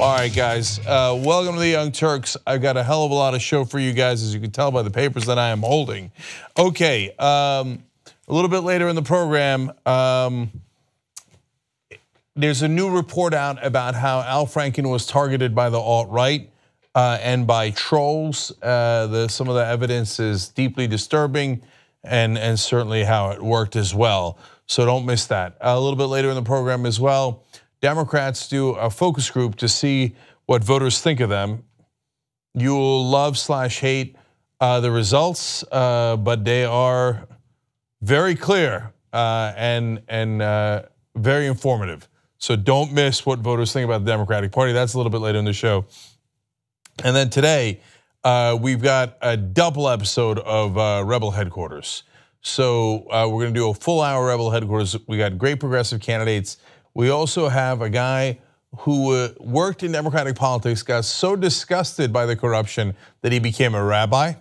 All right, guys, welcome to the Young Turks. I've got a hell of a lot of show for you guys, as you can tell by the papers that I am holding. Okay, a little bit later in the program, there's a new report out about how Al Franken was targeted by the alt-right and by trolls. Some of the evidence is deeply disturbing, and certainly how it worked as well. So don't miss that. A little bit later in the program as well, Democrats do a focus group to see what voters think of them. You will love/hate the results, but they are very clear and very informative. So don't miss what voters think about the Democratic Party. That's a little bit later in the show. And then today, we've got a double episode of Rebel Headquarters. So we're gonna do a full hour Rebel Headquarters. We got great progressive candidates. We also have a guy who worked in Democratic politics, got so disgusted by the corruption that he became a rabbi.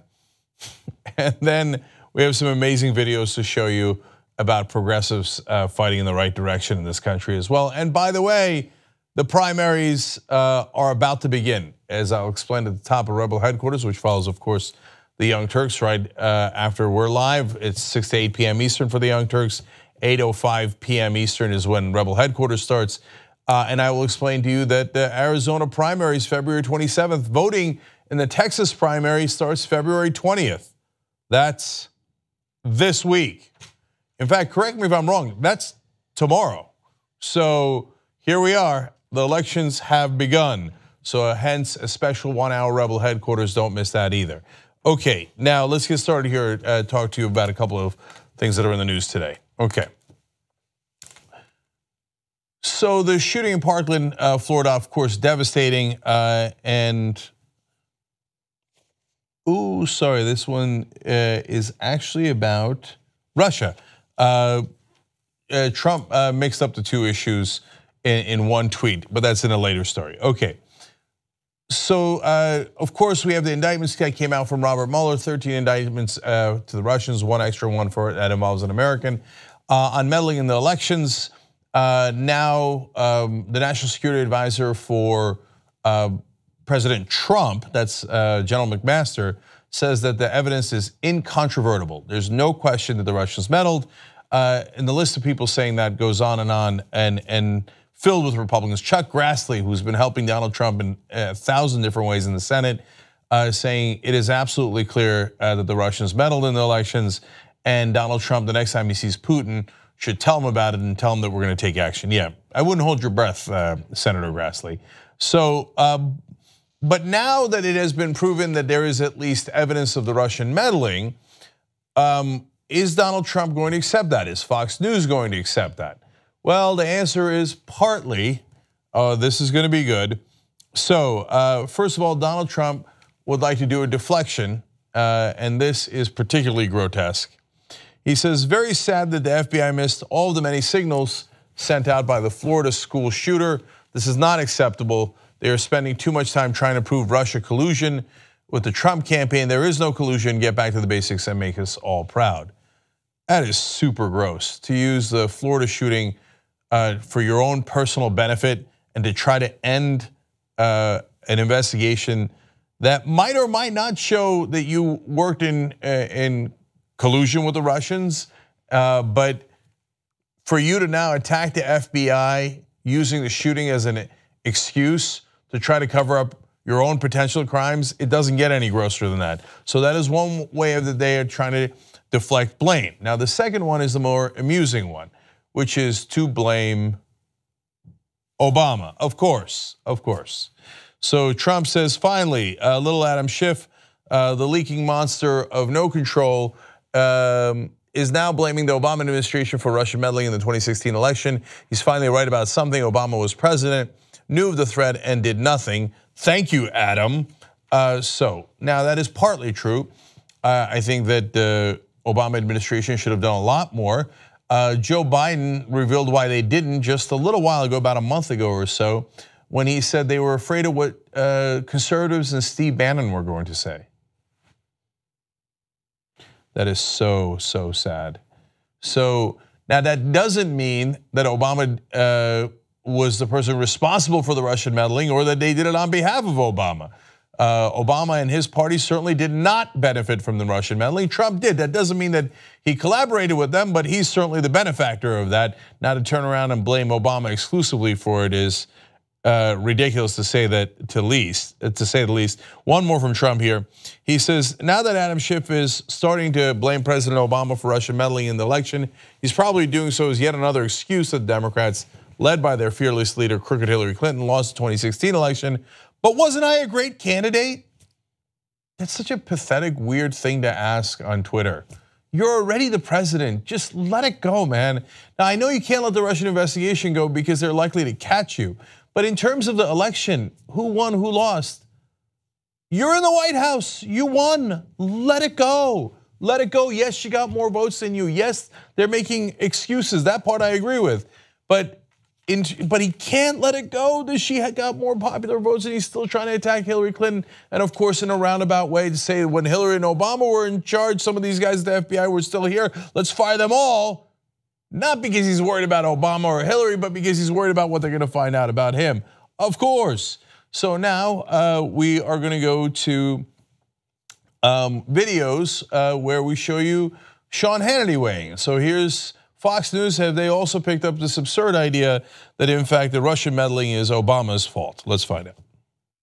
And then we have some amazing videos to show you about progressives fighting in the right direction in this country as well. And by the way, the primaries are about to begin, as I'll explain at the top of Rebel Headquarters, which follows, of course, the Young Turks right after we're live. It's 6 to 8 p.m. Eastern for the Young Turks. 8:05 p.m. Eastern is when Rebel Headquarters starts. And I will explain to you that the Arizona primaries, February 27th. Voting in the Texas primary starts February 20th. That's this week. In fact, correct me if I'm wrong, that's tomorrow. So here we are, the elections have begun. So hence a special 1 hour Rebel Headquarters, don't miss that either. Okay, now let's get started here, talk to you about a couple of things that are in the news today. Okay. So the shooting in Parkland, Florida, of course, devastating. Sorry, this one is actually about Russia. Trump mixed up the two issues in one tweet, but that's in a later story. Okay. So, of course, we have the indictments that came out from Robert Mueller, 13 indictments to the Russians, one extra one for that involves an American. On meddling in the elections, now the National Security Advisor for President Trump, that's General McMaster, says that the evidence is incontrovertible. There's no question that the Russians meddled. And the list of people saying that goes on and filled with Republicans. Chuck Grassley, who's been helping Donald Trump in 1,000 different ways in the Senate, saying it is absolutely clear that the Russians meddled in the elections, and Donald Trump, the next time he sees Putin, should tell him about it and tell him that we're going to take action. Yeah, I wouldn't hold your breath, Senator Grassley. So, but now that it has been proven that there is at least evidence of the Russian meddling, is Donald Trump going to accept that? Is Fox News going to accept that? Well, the answer is partly. This is going to be good. So, first of all, Donald Trump would like to do a deflection, and this is particularly grotesque. He says, very sad that the FBI missed all of the many signals sent out by the Florida school shooter. This is not acceptable. They are spending too much time trying to prove Russia collusion with the Trump campaign. There is no collusion. Get back to the basics and make us all proud. That is super gross, to use the Florida shooting for your own personal benefit and to try to end an investigation that might or might not show that you worked in collusion with the Russians, but for you to now attack the FBI using the shooting as an excuse to try to cover up your own potential crimes, it doesn't get any grosser than that. So that is one way that they are trying to deflect blame. Now the second one is the more amusing one, which is to blame Obama, of course. So Trump says, finally, little Adam Schiff, the leaking monster of no control, is now blaming the Obama administration for Russian meddling in the 2016 election. He's finally right about something. Obama was president, knew of the threat and did nothing. Thank you, Adam. So now that is partly true. I think that the Obama administration should have done a lot more. Joe Biden revealed why they didn't just a little while ago, about a month ago or so, when he said they were afraid of what conservatives and Steve Bannon were going to say. That is so sad. So now that doesn't mean that Obama was the person responsible for the Russian meddling or that they did it on behalf of Obama. Obama and his party certainly did not benefit from the Russian meddling. Trump did. That doesn't mean that he collaborated with them, but he's certainly the benefactor of that. Now to turn around and blame Obama exclusively for it is ridiculous to say the least. One more from Trump here. He says, now that Adam Schiff is starting to blame President Obama for Russian meddling in the election, he's probably doing so as yet another excuse that the Democrats, led by their fearless leader, crooked Hillary Clinton, lost the 2016 election. But wasn't I a great candidate? That's such a pathetic, weird thing to ask on Twitter. You're already the president. Just let it go, man. Now, I know you can't let the Russian investigation go because they're likely to catch you. But in terms of the election, who won, who lost? You're in the White House. You won. Let it go. Let it go. Yes, she got more votes than you. Yes, they're making excuses. That part I agree with. But he can't let it go that she had got more popular votes and he's still trying to attack Hillary Clinton. And of course, in a roundabout way to say when Hillary and Obama were in charge, some of these guys at the FBI were still here. Let's fire them all. Not because he's worried about Obama or Hillary, but because he's worried about what they're gonna find out about him. Of course. So now we are gonna go to videos where we show you Sean Hannity weighing. So here's Fox News. Have they also picked up this absurd idea that in fact the Russian meddling is Obama's fault? Let's find out.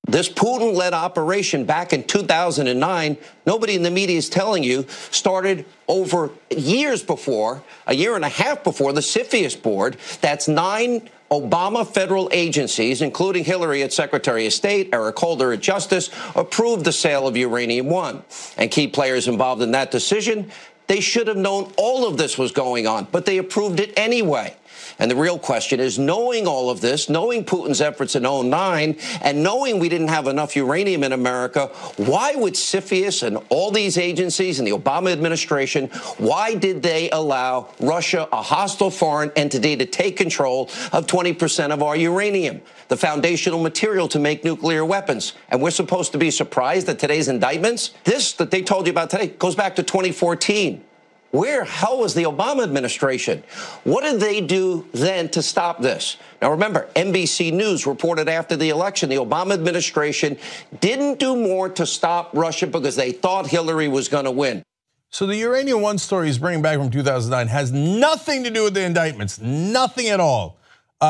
This Putin-led operation back in 2009, nobody in the media is telling you, started over years before, a year and a half before the CFIUS board. That's 9 Obama federal agencies, including Hillary as Secretary of State, Eric Holder as Justice, approved the sale of Uranium One. And key players involved in that decision, they should have known all of this was going on, but they approved it anyway. And the real question is, knowing all of this, knowing Putin's efforts in 2009, and knowing we didn't have enough uranium in America, why would CFIUS and all these agencies and the Obama administration, why did they allow Russia, a hostile foreign entity, to take control of 20% of our uranium, the foundational material to make nuclear weapons? And we're supposed to be surprised at today's indictments? This that they told you about today goes back to 2014. Where hell was the Obama administration? What did they do then to stop this? Now remember, NBC News reported after the election, the Obama administration didn't do more to stop Russia because they thought Hillary was going to win. So the Uranium One story he's bringing back from 2009 has nothing to do with the indictments, nothing at all.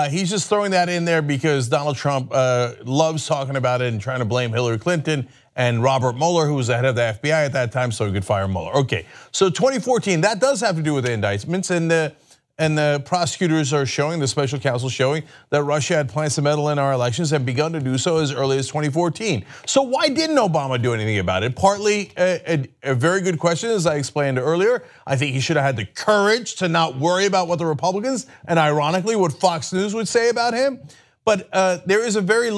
He's just throwing that in there because Donald Trump loves talking about it and trying to blame Hillary Clinton and Robert Mueller, who was the head of the FBI at that time, so he could fire Mueller. Okay, so 2014, that does have to do with the indictments, and the prosecutors are showing, the special counsel showing, that Russia had plans to meddle in our elections and begun to do so as early as 2014. So why didn't Obama do anything about it? Partly a very good question, as I explained earlier. I think he should have had the courage to not worry about what the Republicans, and ironically, what Fox News would say about him. But there is a very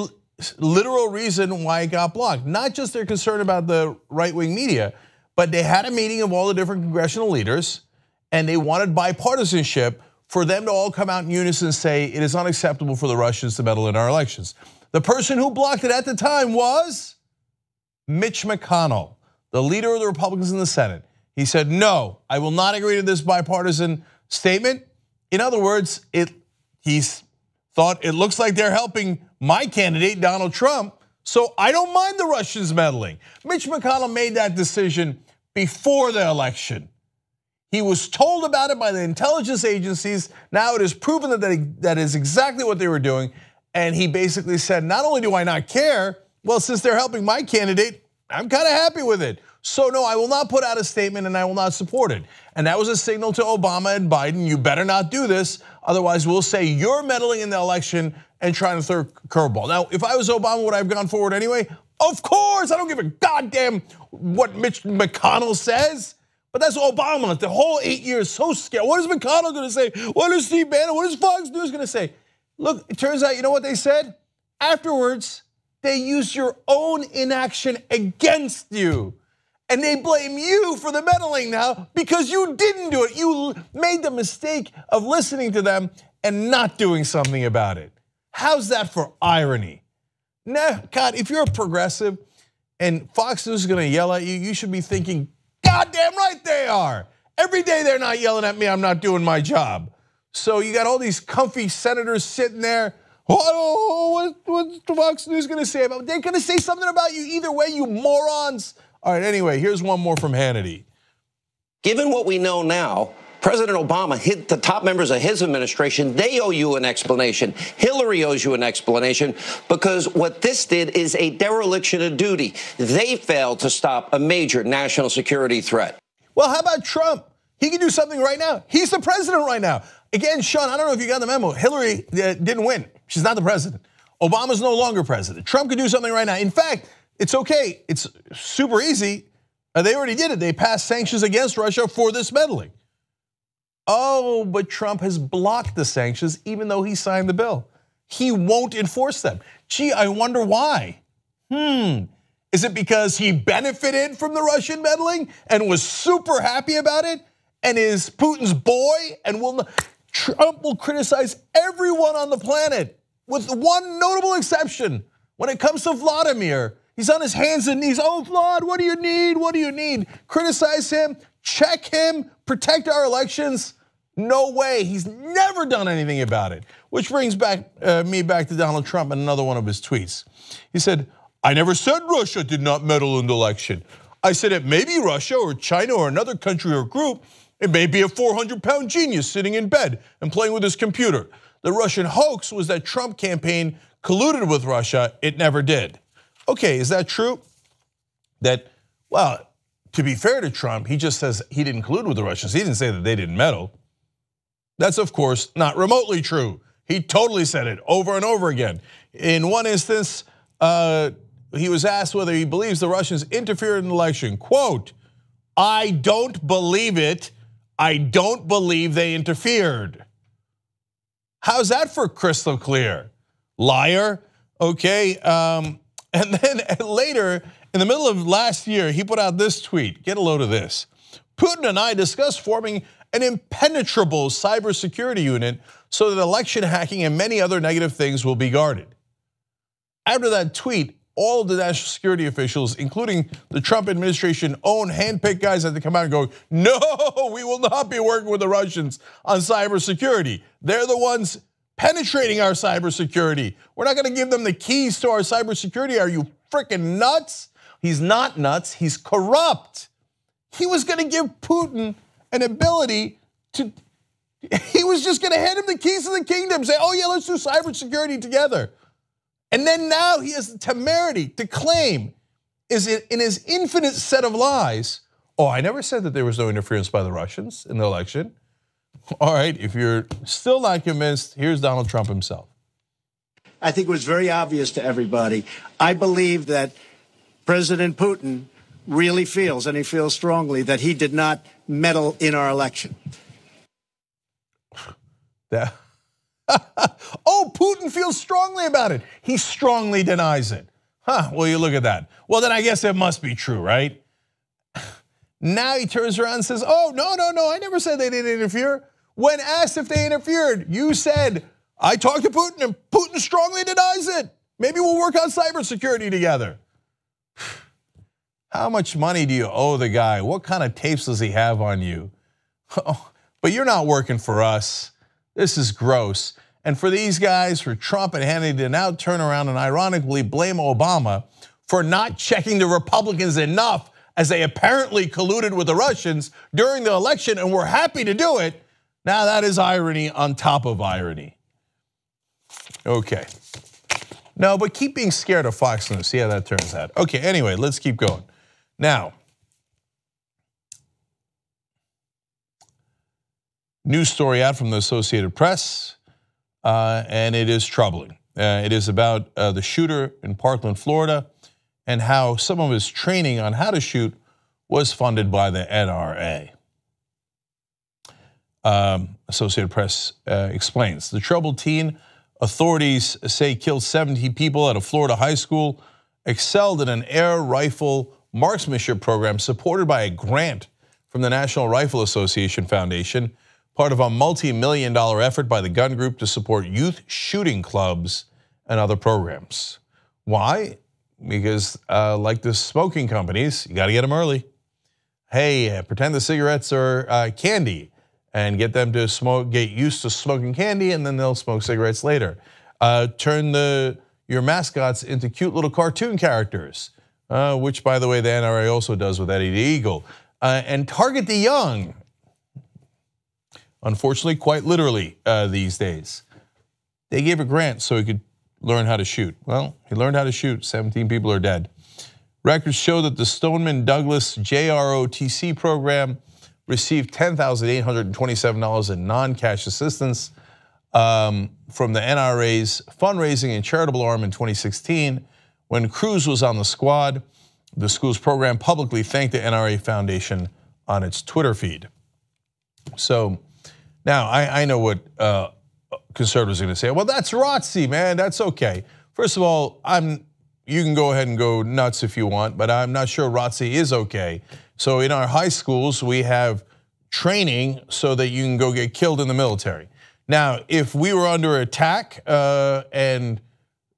literal reason why it got blocked. Not just their concern about the right-wing media, but they had a meeting of all the different congressional leaders and they wanted bipartisanship for them to all come out in unison and say it is unacceptable for the Russians to meddle in our elections. The person who blocked it at the time was Mitch McConnell, the leader of the Republicans in the Senate. He said, no, I will not agree to this bipartisan statement. In other words, he's thought it looks like they're helping my candidate, Donald Trump, so I don't mind the Russians meddling. Mitch McConnell made that decision before the election. He was told about it by the intelligence agencies. Now it is proven that is exactly what they were doing. And he basically said, not only do I not care, well, since they're helping my candidate, I'm kind of happy with it. So no, I will not put out a statement and I will not support it. And that was a signal to Obama and Biden, you better not do this. Otherwise we'll say you're meddling in the election and trying to throw a curveball. Now, if I was Obama, would I have gone forward anyway? Of course, I don't give a goddamn what Mitch McConnell says. But that's Obama, the whole 8 years, so scared. What is McConnell gonna say? What is Steve Bannon, what is Fox News gonna say? Look, it turns out, you know what they said? Afterwards, they used your own inaction against you. And they blame you for the meddling now because you didn't do it. You made the mistake of listening to them and not doing something about it. How's that for irony? Nah, God, if you're a progressive and Fox News is gonna yell at you, you should be thinking, goddamn right they are. Every day they're not yelling at me, I'm not doing my job. So you got all these comfy senators sitting there What's the Fox News going to say about it? They're going to say something about you either way, you morons. All right, anyway, here's one more from Hannity. Given what we know now, President Obama hit the top members of his administration. They owe you an explanation. Hillary owes you an explanation because what this did is a dereliction of duty. They failed to stop a major national security threat. Well, how about Trump? He can do something right now. He's the president right now. Again, Sean, I don't know if you got the memo. Hillary didn't win. She's not the president. Obama's no longer president. Trump could do something right now. In fact, it's okay. It's super easy. They already did it. They passed sanctions against Russia for this meddling. Oh, but Trump has blocked the sanctions even though he signed the bill. He won't enforce them. Gee, I wonder why. Is it because he benefited from the Russian meddling and was super happy about it and is Putin's boy and Trump will criticize everyone on the planet with one notable exception. When it comes to Vladimir, he's on his hands and knees. Oh, Vlad, what do you need? What do you need? Criticize him, check him, protect our elections. No way, he's never done anything about it. Which brings me back to Donald Trump and another one of his tweets. He said, I never said Russia did not meddle in the election. I said it may be Russia or China or another country or group. It may be a 400-pound genius sitting in bed and playing with his computer. The Russian hoax was that Trump campaign colluded with Russia. It never did. Okay, is that true? Well, to be fair to Trump, he just says he didn't collude with the Russians. He didn't say that they didn't meddle. That's, of course, not remotely true. He totally said it over and over again. In one instance, he was asked whether he believes the Russians interfered in the election. Quote, I don't believe it. I don't believe they interfered. How's that for crystal clear? Liar, okay. And then later, in the middle of last year, he put out this tweet. Get a load of this. Putin and I discussed forming an impenetrable cybersecurity unit so that election hacking and many other negative things will be guarded. After that tweet, all of the national security officials, including the Trump administration own handpicked guys had to come out and go, no, we will not be working with the Russians on cybersecurity. They're the ones penetrating our cybersecurity. We're not gonna give them the keys to our cybersecurity. Are you freaking nuts? He's not nuts, he's corrupt. He was gonna give Putin an ability to, he was just gonna hand him the keys to the kingdom, say, oh yeah, let's do cybersecurity together. And then now he has the temerity to claim, in his infinite set of lies, oh, I never said that there was no interference by the Russians in the election. All right, if you're still not convinced, here's Donald Trump himself. I think it was very obvious to everybody. I believe that President Putin really feels, and he feels strongly, that he did not meddle in our election. Oh, Putin feels strongly about it. He strongly denies it. Well, you look at that. Well, then I guess it must be true, right? Now he turns around and says, oh, no, I never said they didn't interfere. When asked if they interfered, you said, I talked to Putin and Putin strongly denies it. Maybe we'll work on cybersecurity together. How much money do you owe the guy? What kind of tapes does he have on you? But you're not working for us. This is gross. And for these guys, for Trump and Hannity to now turn around and ironically blame Obama for not checking the Republicans enough as they apparently colluded with the Russians during the election and were happy to do it. Now that is irony on top of irony. Okay. No, but keep being scared of Fox News. See how that turns out. Okay, anyway, let's keep going. Now, news story out from the Associated Press, and it is troubling. It is about the shooter in Parkland, Florida, and how some of his training on how to shoot was funded by the NRA. Associated Press explains. The troubled teen, authorities say killed 70 people at a Florida high school, excelled in an air rifle marksmanship program supported by a grant from the National Rifle Association Foundation, part of a multi-million-dollar effort by the gun group to support youth shooting clubs and other programs. Why? Because like the smoking companies, you gotta get them early. Hey, pretend the cigarettes are candy and get them to smoke, get used to smoking candy, and then they'll smoke cigarettes later. Turn your mascots into cute little cartoon characters, which, by the way, the NRA also does with Eddie the Eagle. And target the young. Unfortunately, quite literally these days. They gave a grant so he could learn how to shoot. Well, he learned how to shoot. 17 people are dead. Records show that the Stoneman Douglas JROTC program received $10,827 in non-cash assistance from the NRA's fundraising and charitable arm in 2016. When Cruz was on the squad, the school's program publicly thanked the NRA Foundation on its Twitter feed. So now I know what conservatives are going to say. Well, that's ROTC, man. That's okay. First of all, you can go ahead and go nuts if you want, but I'm not sure ROTC is okay. So in our high schools, we have training so that you can go get killed in the military. Now, if we were under attack and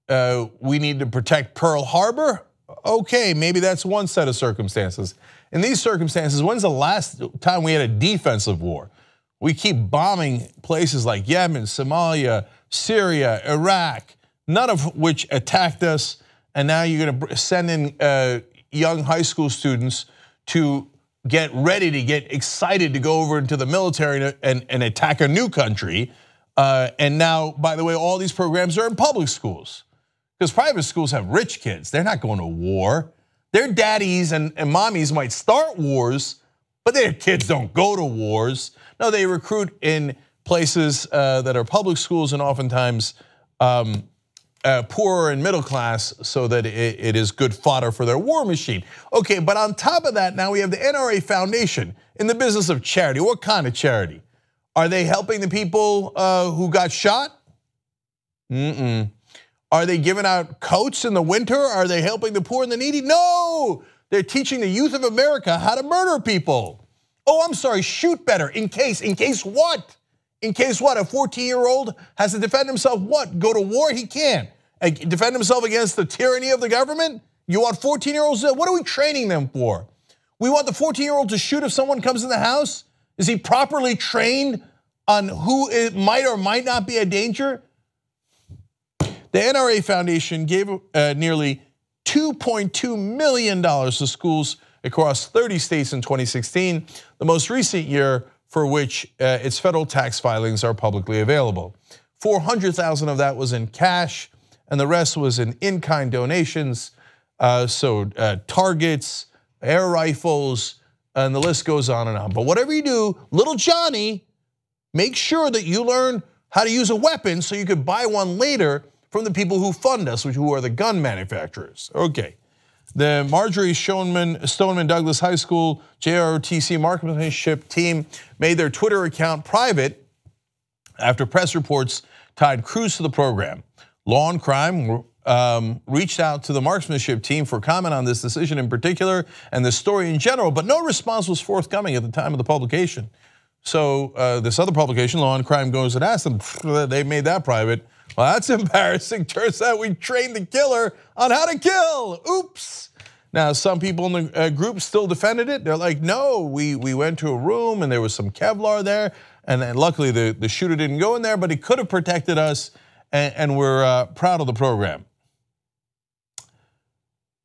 we need to protect Pearl Harbor, okay, maybe that's one set of circumstances. In these circumstances, when's the last time we had a defensive war? We keep bombing places like Yemen, Somalia, Syria, Iraq, none of which attacked us, and now you're gonna send in young high school students to get ready, to get excited to go over into the military and attack a new country. And now, by the way, all these programs are in public schools because private schools have rich kids. They're not going to war. Their daddies and mommies might start wars, but their kids don't go to wars. No, they recruit in places that are public schools and oftentimes poorer and middle class so that it is good fodder for their war machine. Okay, but on top of that, now we have the NRA Foundation in the business of charity. What kind of charity? Are they helping the people who got shot? Are they giving out coats in the winter? Are they helping the poor and the needy? No, they're teaching the youth of America how to murder people. Oh, I'm sorry, shoot better, in case what? In case what, a 14-year-old has to defend himself what? Go to war? He can't. Defend himself against the tyranny of the government? You want 14-year-olds, what are we training them for? We want the 14-year-old to shoot if someone comes in the house? Is he properly trained on who it might or might not be a danger? The NRA Foundation gave nearly $2.2 million to schools across 30 states in 2016, the most recent year for which its federal tax filings are publicly available. $400,000 of that was in cash, and the rest was in-kind donations. Targets, air rifles, and the list goes on and on. But whatever you do, little Johnny, make sure that you learn how to use a weapon so you could buy one later from the people who fund us, who are the gun manufacturers. Okay. The Marjorie Stoneman Douglas High School JROTC marksmanship team made their Twitter account private after press reports tied Cruz to the program. Law and Crime reached out to the marksmanship team for comment on this decision in particular and the story in general, but no response was forthcoming at the time of the publication. So this other publication, Law and Crime, goes and asks them, they made that private. Well, that's embarrassing. Turns out we trained the killer on how to kill. Oops. Now, some people in the group still defended it. They're like, no, we went to a room and there was some Kevlar there. And luckily the shooter didn't go in there, but he could have protected us. And we're proud of the program.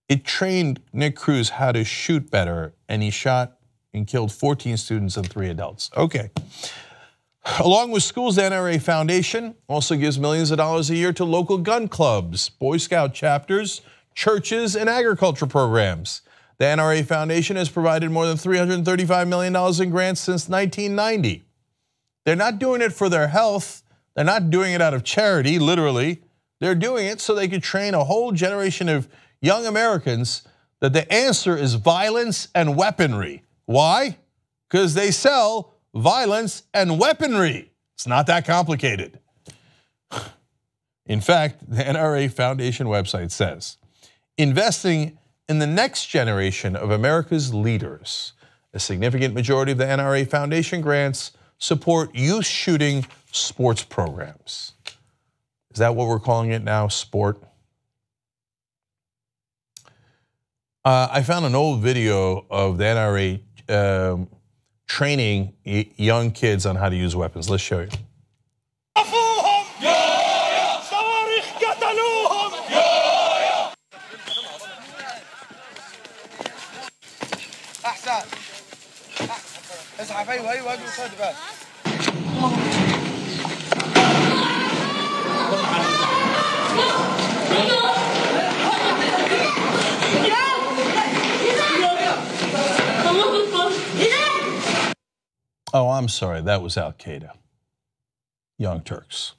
It trained Nick Cruz how to shoot better, and he shot and killed 14 students and 3 adults. Okay. Along with schools, the NRA Foundation also gives millions of dollars a year to local gun clubs, Boy Scout chapters, churches, and agriculture programs. The NRA Foundation has provided more than $335 million in grants since 1990. They're not doing it for their health. They're not doing it out of charity, literally. They're doing it so they could train a whole generation of young Americans that the answer is violence and weaponry. Why? Because they sell violence and weaponry. It's not that complicated. In fact, the NRA Foundation website says, investing in the next generation of America's leaders. A significant majority of the NRA Foundation grants support youth shooting sports programs. Is that what we're calling it now, sport? I found an old video of the NRA training young kids on how to use weapons. Let's show you. Oh, I'm sorry, that was Al Qaeda. Young Turks.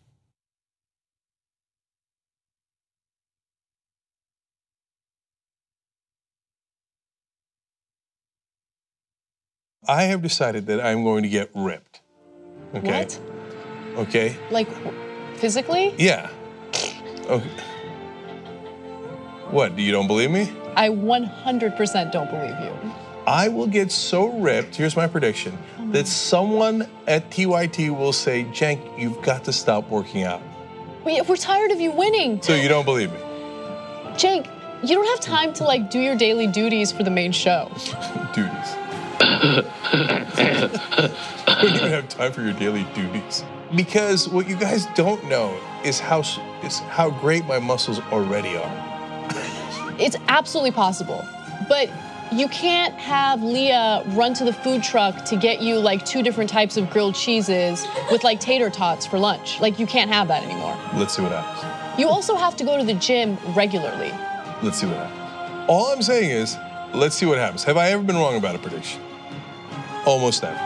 I have decided that I'm going to get ripped. Okay. What? Okay. Like, physically? Yeah. Okay. What? You don't believe me? I 100% don't believe you. I will get so ripped, here's my prediction, that someone at TYT will say, Cenk, you've got to stop working out. We're tired of you winning. So you don't believe me? Cenk, you don't have time to like do your daily duties for the main show. Duties. I don't even have time for your daily duties. Because what you guys don't know is how great my muscles already are. It's absolutely possible, but you can't have Leah run to the food truck to get you like 2 different types of grilled cheeses with like tater tots for lunch. Like, you can't have that anymore. Let's see what happens. You also have to go to the gym regularly. Let's see what happens. All I'm saying is, let's see what happens. Have I ever been wrong about a prediction? Almost never.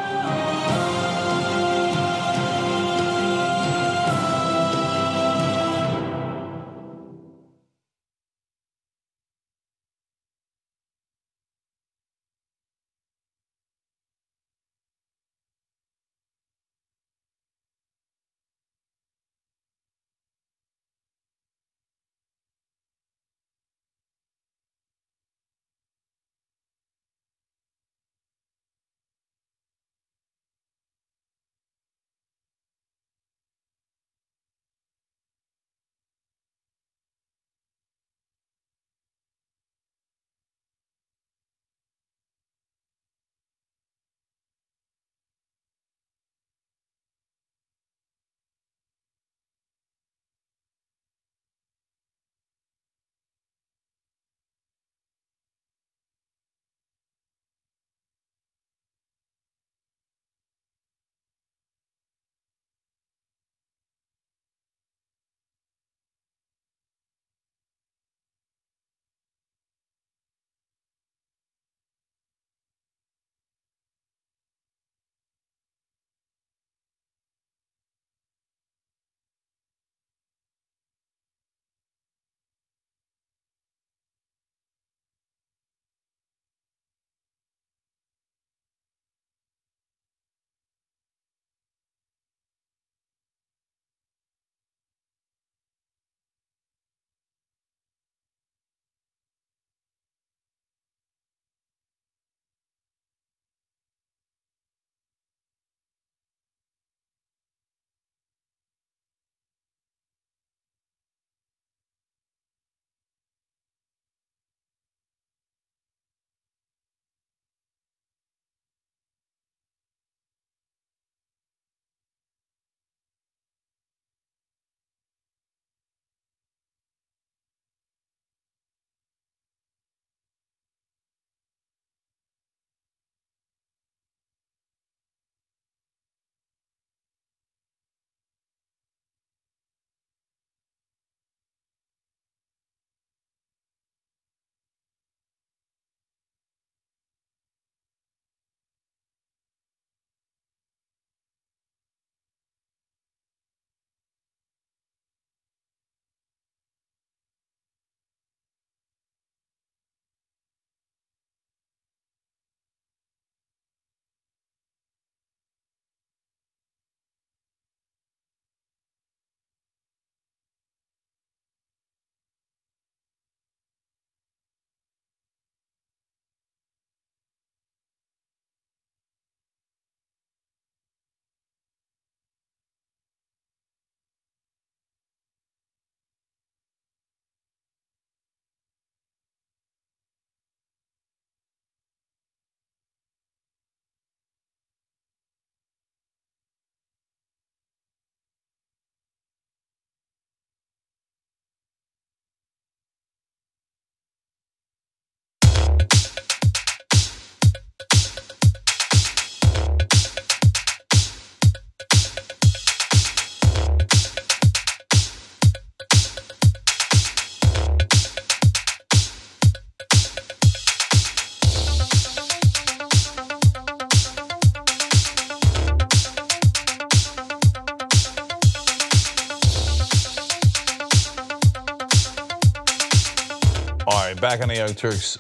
All right, back on the Young Turks.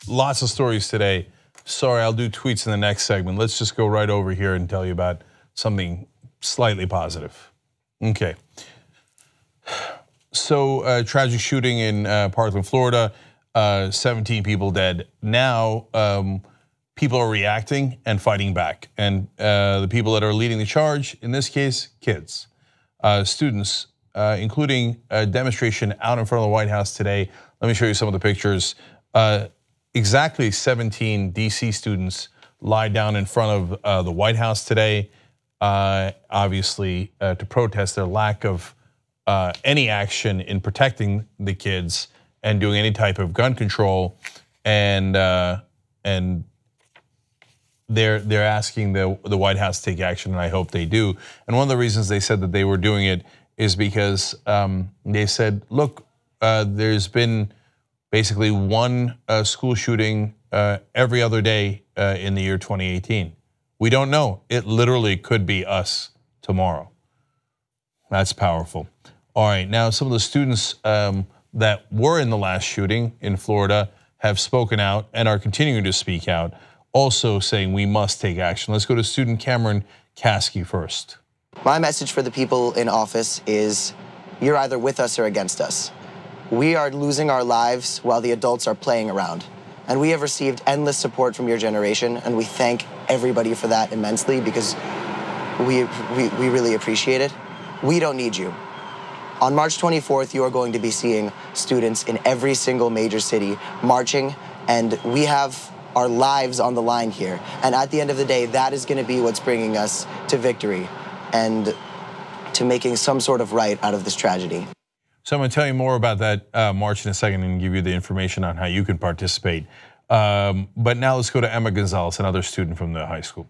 Lots of stories today. Sorry, I'll do tweets in the next segment. Let's just go right over here and tell you about something slightly positive. Okay. So, tragic shooting in Parkland, Florida. 17 people dead. Now, people are reacting and fighting back. And the people that are leading the charge, in this case, kids, students, including a demonstration out in front of the White House today. Let me show you some of the pictures. Exactly 17 DC students lied down in front of the White House today, obviously to protest their lack of any action in protecting the kids and doing any type of gun control, and they're asking the White House to take action, and I hope they do. And one of the reasons they said that they were doing it is because they said, look, there's been basically one school shooting every other day in the year 2018. We don't know. It literally could be us tomorrow. That's powerful. All right, now some of the students that were in the last shooting in Florida have spoken out and are continuing to speak out, also saying we must take action. Let's go to student Cameron Caskey first. My message for the people in office is you're either with us or against us. We are losing our lives while the adults are playing around. And we have received endless support from your generation, and we thank everybody for that immensely because we really appreciate it. We don't need you. On March 24th, you are going to be seeing students in every single major city marching, and we have our lives on the line here. And at the end of the day, that is going to be what's bringing us to victory and to making some sort of right out of this tragedy. So I'm going to tell you more about that march in a second and give you the information on how you can participate. But now let's go to Emma Gonzalez, another student from the high school.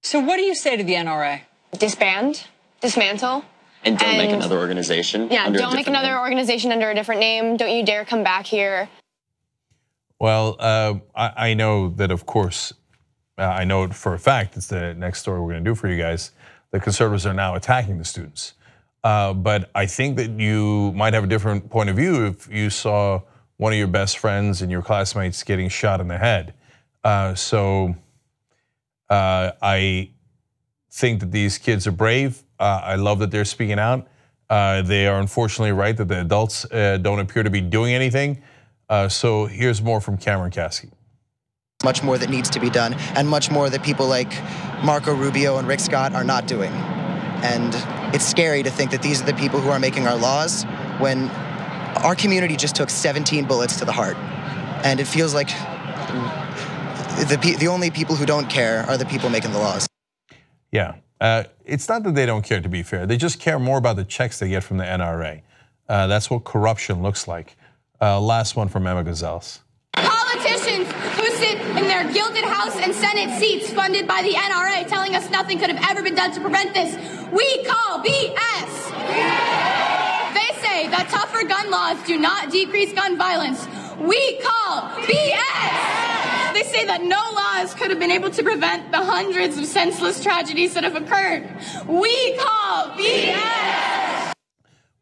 So what do you say to the NRA? Disband, dismantle. And don't make another organization. Yeah, don't make another organization under a different name. Don't you dare come back here. Well, I know that, of course, I know it for a fact. It's the next story we're going to do for you guys. The conservatives are now attacking the students. But I think that you might have a different point of view if you saw one of your best friends and your classmates getting shot in the head. So I think that these kids are brave. I love that they're speaking out. They are unfortunately right that the adults don't appear to be doing anything. So here's more from Cameron Caskey. Much more that needs to be done, and much more that people like Marco Rubio and Rick Scott are not doing. And it's scary to think that these are the people who are making our laws when our community just took 17 bullets to the heart. And it feels like the only people who don't care are the people making the laws. Yeah, it's not that they don't care, to be fair. They just care more about the checks they get from the NRA. That's what corruption looks like. Last one from Emma Gonzalez. Politicians who sit in their gilded House and Senate seats funded by the NRA telling us nothing could have ever been done to prevent this. We call BS. They say that tougher gun laws do not decrease gun violence. We call BS. They say that no laws could have been able to prevent the hundreds of senseless tragedies that have occurred. We call BS.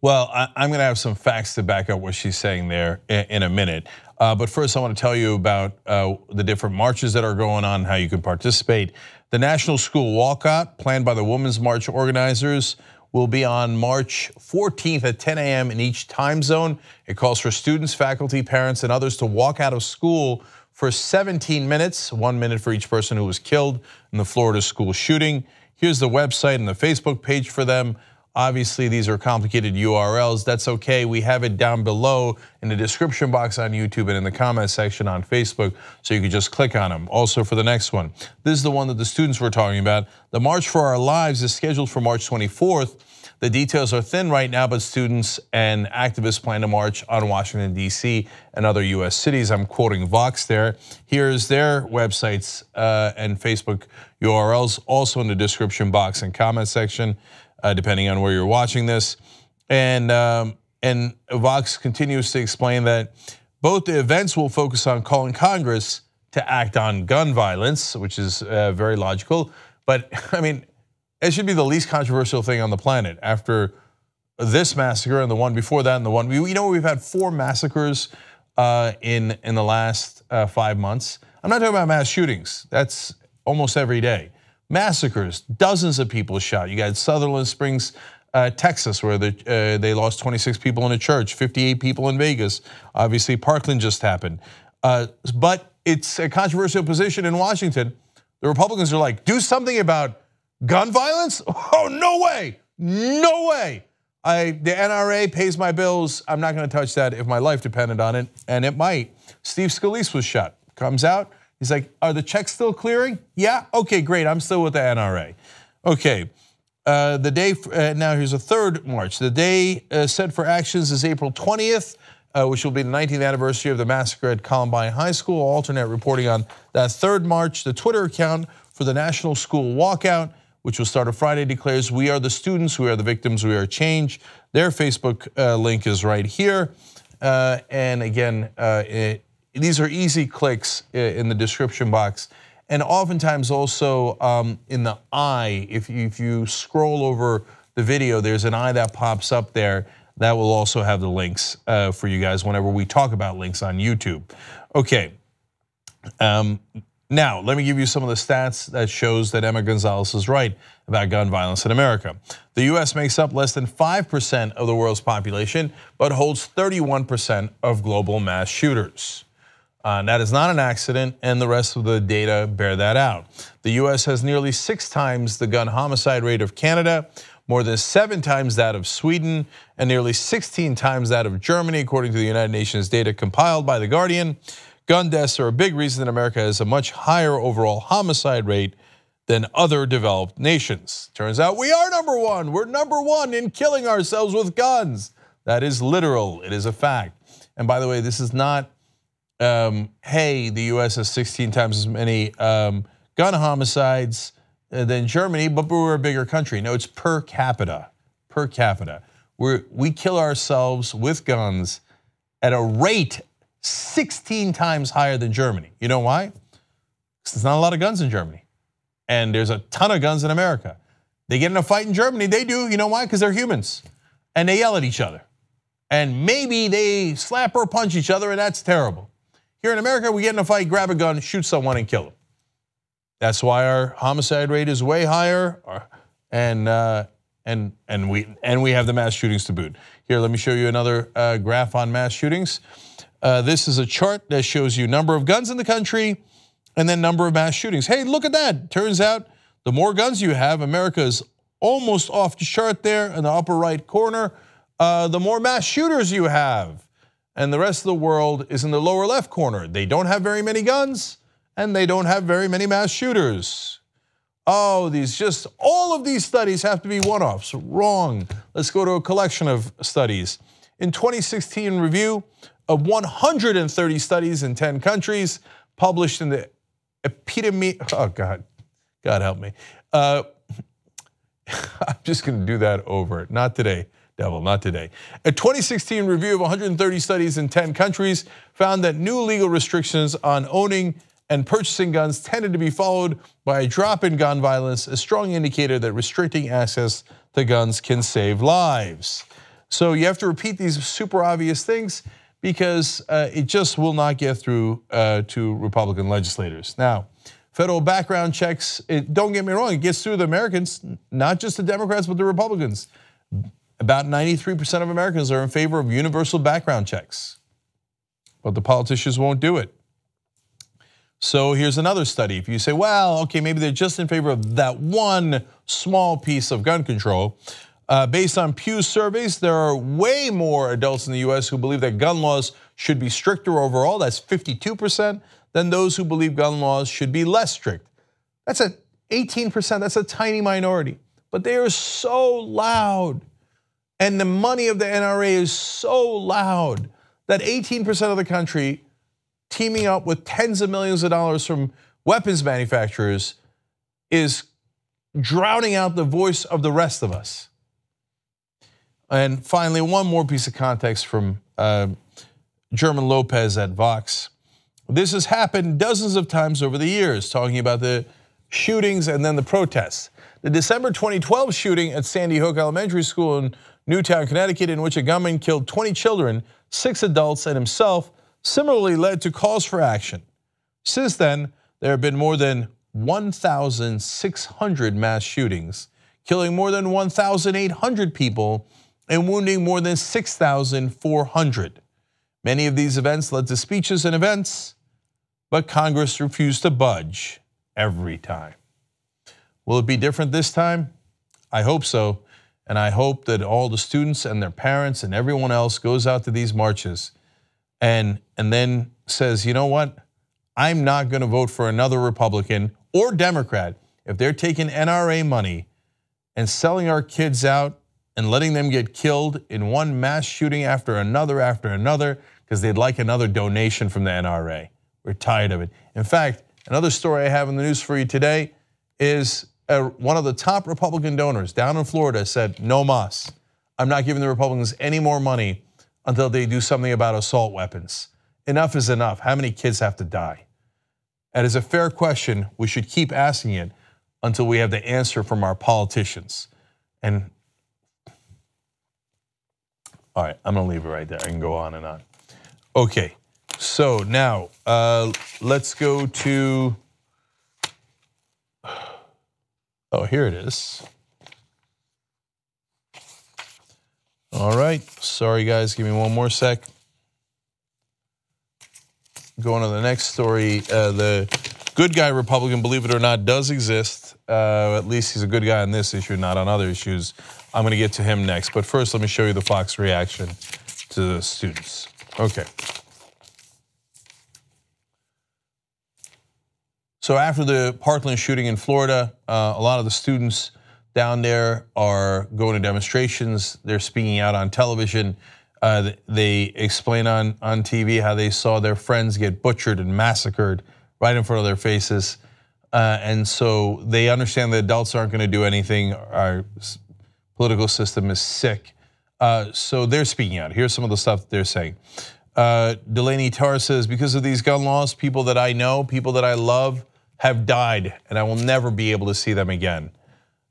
Well, I'm going to have some facts to back up what she's saying there in a minute. But first, I want to tell you about the different marches that are going on, how you can participate. The National School Walkout, planned by the Women's March organizers, will be on March 14th at 10 a.m. in each time zone. It calls for students, faculty, parents, and others to walk out of school for 17 minutes, 1 minute for each person who was killed in the Florida school shooting. Here's the website and the Facebook page for them. Obviously, these are complicated URLs. That's okay. We have it down below in the description box on YouTube and in the comment section on Facebook, so you can just click on them. Also, for the next one, this is the one that the students were talking about. The March for Our Lives is scheduled for March 24th. The details are thin right now, but students and activists plan to march on Washington, D.C. and other U.S. cities. I'm quoting Vox there. Here's their websites and Facebook URLs, also in the description box and comment section, depending on where you're watching this. And Vox continues to explain that both the events will focus on calling Congress to act on gun violence, which is very logical. But I mean, it should be the least controversial thing on the planet after this massacre and the one before that and the one, we've had 4 massacres in the last 5 months. I'm not talking about mass shootings. That's almost every day. Massacres, dozens of people shot. You got Sutherland Springs, Texas, where they lost 26 people in a church, 58 people in Vegas. Obviously, Parkland just happened. But it's a controversial position in Washington. The Republicans are like, do something about gun violence? Oh, no way, no way. The NRA pays my bills. I'm not going to touch that if my life depended on it, and it might. Steve Scalise was shot. Comes out, he's like, are the checks still clearing? Yeah, okay, great, I'm still with the NRA. Okay, the day, now here's a 3rd March. The day set for actions is April 20th, which will be the 19th anniversary of the massacre at Columbine High School. Alternate reporting on that 3rd March. The Twitter account for the National School Walkout, which will start on Friday, declares, we are the students, we are the victims, we are change. Their Facebook link is right here. And again, these are easy clicks in the description box. And oftentimes also in the eye, if you scroll over the video, there's an eye that pops up there that will also have the links for you guys whenever we talk about links on YouTube. Okay, now let me give you some of the stats that shows that Emma Gonzalez is right about gun violence in America. The US makes up less than 5% of the world's population, but holds 31% of global mass shooters. That is not an accident, and the rest of the data bear that out. The US has nearly 6 times the gun homicide rate of Canada, more than 7 times that of Sweden, and nearly 16 times that of Germany, according to the United Nations data compiled by The Guardian. Gun deaths are a big reason that America has a much higher overall homicide rate than other developed nations. Turns out we are number 1. We're number 1 in killing ourselves with guns. That is literal, it is a fact. And by the way, this is not, hey, the US has 16 times as many gun homicides than Germany, but we're a bigger country. No, it's per capita, per capita. We kill ourselves with guns at a rate 16 times higher than Germany. You know why? Because there's not a lot of guns in Germany. And there's a ton of guns in America. They get in a fight in Germany, they do, you know why? Because they're humans. And they yell at each other. And maybe they slap or punch each other, and that's terrible. Here in America, we get in a fight, grab a gun, shoot someone, and kill them. That's why our homicide rate is way higher, and we have the mass shootings to boot. Here, let me show you another graph on mass shootings. This is a chart that shows you number of guns in the country and then number of mass shootings. Hey, look at that. Turns out the more guns you have, America is almost off the chart there in the upper right corner. The more mass shooters you have, and the rest of the world is in the lower left corner. They don't have very many guns, and they don't have very many mass shooters. Oh, all of these studies have to be one-offs. Wrong. Let's go to a collection of studies. In 2016 review of 130 studies in 10 countries, published in the epidemic, oh God help me. I'm just gonna do that over. Not today, devil, not today. A 2016 review of 130 studies in 10 countries found that new legal restrictions on owning and purchasing guns tended to be followed by a drop in gun violence, a strong indicator that restricting access to guns can save lives. So you have to repeat these super obvious things because it just will not get through to Republican legislators. Now, federal background checks, don't get me wrong, it gets through the Americans, not just the Democrats, but the Republicans. About 93% of Americans are in favor of universal background checks, but the politicians won't do it. So here's another study. If you say, well, okay, maybe they're just in favor of that one small piece of gun control. Based on Pew surveys, there are way more adults in the US who believe that gun laws should be stricter overall, that's 52%, than those who believe gun laws should be less strict. That's 18%, that's a tiny minority. But they are so loud, and the money of the NRA is so loud that 18% of the country teaming up with tens of millions of dollars from weapons manufacturers is drowning out the voice of the rest of us. And finally, one more piece of context from German Lopez at Vox. This has happened dozens of times over the years, talking about the shootings and then the protests. The December 2012 shooting at Sandy Hook Elementary School in Newtown, Connecticut, in which a gunman killed 20 children, 6 adults, and himself, similarly led to calls for action. Since then, there have been more than 1,600 mass shootings, killing more than 1,800 people and wounding more than 6,400. Many of these events led to speeches and events, but Congress refused to budge every time. Will it be different this time? I hope so, and I hope that all the students and their parents and everyone else goes out to these marches and then says, you know what? I'm not going to vote for another Republican or Democrat if they're taking NRA money and selling our kids out and letting them get killed in one mass shooting after another because they'd like another donation from the NRA. We're tired of it. In fact, another story I have in the news for you today is one of the top Republican donors down in Florida said, no mas. I'm not giving the Republicans any more money until they do something about assault weapons. Enough is enough. How many kids have to die? That is a fair question. We should keep asking it until we have the answer from our politicians. And all right, I'm gonna leave it right there. I can go on and on. Okay, so now let's go to, oh, here it is. All right, sorry guys, give me one more sec. Going to the next story. The good guy Republican, believe it or not, does exist. At least he's a good guy on this issue, not on other issues. I'm going to get to him next. But first, let me show you the Fox reaction to the students. Okay. So after the Parkland shooting in Florida, a lot of the students down there are going to demonstrations. They're speaking out on television. They explain on TV how they saw their friends get butchered and massacred right in front of their faces. And so they understand that adults aren't going to do anything. Our political system is sick. So they're speaking out. Here's some of the stuff that they're saying. Delaney Tarr says, because of these gun laws, people that I know, people that I love have died, and I will never be able to see them again.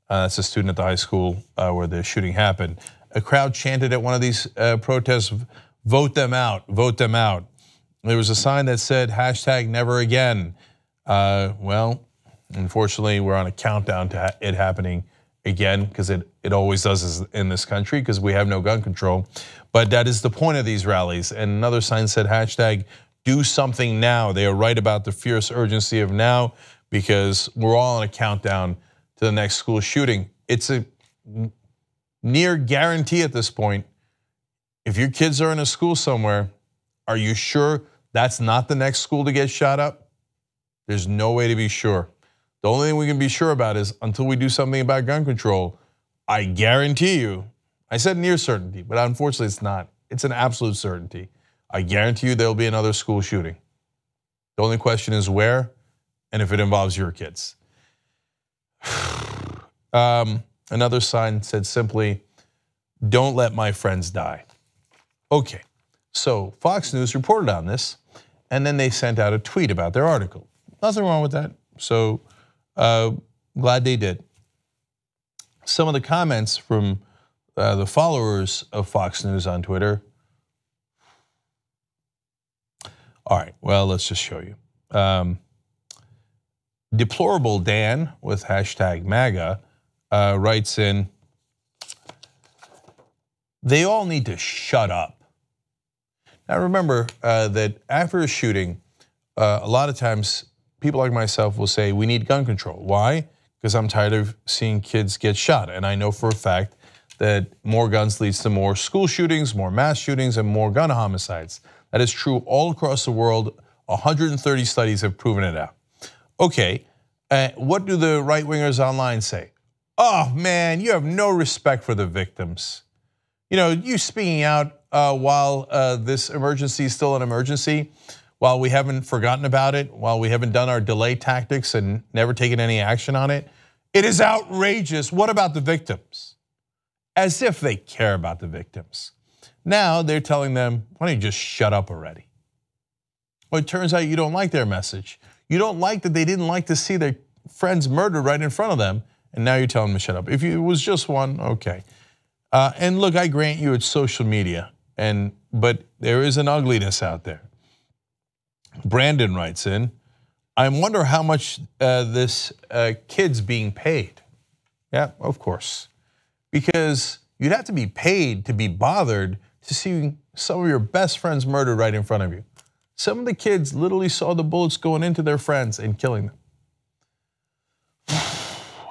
That's a student at the high school where the shooting happened. A crowd chanted at one of these protests, vote them out, vote them out. There was a sign that said hashtag never again. Well, unfortunately, we're on a countdown to it happening again, because it always does in this country, because we have no gun control. But that is the point of these rallies. And another sign said hashtag do something now. They are right about the fierce urgency of now, because we're all on a countdown to the next school shooting. It's a near guarantee at this point. If your kids are in a school somewhere, are you sure that's not the next school to get shot up? There's no way to be sure. The only thing we can be sure about is until we do something about gun control, I guarantee you, I said near certainty, but unfortunately it's not. It's an absolute certainty. I guarantee you there'll be another school shooting. The only question is where and if it involves your kids. Another sign said simply, don't let my friends die. Okay, so Fox News reported on this, and then they sent out a tweet about their article. Nothing wrong with that, so glad they did. Some of the comments from the followers of Fox News on Twitter. All right, well, let's just show you. Deplorable Dan with hashtag MAGA writes in, they all need to shut up. Now remember that after a shooting, a lot of times people like myself will say we need gun control. Why? Because I'm tired of seeing kids get shot. And I know for a fact that more guns leads to more school shootings, more mass shootings, and more gun homicides. That is true all across the world. 130 studies have proven it out. Okay, what do the right-wingers online say? Oh man, you have no respect for the victims. You know, you speaking out while this emergency is still an emergency, while we haven't forgotten about it, while we haven't done our delay tactics and never taken any action on it. It is outrageous. What about the victims? As if they care about the victims. Now they're telling them, why don't you just shut up already? Well, it turns out you don't like their message. You don't like that they didn't like to see their friends murdered right in front of them, and now you're telling them to shut up. If it was just one, okay. And look, I grant you it's social media, but there is an ugliness out there. Brandon writes in, I wonder how much this kid's being paid. Yeah, of course. Because you'd have to be paid to be bothered to see some of your best friends murdered right in front of you. Some of the kids literally saw the bullets going into their friends and killing them.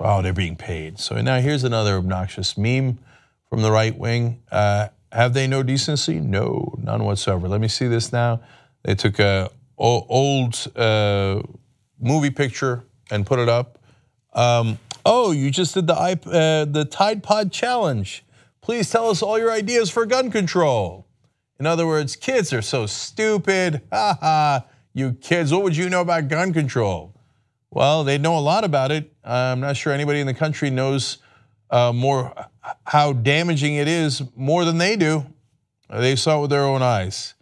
Oh, they're being paid. So now here's another obnoxious meme from the right wing. Have they no decency? No, none whatsoever. Let me see this now. They took a old movie picture and put it up. Oh, you just did the Tide Pod challenge. Please tell us all your ideas for gun control. In other words, kids are so stupid. Ha ha, you kids, what would you know about gun control? Well, they know a lot about it. I'm not sure anybody in the country knows more how damaging it is more than they do. They saw it with their own eyes.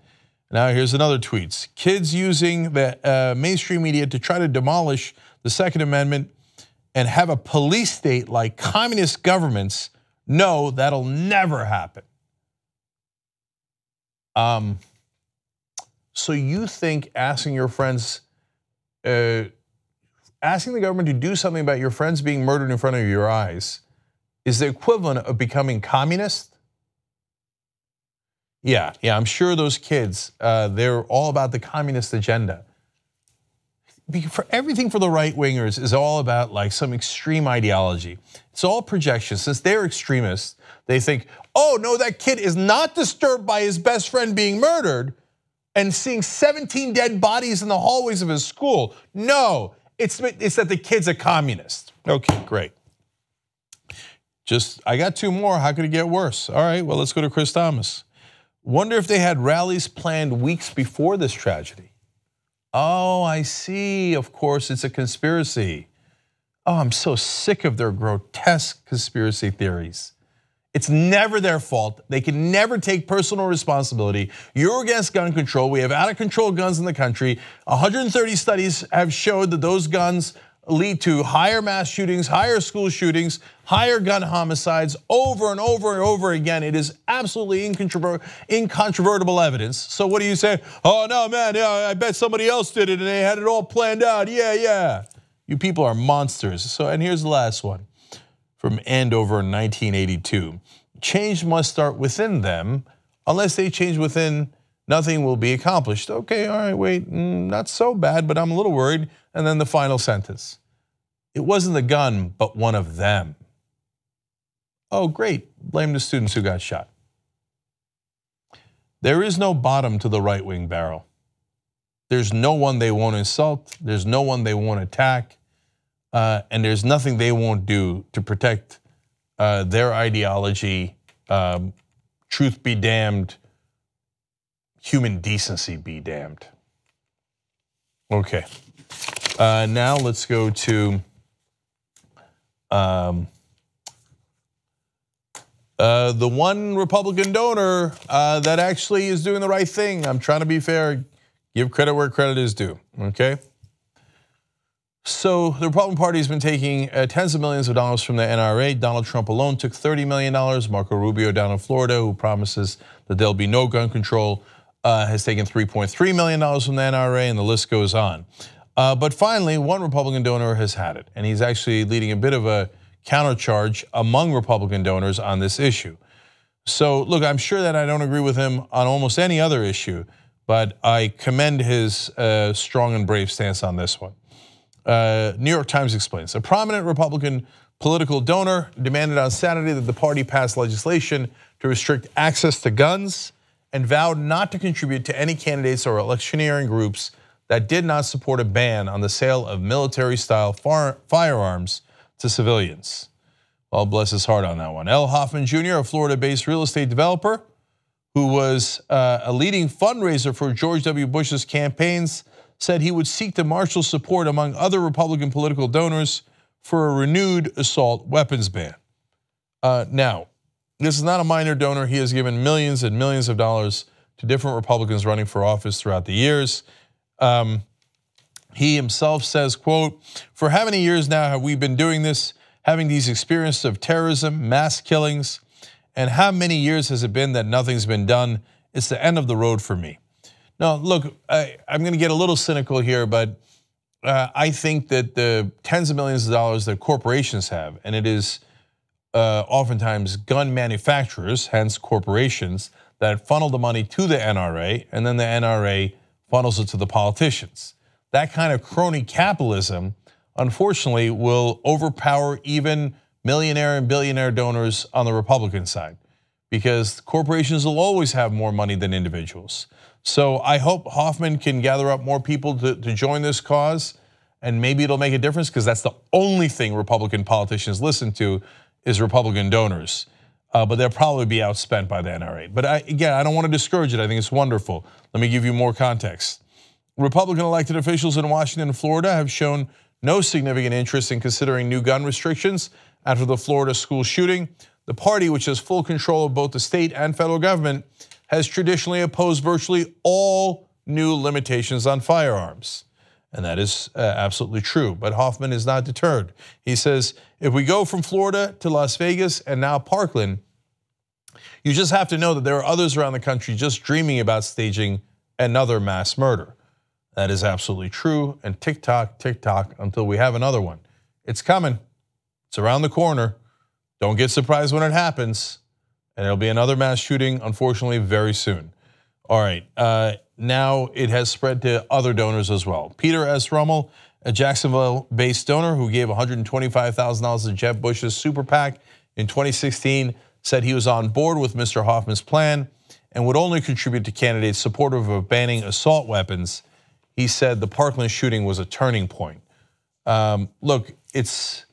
Now here's another tweet. Kids using the mainstream media to try to demolish the Second Amendment and have a police state like communist governments. No, that'll never happen. So you think asking your friends, asking the government to do something about your friends being murdered in front of your eyes is the equivalent of becoming communist? Yeah, I'm sure those kids, they're all about the communist agenda. For everything for the right wingers is all about like some extreme ideology. It's all projection. Since they're extremists, they think, oh no, that kid is not disturbed by his best friend being murdered and seeing 17 dead bodies in the hallways of his school. No, it's that the kid's a communist. Okay, great. I got two more. How could it get worse? All right, well, let's go to Chris Thomas. Wonder if they had rallies planned weeks before this tragedy. Oh, I see. Of course, it's a conspiracy. Oh, I'm so sick of their grotesque conspiracy theories. It's never their fault. They can never take personal responsibility. You're against gun control. We have out of control guns in the country. 130 studies have showed that those guns lead to higher mass shootings, higher school shootings, higher gun homicides over and over and over again. It is absolutely incontrovertible evidence. So what do you say? Oh no, man, yeah, I bet somebody else did it and they had it all planned out. Yeah. You people are monsters. So, and here's the last one from Andover in 1982. Change must start within them. Unless they change within, nothing will be accomplished. Okay, all right, wait, not so bad, but I'm a little worried. And then the final sentence. It wasn't the gun, but one of them. Oh, great. Blame the students who got shot. There is no bottom to the right-wing barrel. There's no one they won't insult. There's no one they won't attack. And there's nothing they won't do to protect their ideology. Truth be damned. Human decency be damned. Okay. Now let's go to the one Republican donor that actually is doing the right thing. I'm trying to be fair, give credit where credit is due, okay? So the Republican Party has been taking tens of millions of dollars from the NRA. Donald Trump alone took $30 million. Marco Rubio down in Florida, who promises that there'll be no gun control, has taken $3.3 million from the NRA, and the list goes on. But finally, one Republican donor has had it, and he's actually leading a bit of a countercharge among Republican donors on this issue. So look, I'm sure that I don't agree with him on almost any other issue, but I commend his strong and brave stance on this one. New York Times explains, a prominent Republican political donor demanded on Saturday that the party pass legislation to restrict access to guns and vowed not to contribute to any candidates or electioneering groups that did not support a ban on the sale of military-style firearms to civilians. Well, bless his heart on that one. L. Hoffman Jr., a Florida-based real estate developer who was a leading fundraiser for George W. Bush's campaigns, said he would seek to marshal support among other Republican political donors for a renewed assault weapons ban. Now, this is not a minor donor. He has given millions and millions of dollars to different Republicans running for office throughout the years. He himself says, quote, for how many years now have we been doing this, having these experiences of terrorism, mass killings, And how many years has it been that nothing's been done? It's the end of the road for me. Now, look, I'm going to get a little cynical here, but I think that the tens of millions of dollars that corporations have, and it is oftentimes gun manufacturers, hence corporations, that funnel the money to the NRA, and then the NRA funnels it to the politicians. That kind of crony capitalism, unfortunately, will overpower even millionaire and billionaire donors on the Republican side, because corporations will always have more money than individuals. So I hope Hoffman can gather up more people to join this cause, and maybe it'll make a difference, because that's the only thing Republican politicians listen to is Republican donors. But they'll probably be outspent by the NRA. But again, I don't want to discourage it. I think it's wonderful. Let me give you more context. Republican elected officials in Washington and Florida have shown no significant interest in considering new gun restrictions after the Florida school shooting. The party, which has full control of both the state and federal government, has traditionally opposed virtually all new limitations on firearms. And that is absolutely true, but Hoffman is not deterred. He says, if we go from Florida to Las Vegas and now Parkland, you just have to know that there are others around the country just dreaming about staging another mass murder. That is absolutely true, and tick tock, until we have another one. It's coming, it's around the corner. Don't get surprised when it happens, and there'll be another mass shooting, unfortunately, very soon. All right, now it has spread to other donors as well. Peter S. Rummel, a Jacksonville-based donor who gave $125,000 to Jeb Bush's super PAC in 2016, said he was on board with Mr. Hoffman's plan and would only contribute to candidates supportive of banning assault weapons. He said the Parkland shooting was a turning point. Look, it's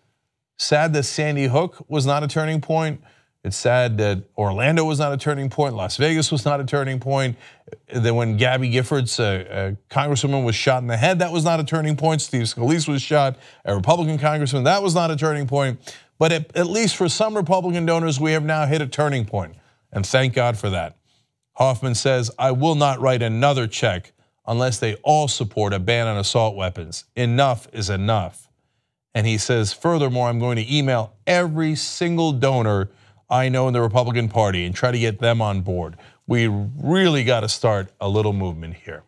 sad that Sandy Hook was not a turning point. It's sad that Orlando was not a turning point. Las Vegas was not a turning point. Then when Gabby Giffords, a congresswoman, was shot in the head, that was not a turning point. Steve Scalise was shot, a Republican congressman, that was not a turning point. But at least for some Republican donors, we have now hit a turning point, and thank God for that. Hoffman says, I will not write another check unless they all support a ban on assault weapons. Enough is enough. And he says, furthermore, I'm going to email every single donor I know in the Republican Party and try to get them on board. We really got to start a little movement here.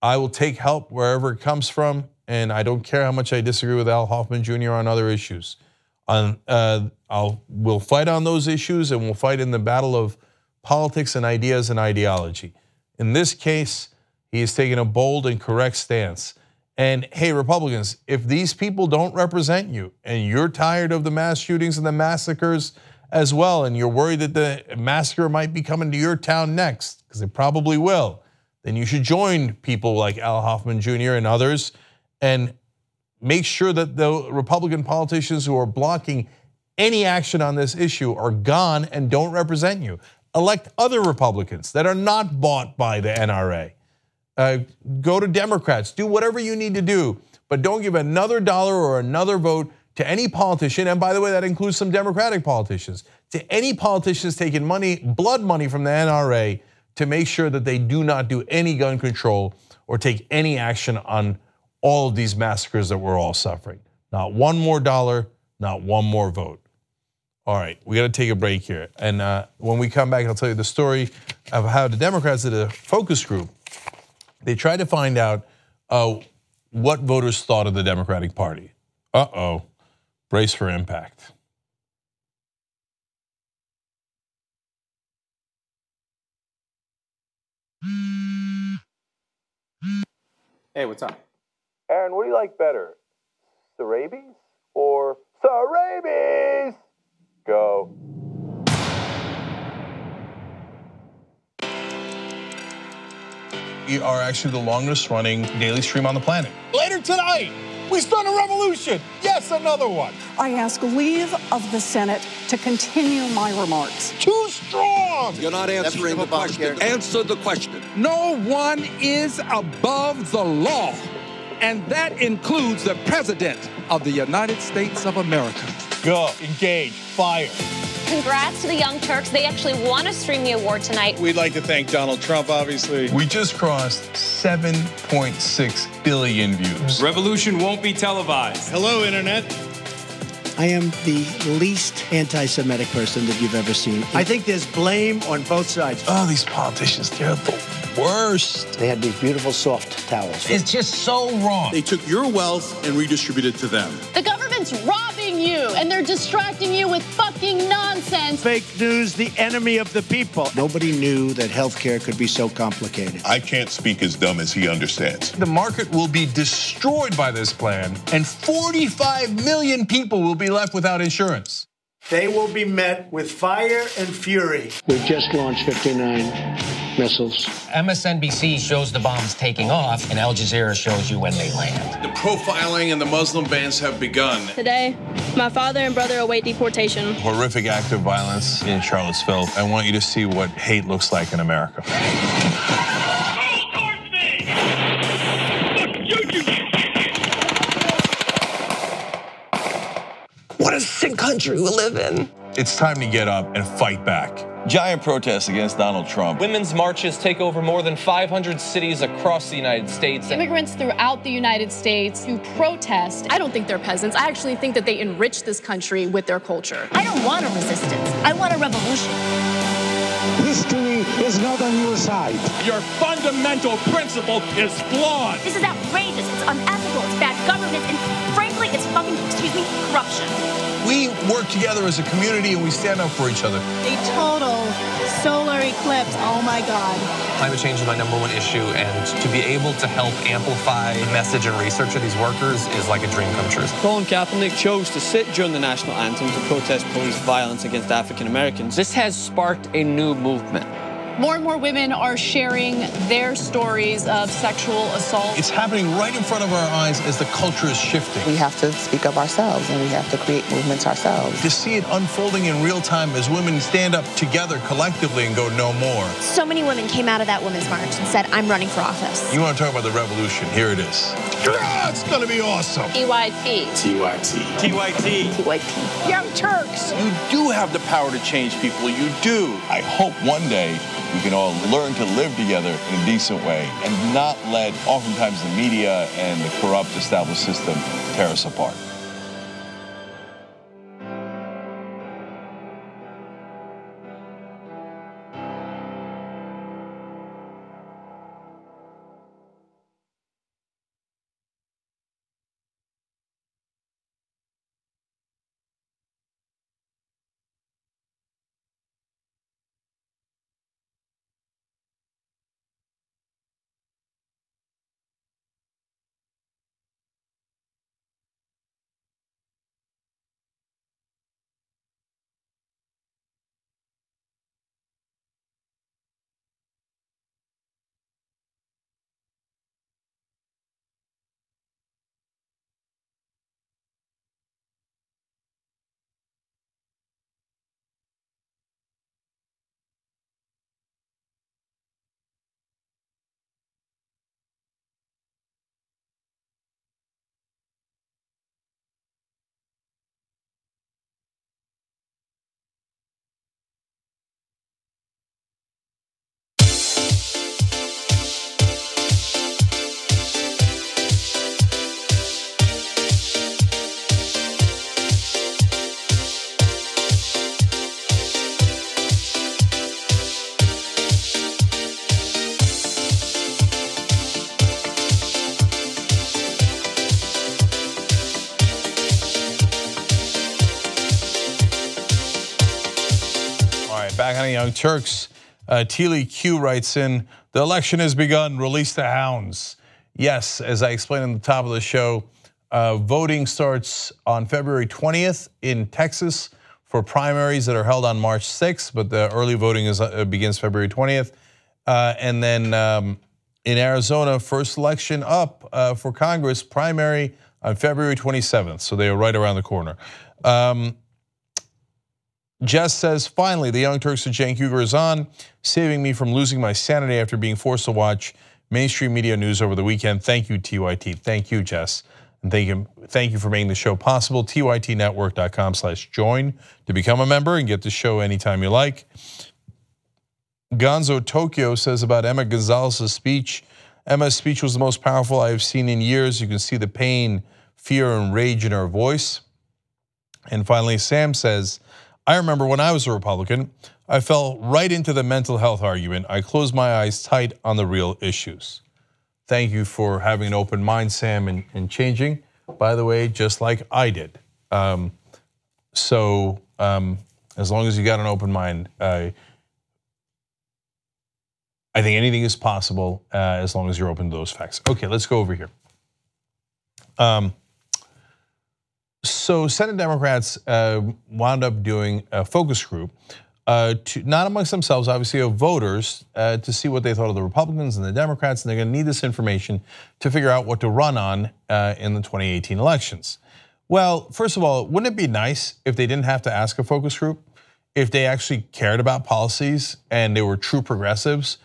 I will take help wherever it comes from, and I don't care how much I disagree with Al Hoffman Jr. on other issues. We'll fight on those issues, and we'll fight in the battle of politics and ideas and ideology. In this case, he has taken a bold and correct stance. And hey, Republicans, if these people don't represent you and you're tired of the mass shootings and the massacres as well, and you're worried that the massacre might be coming to your town next, because it probably will, then you should join people like Al Hoffman Jr. and others and make sure that the Republican politicians who are blocking any action on this issue are gone and don't represent you. Elect other Republicans that are not bought by the NRA. Go to Democrats, do whatever you need to do, but don't give another dollar or another vote to any politician, and by the way, that includes some Democratic politicians, to any politicians taking money, blood money from the NRA to make sure that they do not do any gun control or take any action on all of these massacres that we're all suffering. Not one more dollar, not one more vote. All right, we got to take a break here. And when we come back, I'll tell you the story of how the Democrats did a focus group. They tried to find out what voters thought of the Democratic Party. Brace for impact. Hey, what's up? Aaron, what do you like better? Rabies or rabies? Go. We are actually the longest running daily stream on the planet. Later tonight, we start a revolution. Yes, another one. I ask leave of the Senate to continue my remarks. Too strong. You're not answering the question. Answer the question. No one is above the law, and that includes the President of the United States of America. Go, engage, fire. Congrats to the Young Turks. They actually won a Stream the Award tonight. We'd like to thank Donald Trump, obviously. We just crossed 7.6 billion views. Revolution won't be televised. Hello, Internet. I am the least anti-Semitic person that you've ever seen. I think there's blame on both sides. Oh, these politicians, they're the worst. They had these beautiful soft towels. It's just so wrong. They took your wealth and redistributed it to them. The government's robbing you, and they're distracting you with fucking nonsense. Fake news, the enemy of the people. Nobody knew that healthcare could be so complicated. I can't speak as dumb as he understands. The market will be destroyed by this plan, and 45 million people will be left without insurance. They will be met with fire and fury. We've just launched 59 missiles. MSNBC shows the bombs taking off, and Al Jazeera shows you when they land. The profiling and the Muslim bans have begun. Today, my father and brother await deportation. Horrific act of violence in Charlottesville. I want you to see what hate looks like in America. What a sick country we live in. It's time to get up and fight back. Giant protests against Donald Trump. Women's marches take over more than 500 cities across the United States. Immigrants throughout the United States who protest. I don't think they're peasants. I actually think that they enrich this country with their culture. I don't want a resistance. I want a revolution. History is not on your side. Your fundamental principle is flawed. This is outrageous. It's unethical. It's bad government. And frankly, it's fucking, corruption. We work together as a community and we stand up for each other. A total solar eclipse, oh my God. Climate change is my #1 issue, and to be able to help amplify the message and research of these workers is like a dream come true. Colin Kaepernick chose to sit during the national anthem to protest police violence against African Americans. This has sparked a new movement. More and more women are sharing their stories of sexual assault. It's happening right in front of our eyes as the culture is shifting. We have to speak up ourselves, and we have to create movements ourselves. To see it unfolding in real time as women stand up together collectively and go no more. So many women came out of that women's march and said, I'm running for office. You want to talk about the revolution? Here it is. Yeah, it's gonna be awesome. TYT. TYT. TYT. TYT. Young Turks. You do have the power to change people, you do. I hope one day we can all learn to live together in a decent way and not let, oftentimes, the media and the corrupt established system tear us apart. Back on the Young Turks, Teely Q writes in, the election has begun, release the hounds. Yes, as I explained on the top of the show, voting starts on February 20th in Texas for primaries that are held on March 6th, but the early voting begins February 20th. And then in Arizona, first election up for Congress, primary on February 27th, so they are right around the corner. Jess says, finally, the Young Turks and Cenk Uygur is on, saving me from losing my sanity after being forced to watch mainstream media news over the weekend. Thank you, TYT. Thank you, Jess. And thank you for making the show possible. TYTnetwork.com/join to become a member and get the show anytime you like. Gonzo Tokyo says about Emma Gonzalez's speech, Emma's speech was the most powerful I have seen in years. You can see the pain, fear, and rage in her voice. And finally, Sam says, I remember when I was a Republican, I fell right into the mental health argument. I closed my eyes tight on the real issues. Thank you for having an open mind, Sam, and changing, by the way, just like I did. As long as you got an open mind, I think anything is possible as long as you're open to those facts. Okay, let's go over here. So Senate Democrats wound up doing a focus group, not amongst themselves, obviously, of voters to see what they thought of the Republicans and the Democrats, and they're going to need this information to figure out what to run on in the 2018 elections. Well, first of all, wouldn't it be nice if they didn't have to ask a focus group, if they actually cared about policies and they were true progressives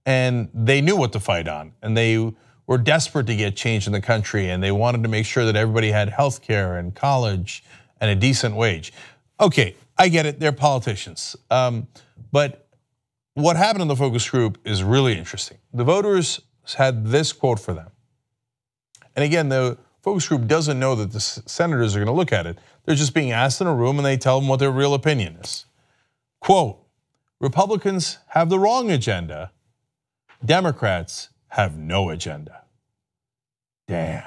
and they knew what to fight on and they were desperate to get change in the country and they wanted to make sure that everybody had health care and college and a decent wage. Okay, I get it, they're politicians. But what happened in the focus group is really interesting. The voters had this quote for them. And again, the focus group doesn't know that the senators are going to look at it. They're just being asked in a room and they tell them what their real opinion is. Quote, Republicans have the wrong agenda. Democrats have no agenda. Damn.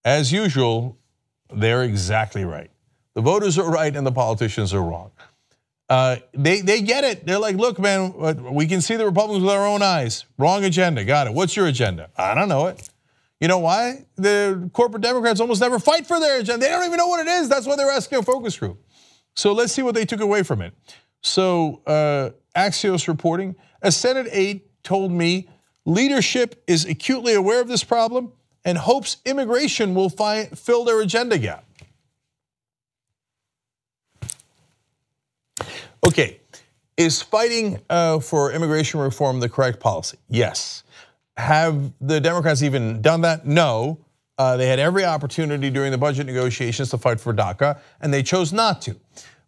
As usual, they're exactly right. The voters are right and the politicians are wrong. They get it. They're like, look, man, we can see the Republicans with our own eyes. Wrong agenda, got it. What's your agenda? I don't know it. You know why? The corporate Democrats almost never fight for their agenda. They don't even know what it is. That's why they're asking a focus group. So let's see what they took away from it. So Axios reporting, a Senate aide told me leadership is acutely aware of this problem and hopes immigration will fill their agenda gap. Okay, is fighting for immigration reform the correct policy? Yes. Have the Democrats even done that? No. They had every opportunity during the budget negotiations to fight for DACA, and they chose not to.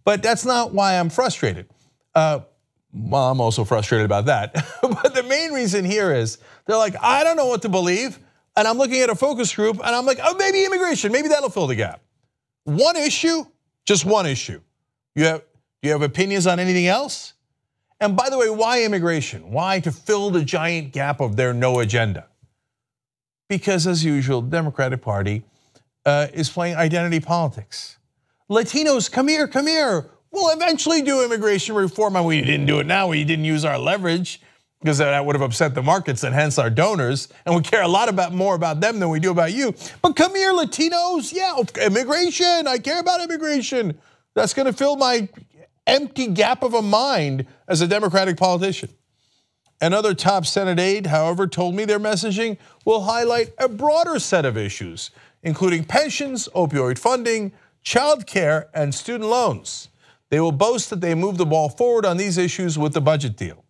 But that's not why I'm frustrated. Well, I'm also frustrated about that. But the main reason here is they're like, I don't know what to believe, and I'm looking at a focus group, and I'm like, oh, maybe immigration, maybe that'll fill the gap. One issue, just one issue. Do you have opinions on anything else? And by the way, why immigration? Why to fill the giant gap of their no agenda? Because as usual, the Democratic Party is playing identity politics. Latinos, come here, come here. We'll eventually do immigration reform, and we didn't do it now. We didn't use our leverage because that would have upset the markets and hence our donors. And we care a lot more about them than we do about you. But come here, Latinos. Yeah, immigration. I care about immigration. That's going to fill my empty gap of a mind as a Democratic politician. Another top Senate aide, however, told me their messaging will highlight a broader set of issues, including pensions, opioid funding, child care, and student loans. They will boast that they moved the ball forward on these issues with the budget deal.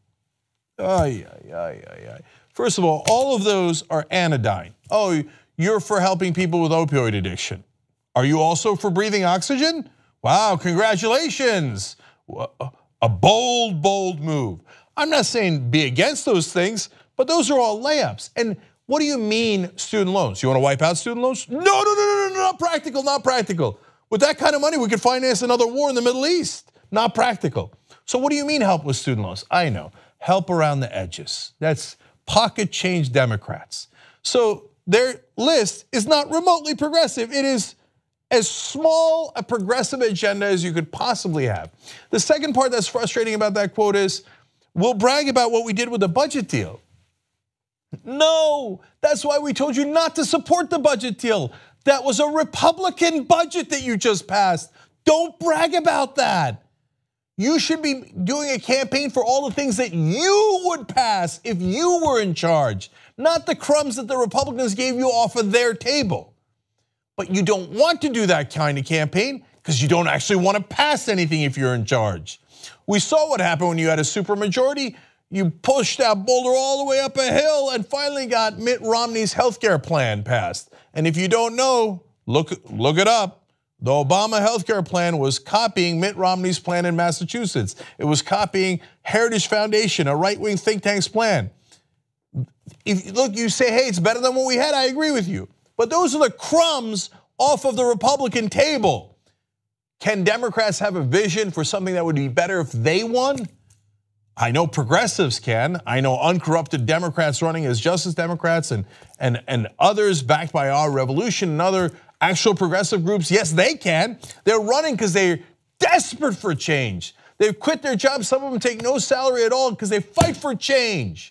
First of all of those are anodyne. Oh, you're for helping people with opioid addiction. Are you also for breathing oxygen? Wow, congratulations. A bold, bold move. I'm not saying be against those things, but those are all layups. And what do you mean student loans? You want to wipe out student loans? No, not practical, not practical. With that kind of money, we could finance another war in the Middle East. Not practical. So what do you mean help with student loans? I know, help around the edges. That's pocket change Democrats. So their list is not remotely progressive. It is as small a progressive agenda as you could possibly have. The second part that's frustrating about that quote is, we'll brag about what we did with the budget deal. No, that's why we told you not to support the budget deal. That was a Republican budget that you just passed. Don't brag about that. You should be doing a campaign for all the things that you would pass if you were in charge, not the crumbs that the Republicans gave you off of their table. But you don't want to do that kind of campaign because you don't actually want to pass anything if you're in charge. We saw what happened when you had a supermajority. You pushed that boulder all the way up a hill and finally got Mitt Romney's healthcare plan passed. And if you don't know, look it up. The Obama healthcare plan was copying Mitt Romney's plan in Massachusetts. It was copying Heritage Foundation, a right-wing think tank's plan. If look, you say, hey, it's better than what we had, I agree with you. But those are the crumbs off of the Republican table. Can Democrats have a vision for something that would be better if they won? I know progressives can. I know uncorrupted Democrats running as Justice Democrats and others backed by Our Revolution and other actual progressive groups. Yes, they can. They're running because they're desperate for change. They've quit their jobs. Some of them take no salary at all because they fight for change.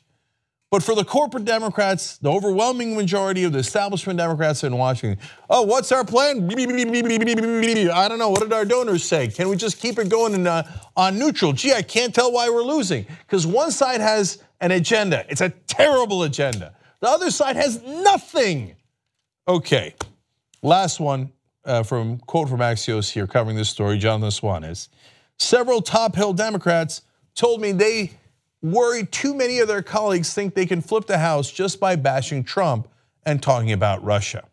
But for the corporate Democrats, the overwhelming majority of the establishment Democrats in Washington, oh, what's our plan? I don't know. What did our donors say? Can we just keep it going on neutral? Gee, I can't tell why we're losing. Because one side has an agenda. It's a terrible agenda. The other side has nothing. Okay, last one quote from Axios here covering this story, Jonathan Swan is, several top Hill Democrats told me they worry too many of their colleagues think they can flip the House just by bashing Trump and talking about Russia.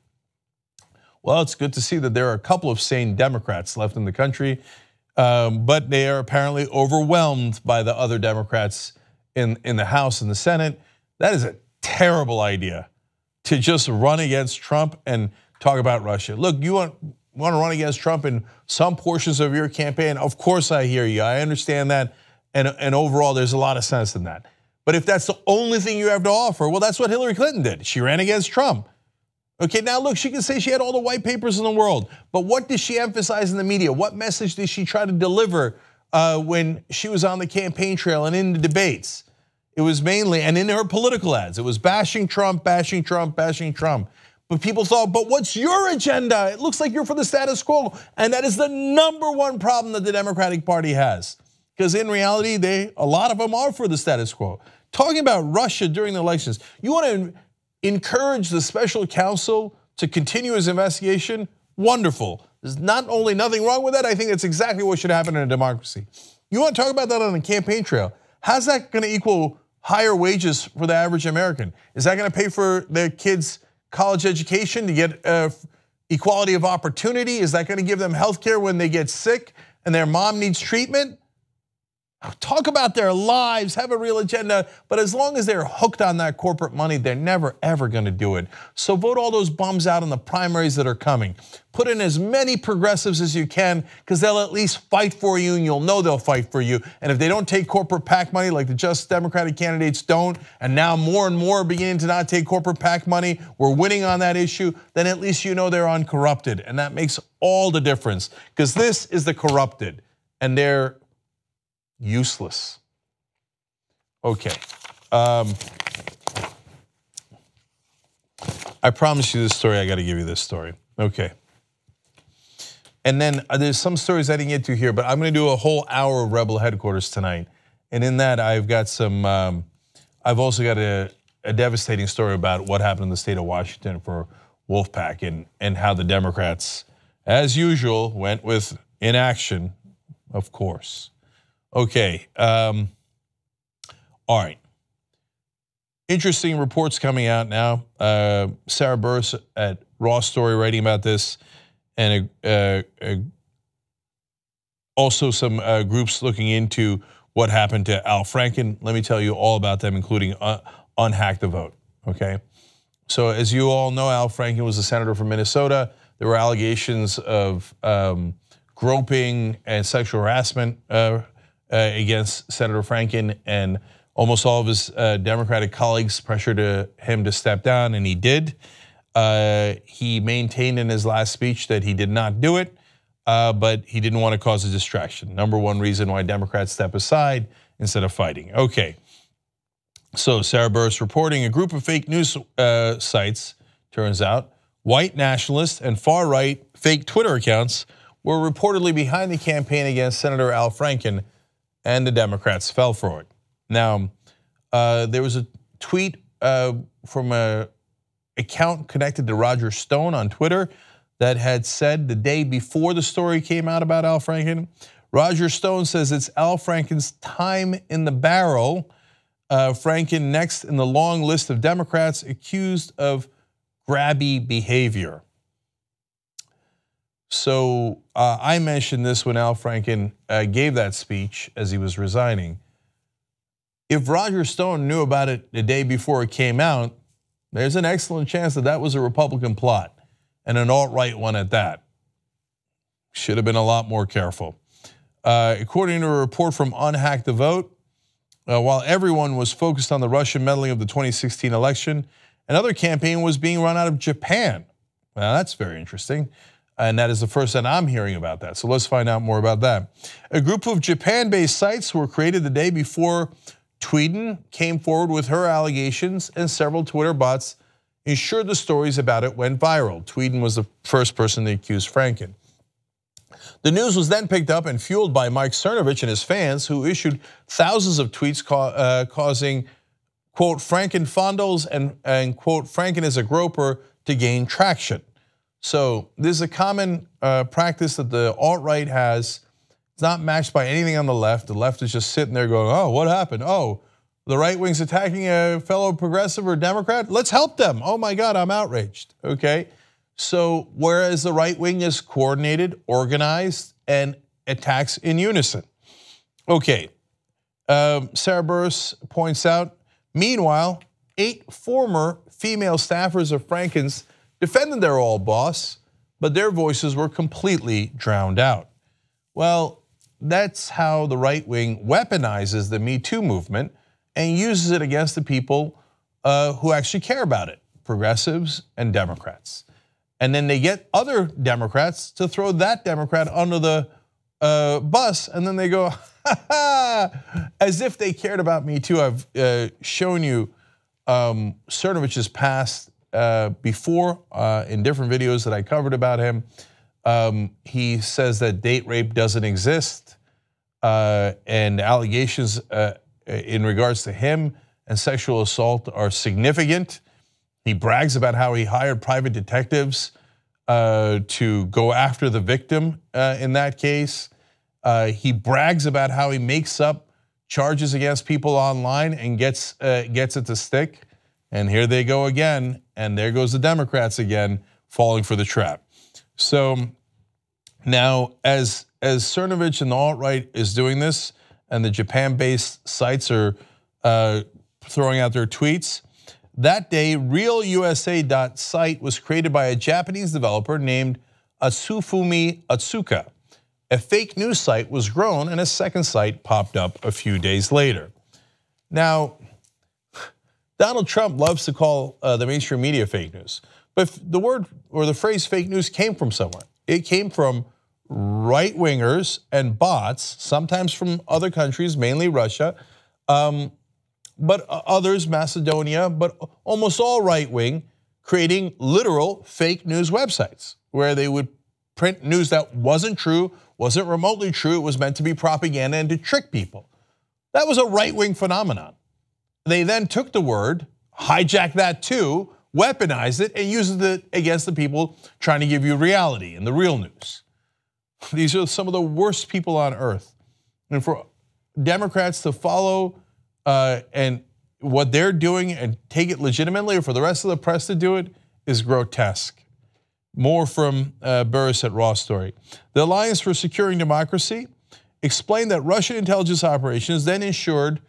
Well, it's good to see that there are a couple of sane Democrats left in the country, but they are apparently overwhelmed by the other Democrats in the House and the Senate. That is a terrible idea, to just run against Trump and talk about Russia. Look, you want to run against Trump in some portions of your campaign? Of course I hear you, I understand that. And overall, there's a lot of sense in that. But if that's the only thing you have to offer, well, that's what Hillary Clinton did. She ran against Trump. Okay, now look, she can say she had all the white papers in the world, but what did she emphasize in the media? What message did she try to deliver when she was on the campaign trail and in the debates? It was mainly, and in her political ads, it was bashing Trump, bashing Trump, bashing Trump. But people thought, but what's your agenda? It looks like you're for the status quo. And that is the #1 problem that the Democratic Party has. Because in reality, a lot of them are for the status quo. Talking about Russia during the elections, you want to encourage the special counsel to continue his investigation? Wonderful. There's not only nothing wrong with that, I think that's exactly what should happen in a democracy. You want to talk about that on the campaign trail? How's that going to equal higher wages for the average American? Is that going to pay for their kids' college education to get equality of opportunity? Is that going to give them health care when they get sick and their mom needs treatment? Talk about their lives, have a real agenda, but as long as they're hooked on that corporate money, they're never ever gonna do it. So vote all those bums out in the primaries that are coming. Put in as many progressives as you can, because they'll at least fight for you and you'll know they'll fight for you. And if they don't take corporate PAC money like the Just Democratic candidates don't, and now more and more are beginning to not take corporate PAC money, we're winning on that issue, then at least you know they're uncorrupted. And that makes all the difference, because this is the corrupted and they're useless. Okay. I promised you this story, I gotta give you this story. Okay. And then there's some stories I didn't get to here, but I'm gonna do a whole hour of Rebel headquarters tonight. And in that, I've got some, I've also got a devastating story about what happened in the state of Washington for Wolfpack and how the Democrats, as usual, went with inaction, of course. Okay, all right. Interesting reports coming out now. Sarah Burris at Raw Story writing about this, and also some groups looking into what happened to Al Franken. Let me tell you all about them, including Unhack the Vote, okay? So as you all know, Al Franken was a senator from Minnesota. There were allegations of groping and sexual harassment against Senator Franken, and almost all of his Democratic colleagues pressured him to step down, and he did. He maintained in his last speech that he did not do it, but he didn't want to cause a distraction. #1 reason why Democrats step aside instead of fighting. Okay, so Sarah Burris reporting a group of fake news sites, turns out, white nationalist and far-right fake Twitter accounts were reportedly behind the campaign against Senator Al Franken, and the Democrats fell for it. Now, there was a tweet from an account connected to Roger Stone on Twitter that had said the day before the story came out about Al Franken, Roger Stone says it's Al Franken's time in the barrel. Franken next in the long list of Democrats accused of grabby behavior. So I mentioned this when Al Franken gave that speech as he was resigning. If Roger Stone knew about it the day before it came out, there's an excellent chance that that was a Republican plot. and an alt-right one at that. Should have been a lot more careful. According to a report from Unhack the Vote, while everyone was focused on the Russian meddling of the 2016 election, another campaign was being run out of Japan. Well, that's very interesting. And that is the first that I'm hearing about that. So let's find out more about that. A group of Japan-based sites were created the day before Tweeden came forward with her allegations, and several Twitter bots ensured the stories about it went viral. Tweeden was the first person to accuse Franken. The news was then picked up and fueled by Mike Cernovich and his fans, who issued thousands of tweets causing, quote, Franken fondles and quote, Franken is a groper to gain traction. So this is a common practice that the alt-right has. It's not matched by anything on the left. The left is just sitting there going, oh, what happened? Oh, the right wing's attacking a fellow progressive or Democrat? Let's help them. Oh my God, I'm outraged, okay? So whereas the right wing is coordinated, organized, and attacks in unison. Okay, Sarah Burris points out, meanwhile, 8 former female staffers of Franken's defended their old boss, but their voices were completely drowned out. Well, that's how the right wing weaponizes the Me Too movement and uses it against the people who actually care about it, progressives and Democrats. And then they get other Democrats to throw that Democrat under the bus, and then they go, ha ha, as if they cared about Me Too. I've shown you Cernovich's past before in different videos that I covered about him. He says that date rape doesn't exist, and allegations in regards to him and sexual assault are significant. He brags about how he hired private detectives to go after the victim in that case. He brags about how he makes up charges against people online and gets it to stick. And here they go again, and there goes the Democrats again, falling for the trap. So now, as Cernovich and the alt-right is doing this, and the Japan-based sites are throwing out their tweets, that day, RealUSA.site was created by a Japanese developer named Atsufumi Atsuka. A fake news site was grown, and a second site popped up a few days later. Now, Donald Trump loves to call the mainstream media fake news, but the word or the phrase fake news came from somewhere. It came from right-wingers and bots, sometimes from other countries, mainly Russia, but others, Macedonia, but almost all right-wing, creating literal fake news websites where they would print news that wasn't true, wasn't remotely true, it was meant to be propaganda and to trick people. That was a right-wing phenomenon. They then took the word, hijacked that too, weaponized it, and used it against the people trying to give you reality and the real news. These are some of the worst people on earth. And for Democrats to follow and what they're doing and take it legitimately, or for the rest of the press to do it, is grotesque. More from Burris at Raw Story. The Alliance for Securing Democracy explained that Russian intelligence operations then ensured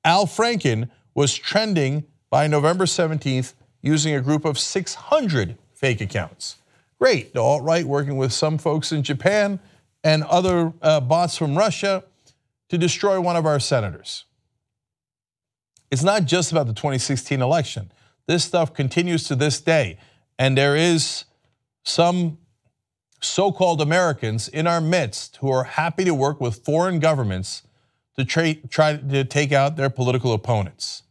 Al Franken was trending by November 17th using a group of 600 fake accounts. Great, the alt-right working with some folks in Japan and other bots from Russia to destroy one of our senators. It's not just about the 2016 election. This stuff continues to this day, and there is some so-called Americans in our midst who are happy to work with foreign governments to try to take out their political opponents.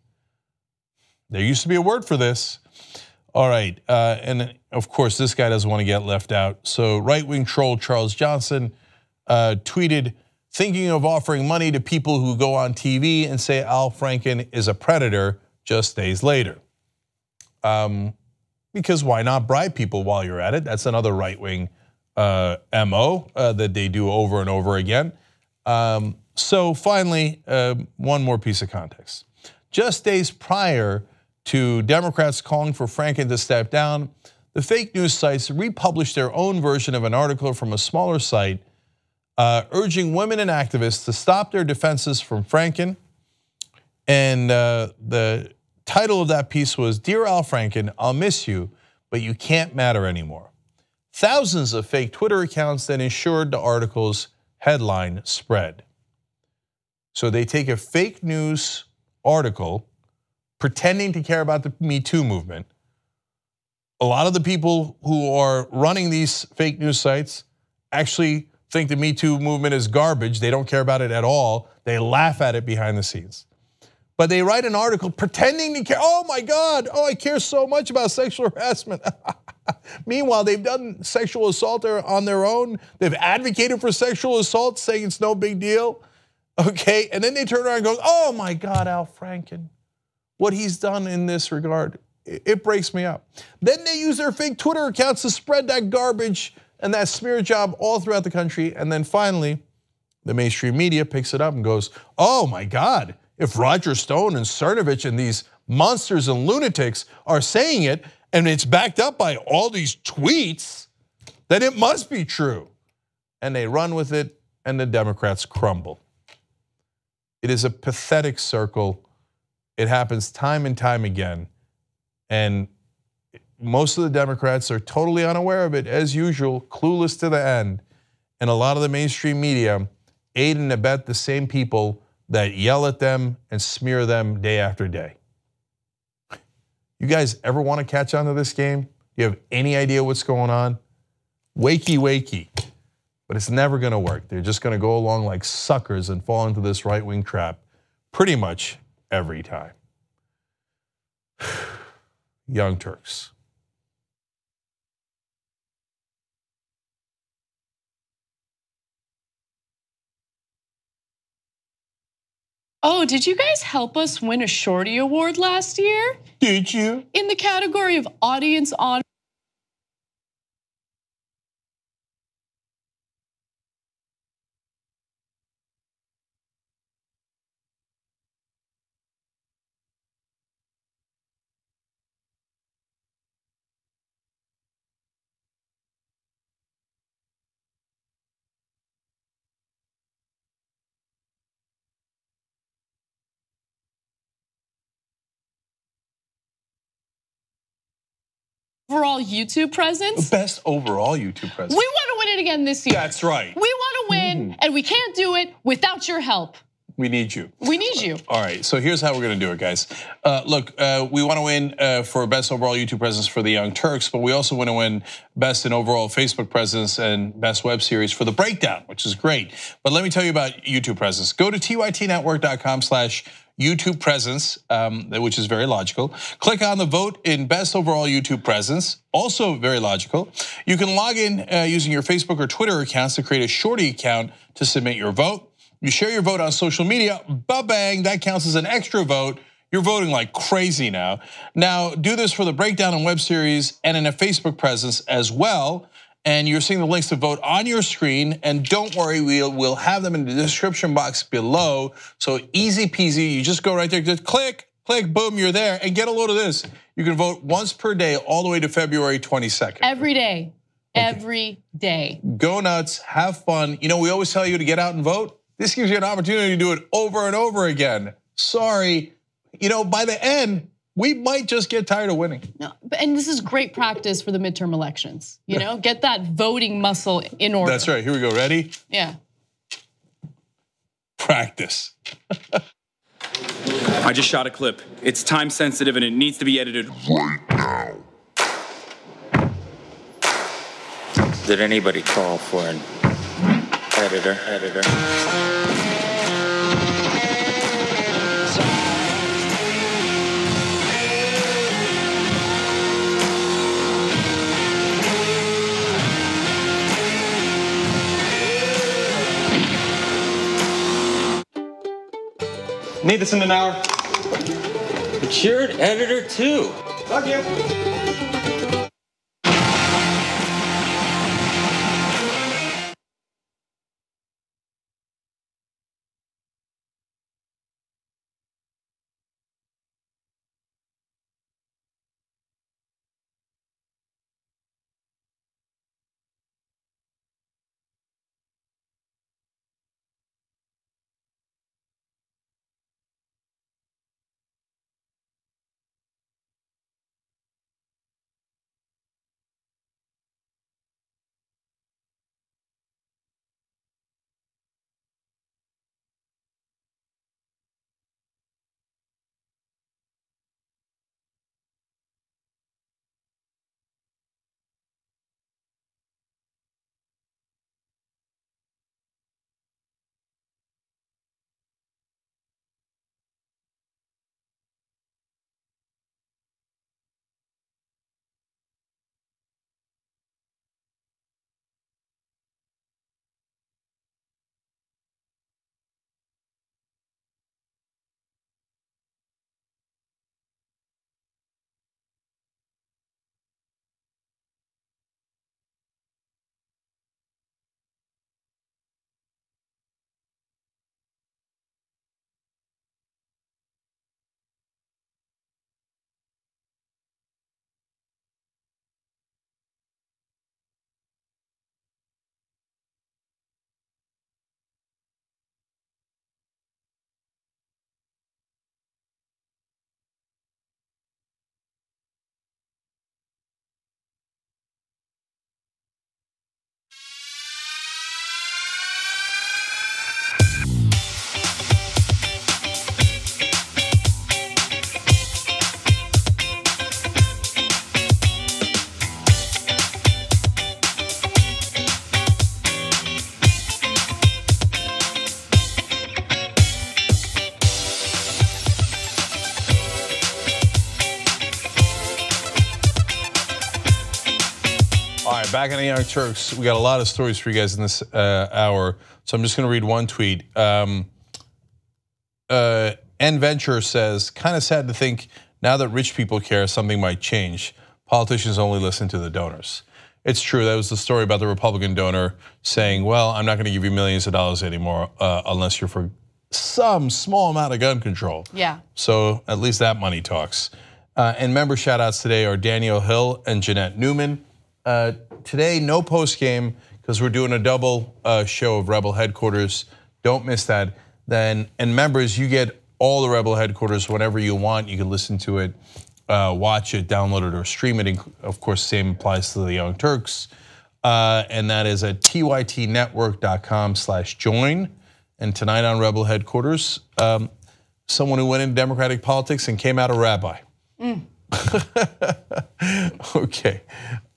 There used to be a word for this. All right, and of course this guy doesn't want to get left out. So right-wing troll Charles Johnson tweeted, thinking of offering money to people who go on TV and say Al Franken is a predator just days later. Because why not bribe people while you're at it? That's another right-wing MO that they do over and over again. So finally, one more piece of context. Just days prior to Democrats calling for Franken to step down, the fake news sites republished their own version of an article from a smaller site urging women and activists to stop their defenses from Franken. And the title of that piece was, "Dear Al Franken, I'll miss you, but you can't matter anymore." thousands of fake Twitter accounts that ensured the article's headline spread. So they take a fake news article pretending to care about the Me Too movement. A lot of the people who are running these fake news sites actually think the Me Too movement is garbage. They don't care about it at all. They laugh at it behind the scenes. But they write an article pretending to care. Oh my God, I care so much about sexual harassment. Meanwhile, they've done sexual assault on their own. They've advocated for sexual assault, saying it's no big deal. Okay, and then they turn around and go, oh my God, Al Franken, what he's done in this regard, it breaks me up. Then they use their fake Twitter accounts to spread that garbage and that smear job all throughout the country. And then finally, the mainstream media picks it up and goes, oh my God, if Roger Stone and Cernovich and these monsters and lunatics are saying it, and it's backed up by all these tweets, then it must be true. And they run with it, and the Democrats crumble. It is a pathetic circle. It happens time and time again. And most of the Democrats are totally unaware of it, as usual, clueless to the end. And a lot of the mainstream media aid and abet the same people that yell at them and smear them day after day. You guys ever want to catch on to this game? You have any idea what's going on? Wakey, wakey. But it's never going to work. They're just going to go along like suckers and fall into this right-wing trap pretty much every time. Young Turks. Oh, did you guys help us win a Shorty Award last year? Did you? In the category of audience on. Overall YouTube presence. Best overall YouTube presence. We want to win it again this year. That's right. We want to win, and we can't do it without your help. We need you. We need you. All right, so here's how we're gonna do it, guys. Look, we wanna win for best overall YouTube presence for the Young Turks, but we also wanna win best in overall Facebook presence and best web series for The Breakdown, which is great. But let me tell you about YouTube presence. Go to tytnetwork.com/YouTube presence, which is very logical. Click on the vote in best overall YouTube presence, also very logical. You can log in using your Facebook or Twitter accounts to create a Shorty account to submit your vote. You share your vote on social media, ba-bang, that counts as an extra vote. You're voting like crazy now. Now, do this for The Breakdown and web series and in a Facebook presence as well. And you're seeing the links to vote on your screen. And don't worry, we'll have them in the description box below. So easy peasy, you just go right there, just click, boom, you're there. And get a load of this. You can vote once per day all the way to February 22nd. Every day, every day. Go nuts, have fun. You know, we always tell you to get out and vote. This gives you an opportunity to do it over and over again. Sorry, you know, by the end, we might just get tired of winning. No, and this is great practice for the midterm elections. You know, get that voting muscle in order. That's right, here we go, ready? Yeah. Practice. I just shot a clip. It's time sensitive and it needs to be edited right now. Did anybody call for an editor? Need this in an hour. But you're an editor too. Fuck you. right, back in the Young Turks. We got a lot of stories for you guys in this hour, so I'm just going to read one tweet. N Venture says, kind of sad to think now that rich people care, something might change. Politicians only listen to the donors. It's true. That was the story about the Republican donor saying, well, I'm not going to give you millions of dollars anymore unless you're for some small amount of gun control. Yeah. So at least that money talks. And member shout outs today are Daniel Hill and Jeanette Newman. Today, no post game because we're doing a double show of Rebel Headquarters. Don't miss that. And members, you get all the Rebel Headquarters whenever you want. You can listen to it, watch it, download it, or stream it. Of course, same applies to the Young Turks. And that is at tytnetwork.com/join. And tonight on Rebel Headquarters, someone who went into Democratic politics and came out a rabbi. Okay.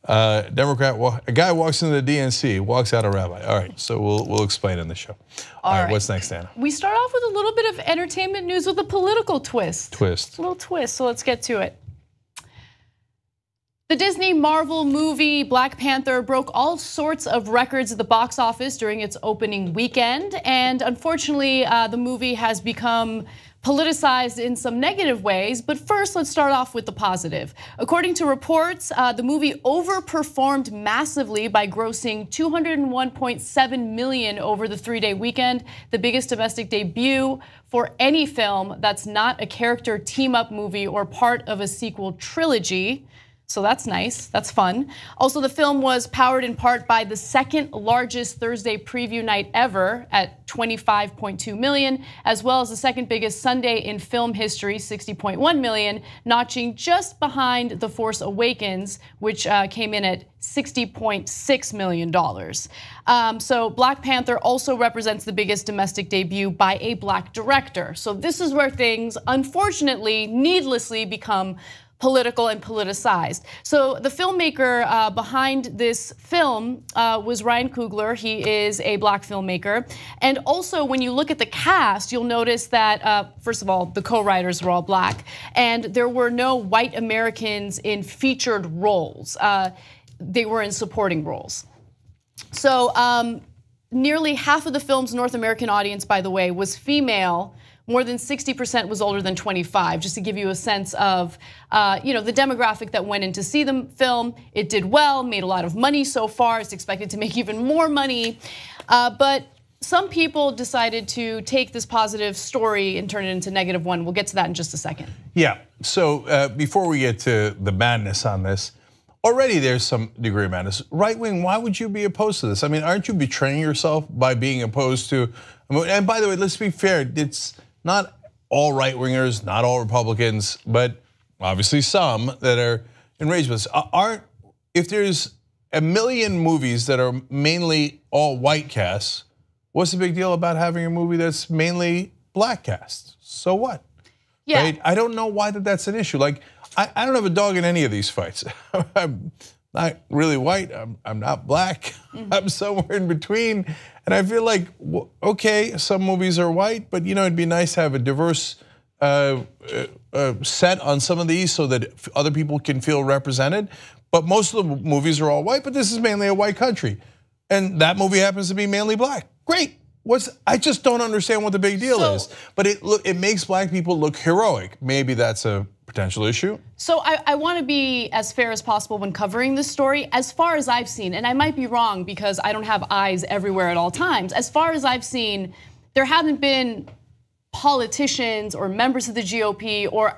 Democrat, a guy walks into the DNC, walks out a rabbi. All right, so we'll explain in the show. All right, what's next, Anna? We start off with a little bit of entertainment news with a political twist. A little twist, so let's get to it. The Disney Marvel movie Black Panther broke all sorts of records at the box office during its opening weekend, and unfortunately, the movie has become politicized in some negative ways, but first let's start off with the positive. According to reports, the movie overperformed massively by grossing $201.7 million over the 3-day weekend, the biggest domestic debut for any film that's not a character team-up movie or part of a sequel trilogy. So that's nice, that's fun. Also, the film was powered in part by the second largest Thursday preview night ever at 25.2 million, as well as the second biggest Sunday in film history, 60.1 million, notching just behind The Force Awakens, which came in at $60.6 million. So Black Panther also represents the biggest domestic debut by a black director. So this is where things, unfortunately, needlessly become political and politicized. So the filmmaker behind this film was Ryan Coogler. He is a black filmmaker. And also when you look at the cast, you'll notice that, first of all, the co-writers were all black, and there were no white Americans in featured roles. They were in supporting roles. So nearly half of the film's North American audience, by the way, was female. More than 60% was older than 25, just to give you a sense of the demographic that went in to see the film. It did well, made a lot of money so far. It's expected to make even more money. But some people decided to take this positive story and turn it into negative one. We'll get to that in just a second. Yeah, so before we get to the madness on this, already there's some degree of madness. Right wing, why would you be opposed to this? I mean, aren't you betraying yourself by being opposed to, and by the way, let's be fair, it's not all right-wingers, not all Republicans, but obviously some that are enraged with this. If there's a million movies that are mainly all white casts, what's the big deal about having a movie that's mainly black cast? So what? Yeah. Right? I don't know why that's an issue. Like, I don't have a dog in any of these fights. I'm not really white, I'm not black, I'm somewhere in between. And I feel like, okay, some movies are white, but it'd be nice to have a diverse set on some of these so that other people can feel represented. But most of the movies are all white, but this is mainly a white country. And that movie happens to be mainly black. Great. I just don't understand what the big deal is. But it makes black people look heroic. Maybe that's a potential issue. So I want to be as fair as possible when covering this story. As far as I've seen, and I might be wrong because I don't have eyes everywhere at all times. As far as I've seen, there haven't been politicians or members of the GOP or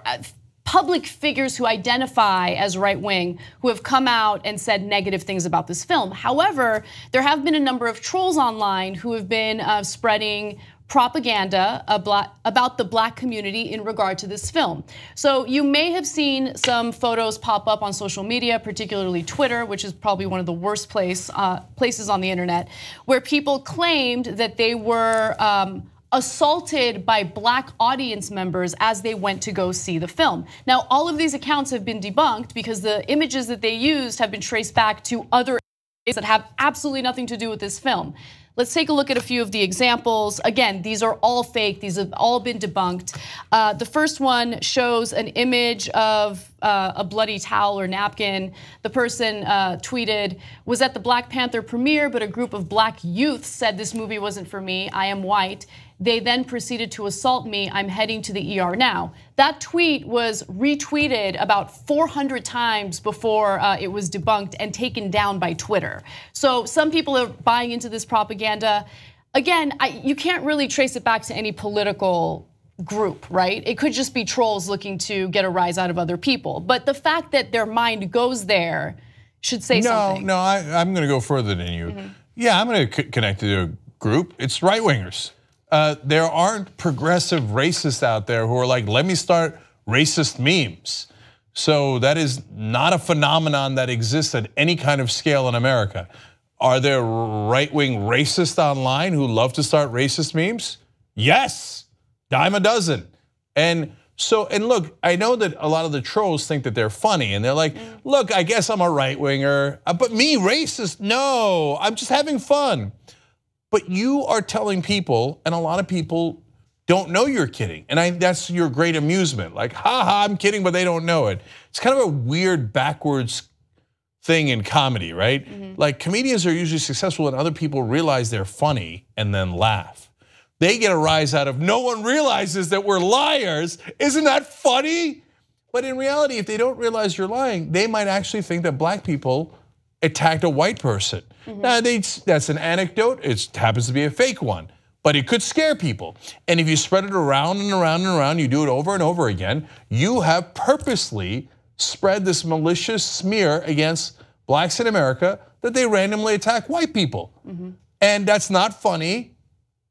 public figures who identify as right wing who have come out and said negative things about this film. However, there have been a number of trolls online who have been spreading propaganda about the black community in regard to this film. So you may have seen some photos pop up on social media, particularly Twitter, which is probably one of the worst places on the internet, where people claimed that they were assaulted by black audience members as they went to go see the film. Now, all of these accounts have been debunked because the images that they used have been traced back to other images that have absolutely nothing to do with this film. Let's take a look at a few of the examples. Again, these are all fake. These have all been debunked. The first one shows an image of a bloody towel or napkin. The person tweeted, "Was at the Black Panther premiere, but a group of black youth said this movie wasn't for me. I am white. They then proceeded to assault me. I'm heading to the ER now." That tweet was retweeted about 400 times before it was debunked and taken down by Twitter. So some people are buying into this propaganda. Again, you can't really trace it back to any political group, right? It could just be trolls looking to get a rise out of other people. But the fact that their mind goes there should say something. No, I'm going to go further than you. Yeah, I'm going to connect to a group. It's right-wingers. There aren't progressive racists out there who are like, let me start racist memes. So that is not a phenomenon that exists at any kind of scale in America. Are there right-wing racists online who love to start racist memes? Yes, dime a dozen. And look, I know that a lot of the trolls think that they're funny and they're like, look, I guess I'm a right-winger, but me racist? No, I'm just having fun. But you are telling people, and a lot of people don't know you're kidding. And that's your great amusement. Like, haha, I'm kidding, but they don't know it. It's kind of a weird backwards thing in comedy, right? Like comedians are usually successful when other people realize they're funny and then laugh. They get a rise out of, no one realizes that we're liars. Isn't that funny? But in reality, if they don't realize you're lying, they might actually think that black people attacked a white person. Now, that's an anecdote. It happens to be a fake one, but it could scare people. And if you spread it around and around and around, you do it over and over again, you have purposely spread this malicious smear against blacks in America that they randomly attack white people. And that's not funny.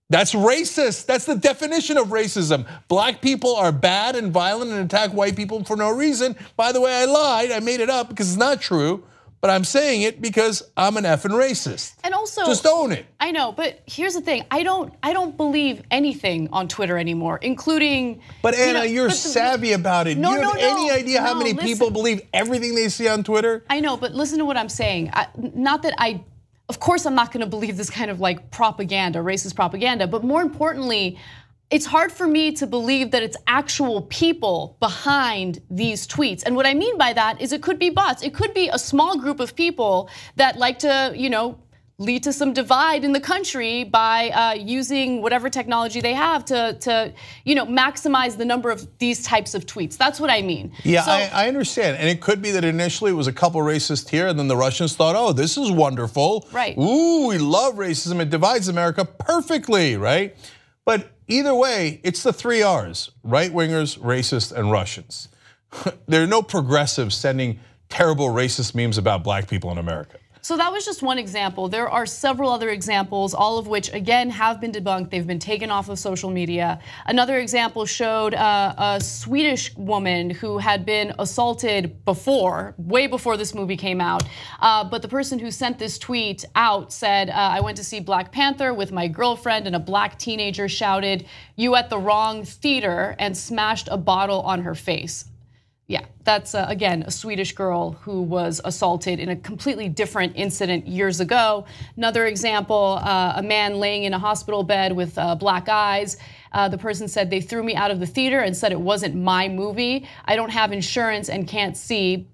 That's racist. That's the definition of racism. Black people are bad and violent and attack white people for no reason. By the way, I lied. I made it up because it's not true. But I'm saying it because I'm an effing racist. And also, just own it. I know, but here's the thing: I don't believe anything on Twitter anymore, including. But Anna, you're savvy about it. Do you have any idea how many people believe everything they see on Twitter? I know, but listen to what I'm saying. Not that of course, I'm not going to believe this kind of like propaganda, racist propaganda. But more importantly, it's hard for me to believe that it's actual people behind these tweets. And what I mean by that is it could be bots. It could be a small group of people that like to, lead to some divide in the country by using whatever technology they have to maximize the number of these types of tweets. That's what I mean. Yeah, I understand. And it could be that initially it was a couple racists here and then the Russians thought, oh, this is wonderful. Right. Ooh, we love racism. It divides America perfectly, right? But either way, it's the 3 R's, right-wingers, racists, and Russians. There are no progressives sending terrible racist memes about black people in America. So that was just one example. There are several other examples, all of which, again, have been debunked. They've been taken off of social media. Another example showed a Swedish woman who had been assaulted before, way before this movie came out. But the person who sent this tweet out said, I went to see Black Panther with my girlfriend and a black teenager shouted, "You at the wrong theater," and smashed a bottle on her face. Yeah, that's again a Swedish girl who was assaulted in a completely different incident years ago. Another example, a man laying in a hospital bed with black eyes. The person said, "They threw me out of the theater and said it wasn't my movie. I don't have insurance and can't see."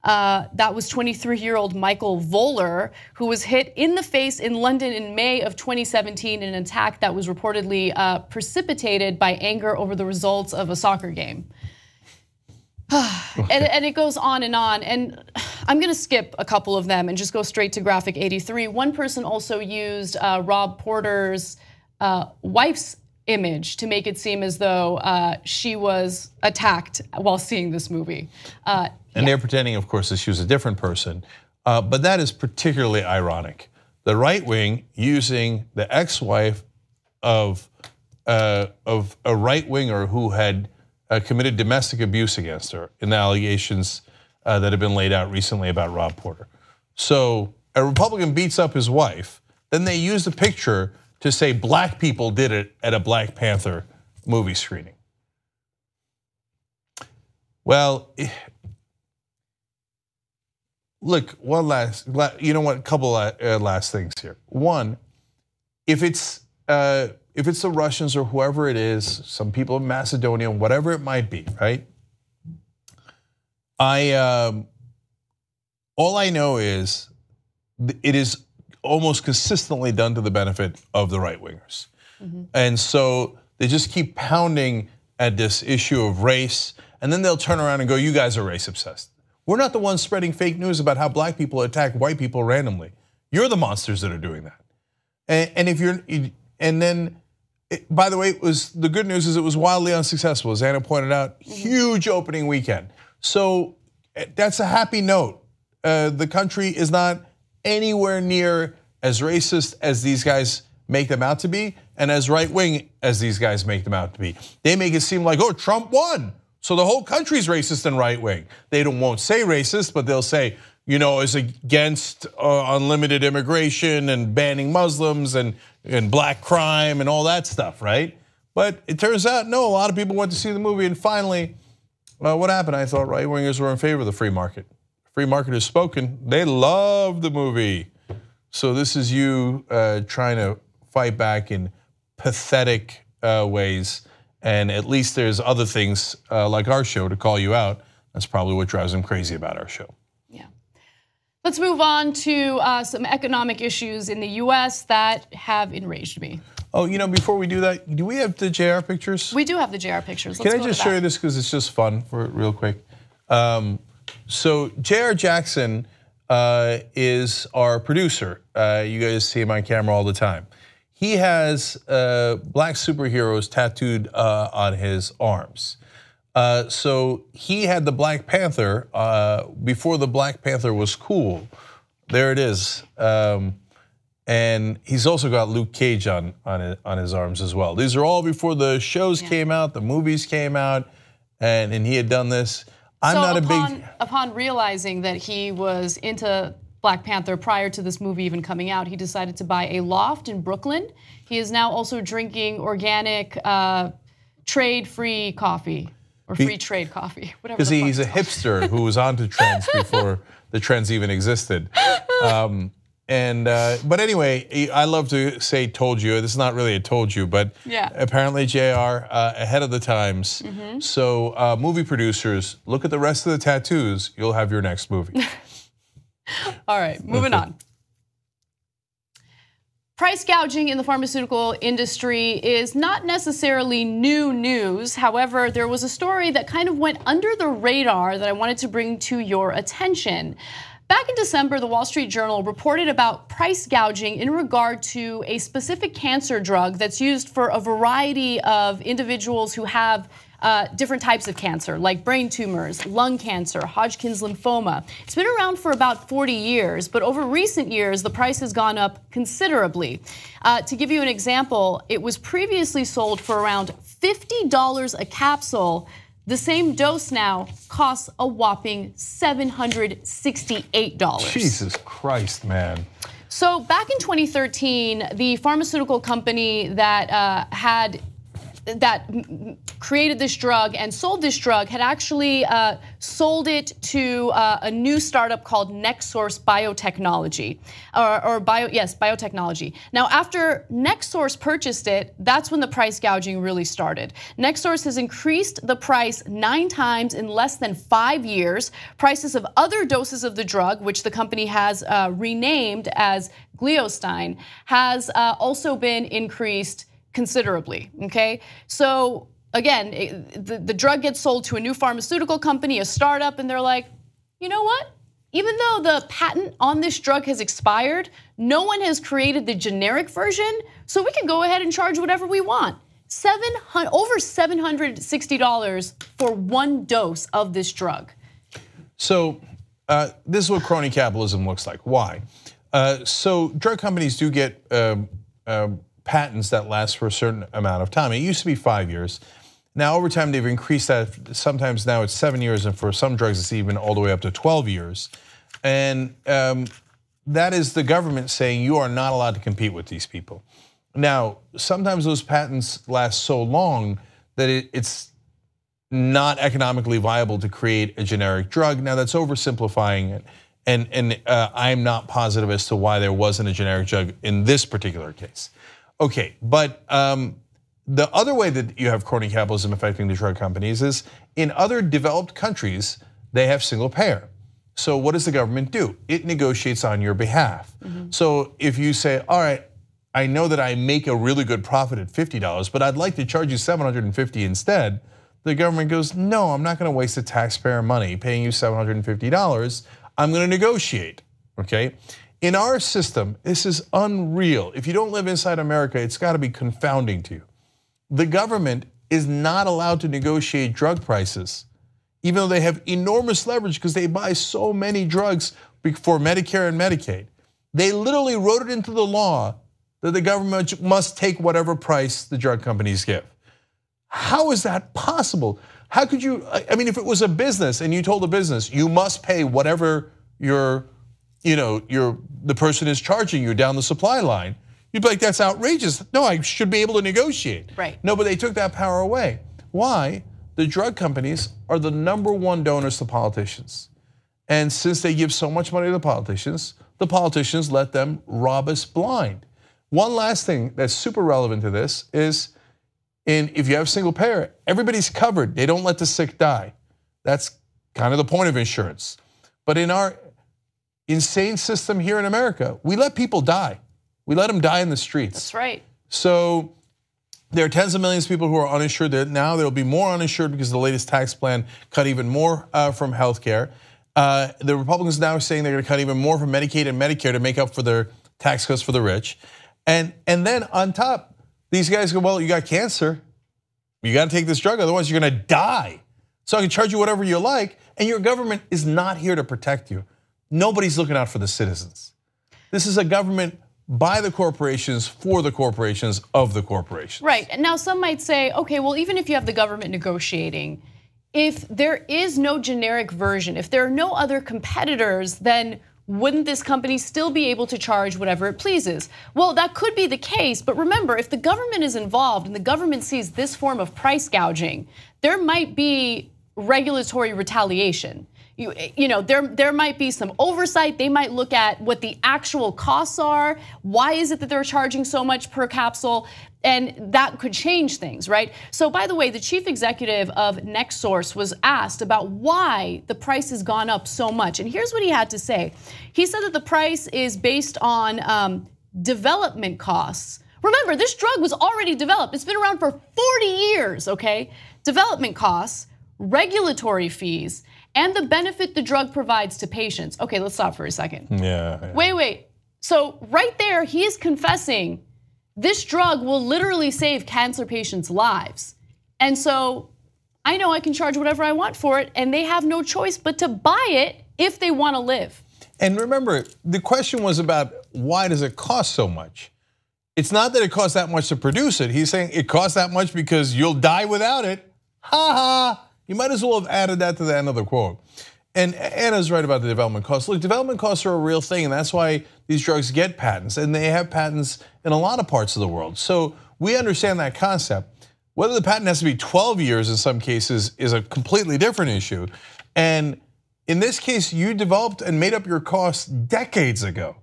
That was 23-year-old Michael Voller, who was hit in the face in London in May of 2017 in an attack that was reportedly precipitated by anger over the results of a soccer game. And it goes on, and I'm gonna skip a couple of them and just go straight to graphic 83. One person also used Rob Porter's wife's image to make it seem as though she was attacked while seeing this movie. And they're pretending, of course, that she was a different person, but that is particularly ironic. The right wing using the ex-wife of a right-winger who had committed domestic abuse against her in the allegations that have been laid out recently about Rob Porter. So a Republican beats up his wife, then they use the picture to say black people did it at a Black Panther movie screening. Well, look, couple last things here. One, if it's the Russians or whoever it is, some people in Macedonia, whatever it might be, right? All I know is it is almost consistently done to the benefit of the right wingers. And so they just keep pounding at this issue of race, and then they'll turn around and go, you guys are race obsessed. We're not the ones spreading fake news about how black people attack white people randomly. You're the monsters that are doing that. And then, by the way, the good news is it was wildly unsuccessful, as Anna pointed out, huge opening weekend. So that's a happy note. The country is not anywhere near as racist as these guys make them out to be, and as right-wing as these guys make them out to be. They make it seem like, oh, Trump won, so the whole country's racist and right-wing. They won't say racist, but they'll say, you know, is against unlimited immigration and banning Muslims and black crime and all that stuff, right? But it turns out, no, a lot of people went to see the movie, and finally, what happened? I thought right-wingers were in favor of the free market. Free market has spoken. They love the movie. So this is you trying to fight back in pathetic ways, and at least there's other things like our show to call you out. That's probably what drives them crazy about our show. Yeah. Let's move on to some economic issues in the US that have enraged me. Oh, you know, before we do that, do we have the JR pictures? We do have the JR pictures. Let's Can I just show you this because it's just fun for real quick? So J.R. Jackson is our producer. You guys see him on camera all the time. He has black superheroes tattooed on his arms. So he had the Black Panther before the Black Panther was cool. There it is. And he's also got Luke Cage on his arms as well. These are all before the shows came out, the movies came out, and he had done this. Upon realizing that he was into Black Panther prior to this movie even coming out, he decided to buy a loft in Brooklyn. He is now also drinking organic, trade-free coffee, or free trade coffee, whatever. Because he's a hipster who was onto trends before the trends even existed. But anyway, I love to say "told you." This is not really a "told you," but apparently JR ahead of the times. So movie producers, look at the rest of the tattoos. You'll have your next movie. All right, moving on. Price gouging in the pharmaceutical industry is not necessarily new news. However, there was a story that kind of went under the radar that I wanted to bring to your attention. Back in December, the Wall Street Journal reported about price gouging in regard to a specific cancer drug that's used for a variety of individuals who have different types of cancer, like brain tumors, lung cancer, Hodgkin's lymphoma. It's been around for about 40 years, but over recent years, the price has gone up considerably. To give you an example, it was previously sold for around $50 a capsule. The same dose now costs a whopping $768. Jesus Christ, man. So back in 2013, the pharmaceutical company that created this drug and sold this drug had actually sold it to a new startup called NextSource Biotechnology, Biotechnology. Now, after NextSource purchased it, that's when the price gouging really started. NextSource has increased the price 9 times in less than 5 years. Prices of other doses of the drug, which the company has renamed as Gleostein, has also been increased considerably, okay? So again, the drug gets sold to a new pharmaceutical company, a startup, and they're like, you know what? Even though the patent on this drug has expired, no one has created the generic version, so we can go ahead and charge whatever we want. Over $760 for 1 dose of this drug. So this is what crony capitalism looks like. Why? So drug companies do get patents that last for a certain amount of time. It used to be 5 years. Now over time they've increased that. Sometimes now it's 7 years, and for some drugs it's even all the way up to 12 years. And that is the government saying you are not allowed to compete with these people. Now sometimes those patents last so long that it's not economically viable to create a generic drug. Now that's oversimplifying it. And I'm not positive as to why there wasn't a generic drug in this particular case. Okay, but the other way that you have crony capitalism affecting the drug companies is in other developed countries, they have single payer. So what does the government do? It negotiates on your behalf. So if you say, all right, I know that I make a really good profit at $50, but I'd like to charge you $750 instead, the government goes, no, I'm not gonna waste the taxpayer money paying you $750. I'm gonna negotiate, okay? In our system, this is unreal. If you don't live inside America, it's gotta be confounding to you. The government is not allowed to negotiate drug prices, even though they have enormous leverage because they buy so many drugs for Medicare and Medicaid. They literally wrote it into the law that the government must take whatever price the drug companies give. How is that possible? How could you, I mean, if it was a business and you told the business, you must pay whatever the person is charging you down the supply line, you'd be like, that's outrageous. No, I should be able to negotiate. Right. No, but they took that power away. Why? The drug companies are the #1 donors to politicians. And since they give so much money to the politicians let them rob us blind. One last thing that's super relevant to this is if you have single payer, everybody's covered. They don't let the sick die. That's kind of the point of insurance. But in our insane system here in America, we let people die. We let them die in the streets. That's right. So there are tens of millions of people who are uninsured. Now there will be more uninsured because the latest tax plan cut even more from healthcare. The Republicans now are saying they're going to cut even more from Medicaid and Medicare to make up for their tax cuts for the rich. And then on top, these guys go, well, you got cancer. You got to take this drug, otherwise you're going to die. So I can charge you whatever you like, and your government is not here to protect you. Nobody's looking out for the citizens. This is a government by the corporations, for the corporations, of the corporations. Right, and now some might say, okay, well, even if you have the government negotiating, if there is no generic version, if there are no other competitors, then wouldn't this company still be able to charge whatever it pleases? Well, that could be the case, but remember, if the government is involved and the government sees this form of price gouging, there might be regulatory retaliation. There might be some oversight. They might look at what the actual costs are. Why is it that they're charging so much per capsule? And that could change things, right? So by the way, the chief executive of NextSource was asked about why the price has gone up so much. And here's what he had to say. He said that the price is based on development costs. Remember, this drug was already developed. It's been around for 40 years, okay? Development costs, regulatory fees, and the benefit the drug provides to patients. Okay, let's stop for a second. Yeah. Wait. So right there, he is confessing this drug will literally save cancer patients' lives. And so I know I can charge whatever I want for it, and they have no choice but to buy it if they want to live. And remember, the question was about why does it cost so much? It's not that it costs that much to produce it. He's saying it costs that much because you'll die without it. Ha ha. You might as well have added that to the end of the quote. And Anna's right about the development costs. Look, development costs are a real thing, and that's why these drugs get patents, and they have patents in a lot of parts of the world. So we understand that concept. Whether the patent has to be 12 years in some cases is a completely different issue. And in this case, you developed and made up your costs decades ago.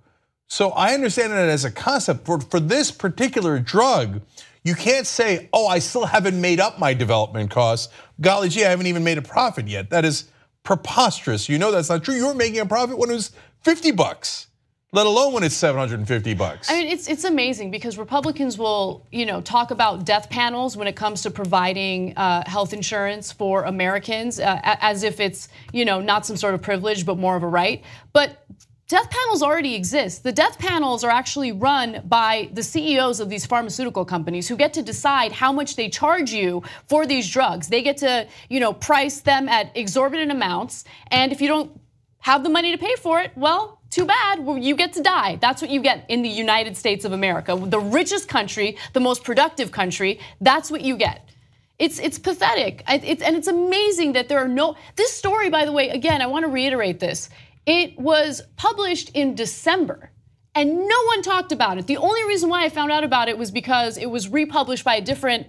So I understand it as a concept. For this particular drug, you can't say, oh, I still haven't made up my development costs. Golly gee, I haven't even made a profit yet. That is preposterous. You know that's not true. You were making a profit when it was $50, let alone when it's $750. I mean, it's amazing because Republicans will, talk about death panels when it comes to providing health insurance for Americans, as if it's, not some sort of privilege, but more of a right. But death panels already exist. The death panels are actually run by the CEOs of these pharmaceutical companies who get to decide how much they charge you for these drugs. They get to, price them at exorbitant amounts. And if you don't have the money to pay for it, well, too bad, you get to die. That's what you get in the United States of America. The richest country, the most productive country, that's what you get. It's pathetic. And it's amazing that there are this story, by the way, again, I want to reiterate this. It was published in December, and no one talked about it. The only reason why I found out about it was because it was republished by a different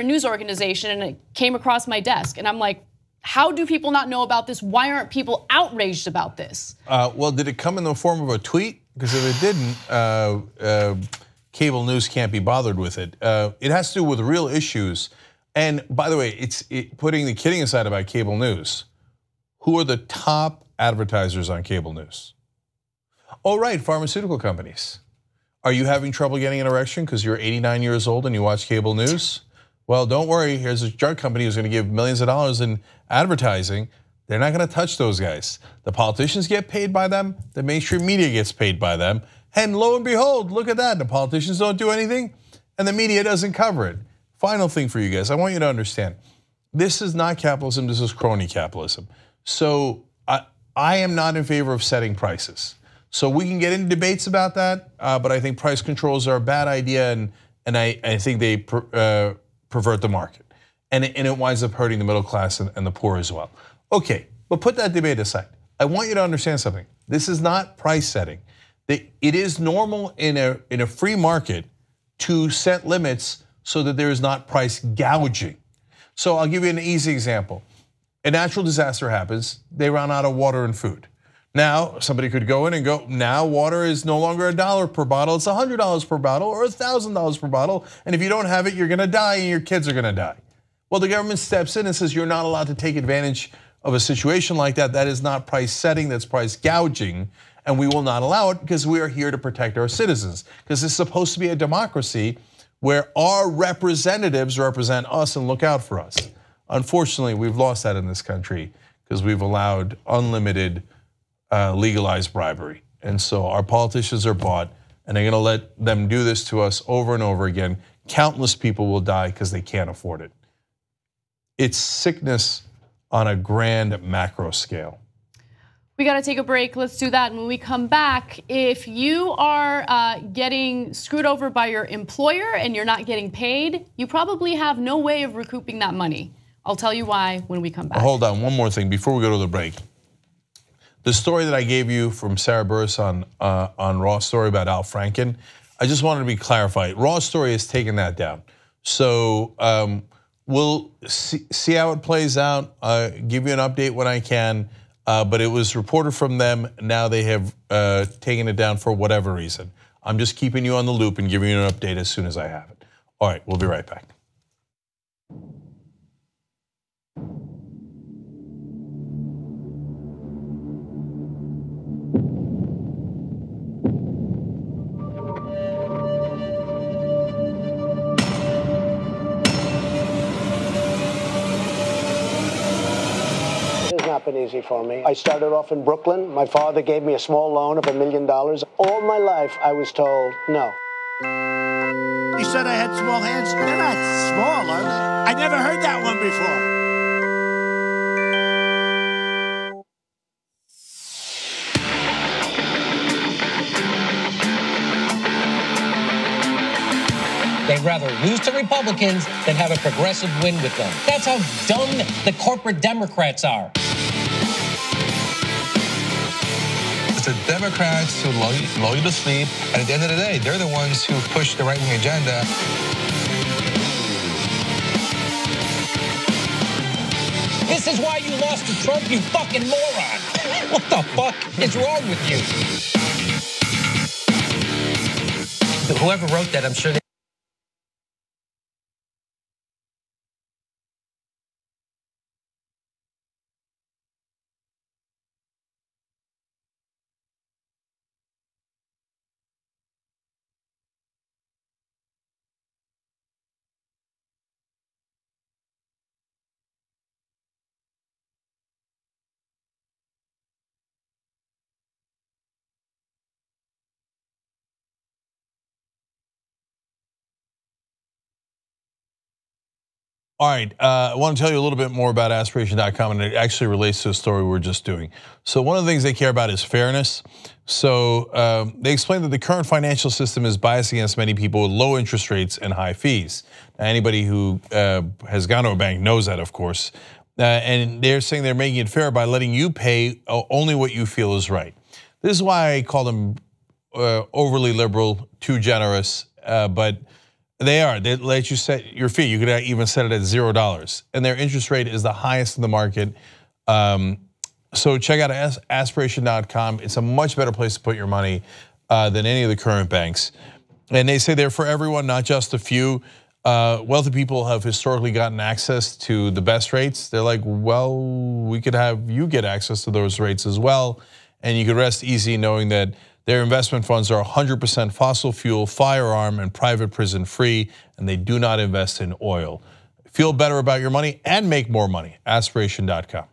news organization, and it came across my desk. And I'm like, how do people not know about this? Why aren't people outraged about this? Well, did it come in the form of a tweet? Because if it didn't, cable news can't be bothered with it. It has to do with real issues. And by the way, putting the kidding aside about cable news, who are the top advertisers on cable news? Oh, right, pharmaceutical companies. Are you having trouble getting an erection because you're 89 years old and you watch cable news? Well, don't worry, here's a drug company who's gonna give millions of dollars in advertising. They're not gonna touch those guys. The politicians get paid by them, the mainstream media gets paid by them, and lo and behold, look at that, the politicians don't do anything and the media doesn't cover it. Final thing for you guys, I want you to understand, this is not capitalism, this is crony capitalism. So I am not in favor of setting prices. So we can get into debates about that, but I think price controls are a bad idea, and I think they pervert the market. And it winds up hurting the middle class and the poor as well. Okay, but put that debate aside. I want you to understand something. This is not price setting. It is normal in a free market to set limits so that there is not price gouging. So I'll give you an easy example. A natural disaster happens, they run out of water and food. Now, somebody could go in and go, now water is no longer $1 per bottle, it's $100 per bottle or $1,000 per bottle, and if you don't have it, you're gonna die and your kids are gonna die. Well, the government steps in and says you're not allowed to take advantage of a situation like that. That is not price setting, that's price gouging, and we will not allow it because we are here to protect our citizens. Because it's supposed to be a democracy where our representatives represent us and look out for us. Unfortunately, we've lost that in this country because we've allowed unlimited legalized bribery. And so our politicians are bought and they're gonna let them do this to us over and over again. Countless people will die because they can't afford it. It's sickness on a grand macro scale. We got to take a break. Let's do that. And when we come back, if you are getting screwed over by your employer and you're not getting paid, you probably have no way of recouping that money. I'll tell you why when we come back. Hold on, one more thing before we go to the break. The story that I gave you from Sarah Burris on Raw's story about Al Franken, I just wanted to be clarified. Raw's story has taken that down. So we'll see how it plays out, give you an update when I can, but it was reported from them, now they have taken it down for whatever reason. I'm just keeping you on the loop and giving you an update as soon as I have it. All right, we'll be right back. Not been easy for me. I started off in Brooklyn. My father gave me a small loan of $1 million. All my life, I was told no. He said I had small hands. They're not small, are they? I never heard that one before. They'd rather lose to Republicans than have a progressive win with them. That's how dumb the corporate Democrats are. It's the Democrats who lull you to sleep, and at the end of the day, they're the ones who push the right-wing agenda. This is why you lost to Trump, you fucking moron. What the fuck is wrong with you? Whoever wrote that, I'm sure they All right, I want to tell you a little bit more about aspiration.com, and it actually relates to the story we're just doing. So one of the things they care about is fairness. So they explain that the current financial system is biased against many people with low interest rates and high fees. Now, anybody who has gone to a bank knows that, of course. And they're saying they're making it fair by letting you pay only what you feel is right. This is why I call them overly liberal, too generous, but they let you set your fee. You could even set it at $0, and their interest rate is the highest in the market. So check out aspiration.com. It's a much better place to put your money than any of the current banks. And they say they're for everyone, not just a few. Wealthy people have historically gotten access to the best rates. They're like, well, we could have you get access to those rates as well. And you could rest easy knowing that their investment funds are 100% fossil fuel, firearm, and private prison free, and they do not invest in oil. Feel better about your money and make more money. Aspiration.com.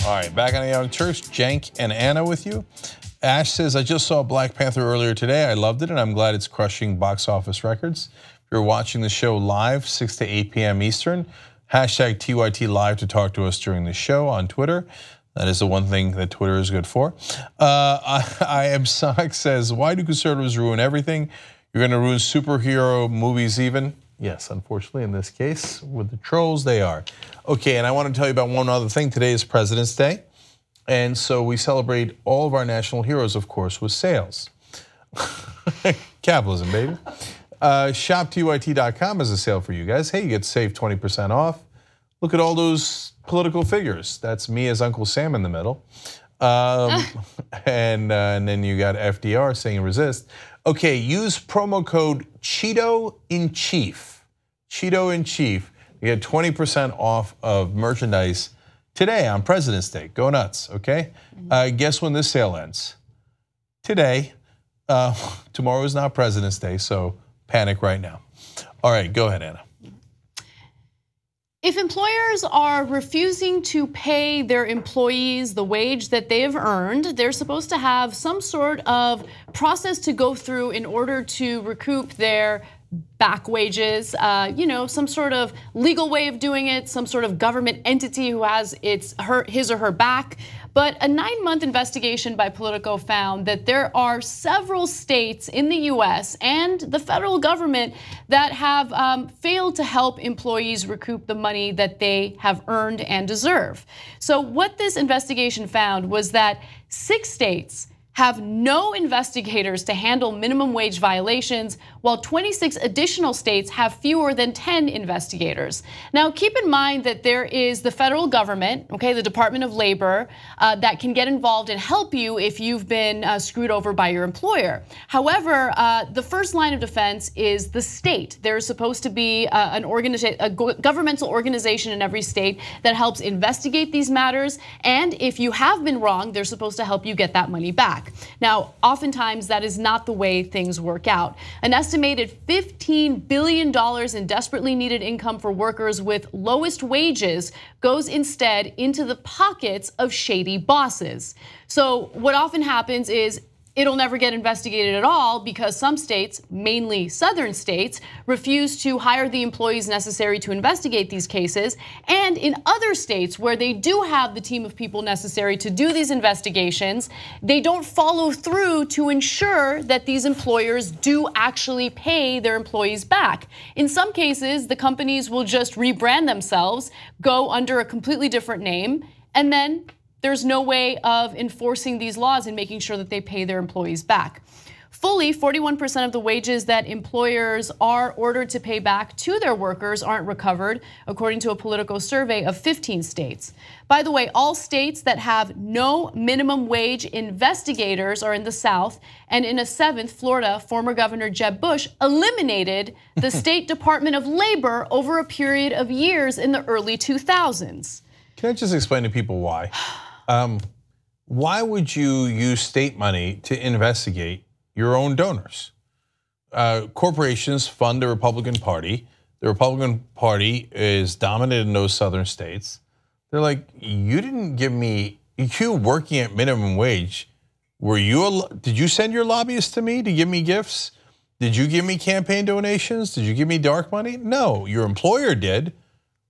All right, back on the Young Turks, Cenk and Anna with you. Ash says, I just saw Black Panther earlier today. I loved it, and I'm glad it's crushing box office records. If you're watching the show live, 6 to 8 p.m. Eastern, hashtag TYT Live to talk to us during the show on Twitter. That is the one thing that Twitter is good for. I am Sonic says, why do conservatives ruin everything? You're going to ruin superhero movies even? Yes, unfortunately, in this case, with the trolls, they are. Okay, and I want to tell you about one other thing. Today is President's Day, and so we celebrate all of our national heroes, of course, with sales. Capitalism, baby. ShopTYT.com is a sale for you guys. Hey, you get to save 20% off. Look at all those political figures. That's me as Uncle Sam in the middle. And then you got FDR saying resist. Okay, use promo code Cheeto in Chief. Cheeto in Chief. You get 20% off of merchandise today on President's Day. Go nuts, okay? Guess when this sale ends? Today. Tomorrow is not President's Day, so panic right now. All right, go ahead, Anna. If employers are refusing to pay their employees the wage that they have earned, they're supposed to have some sort of process to go through in order to recoup their back wages, some sort of legal way of doing it, some sort of government entity who has his or her back. But a 9-month investigation by Politico found that there are several states in the US and the federal government that have failed to help employees recoup the money that they have earned and deserve. So what this investigation found was that 6 states have no investigators to handle minimum wage violations, while 26 additional states have fewer than 10 investigators. Now, keep in mind that there is the federal government, okay, the Department of Labor, that can get involved and help you if you've been screwed over by your employer. However, the first line of defense is the state. There's supposed to be a governmental organization in every state that helps investigate these matters, and if you have been wrong, they're supposed to help you get that money back. back. Now, oftentimes that is not the way things work out. An estimated $15 billion in desperately needed income for workers with lowest wages goes instead into the pockets of shady bosses. So what often happens is it'll never get investigated at all because some states, mainly southern states, refuse to hire the employees necessary to investigate these cases. And in other states where they do have the team of people necessary to do these investigations, they don't follow through to ensure that these employers do actually pay their employees back. In some cases, the companies will just rebrand themselves, go under a completely different name, and then there's no way of enforcing these laws and making sure that they pay their employees back. Fully, 41% of the wages that employers are ordered to pay back to their workers aren't recovered, according to a Politico survey of 15 states. By the way, all states that have no minimum wage investigators are in the South, and in a seventh, Florida, former Governor Jeb Bush eliminated the State Department of Labor over a period of years in the early 2000s. Can I just explain to people why? Why would you use state money to investigate your own donors? Corporations fund the Republican Party. The Republican Party is dominant in those southern states. They're like, you didn't give me, you working at minimum wage, did you send your lobbyists to me to give me gifts? Did you give me campaign donations? Did you give me dark money? No, your employer did.